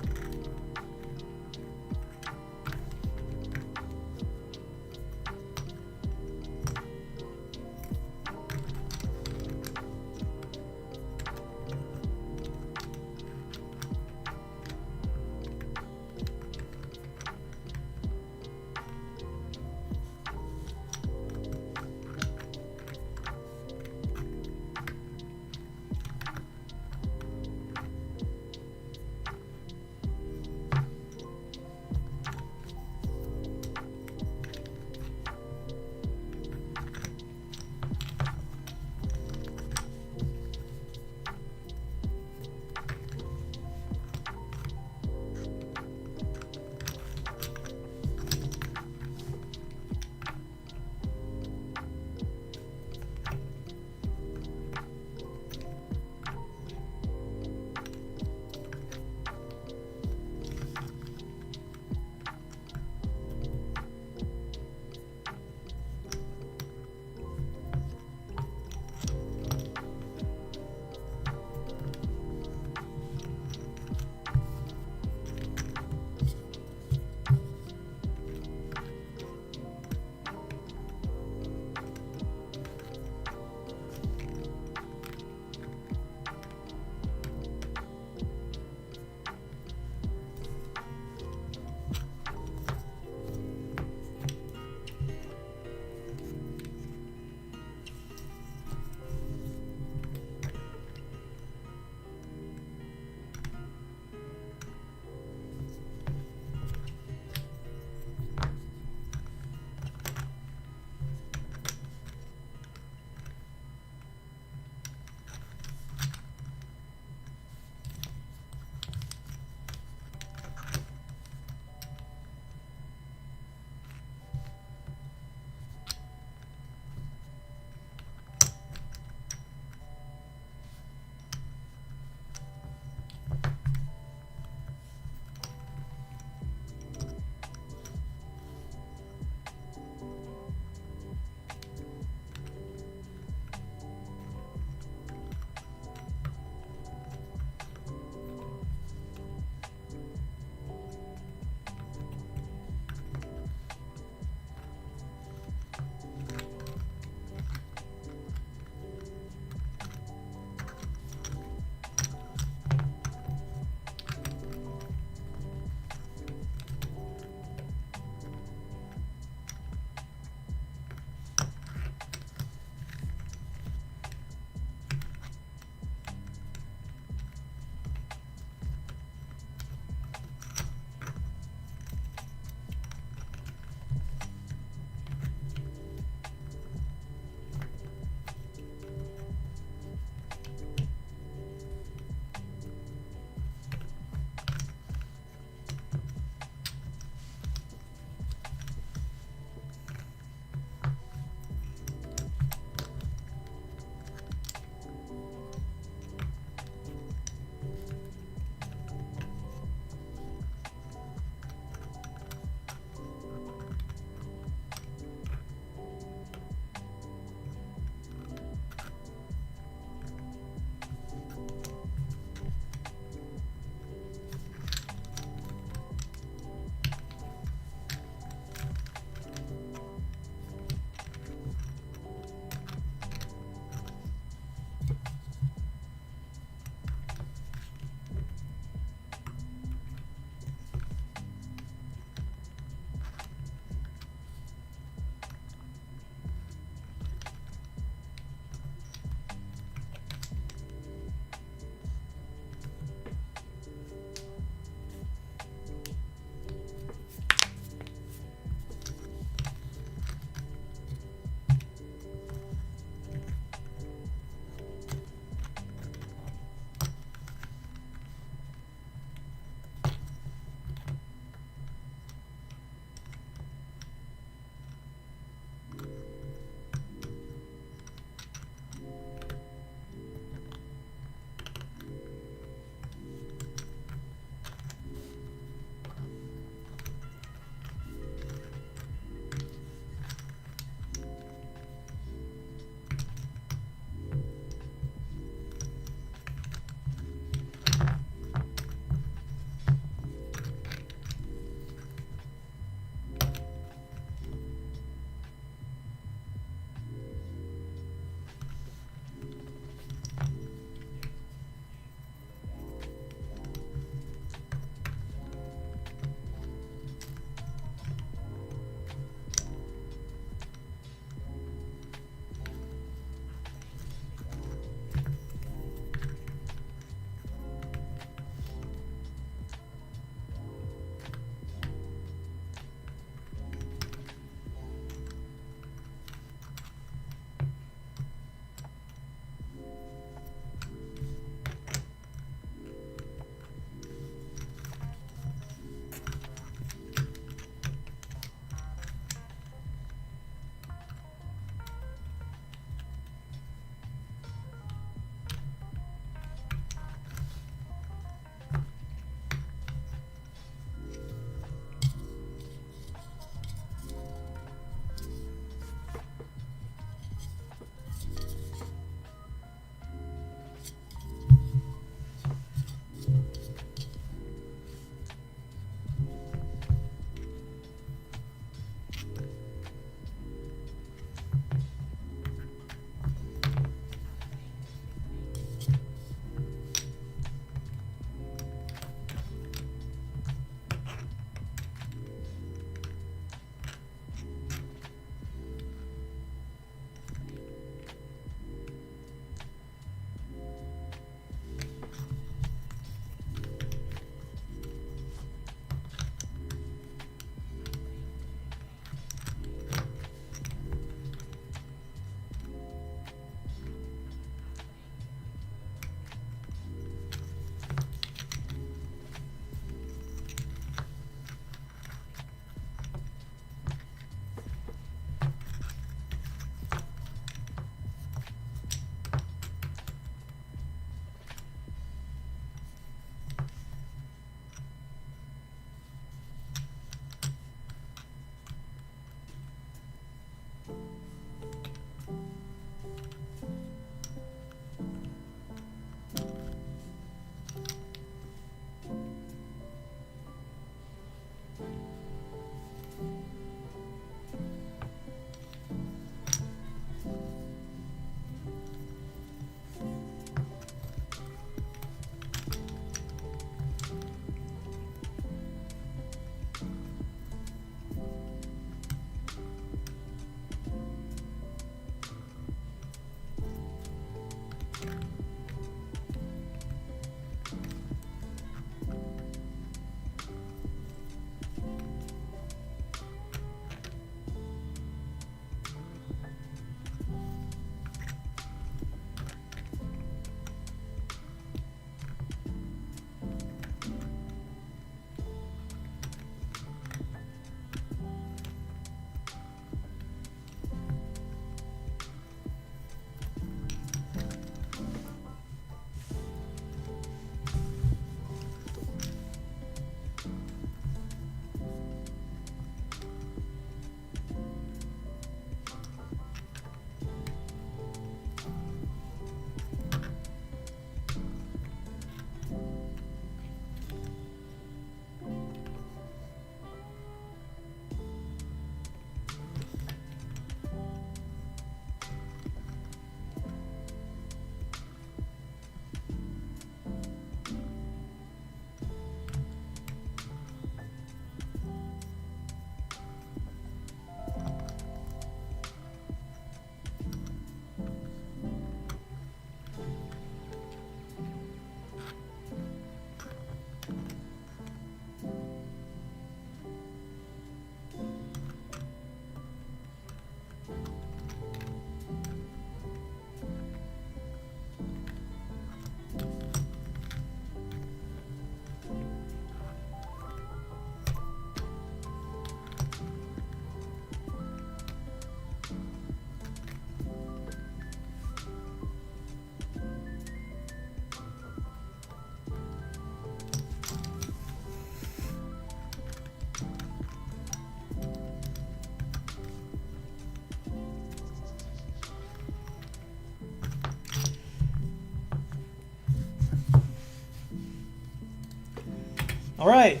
Alright,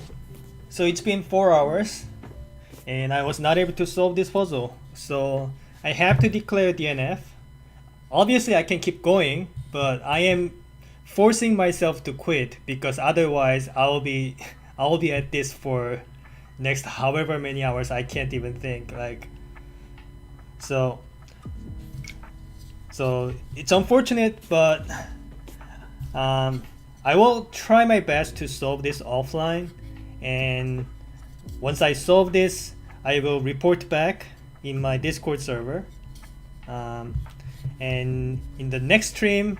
so it's been 4 hours and I was not able to solve this puzzle, so I have to declare DNF. Obviously I can keep going, but I am forcing myself to quit because otherwise I'll be at this for next however many hours. I can't even think, like, so it's unfortunate, but I will try my best to solve this offline, and once I solve this I will report back in my Discord server, and in the next stream,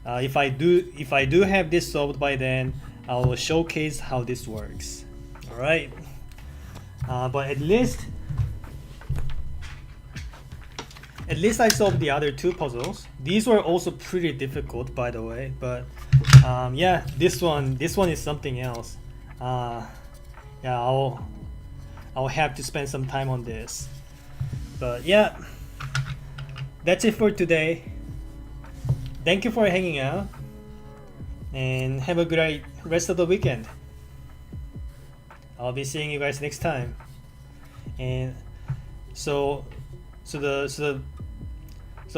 if I do have this solved by then, I will showcase how this works. Alright, but at least I solved the other 2 puzzles. These were also pretty difficult, by the way, but yeah, this one is something else. Yeah, I'll have to spend some time on this. But yeah, that's it for today. Thank you for hanging out, and have a great rest of the weekend. I'll be seeing you guys next time. And so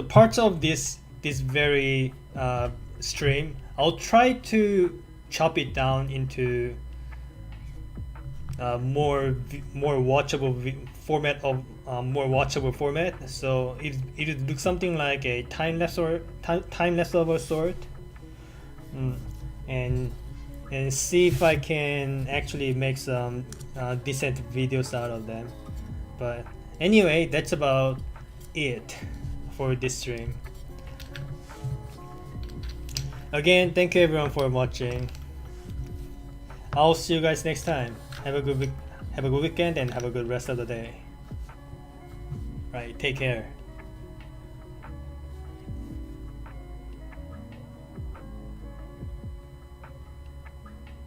parts of this very stream, I'll try to chop it down into more watchable format of more watchable format. So it looks something like a time lapse of a sort, and see if I can actually make some decent videos out of them. But anyway, that's about it for this stream. Again, thank you everyone for watching. I'll see you guys next time. Have a good weekend and have a good rest of the day. Right, take care.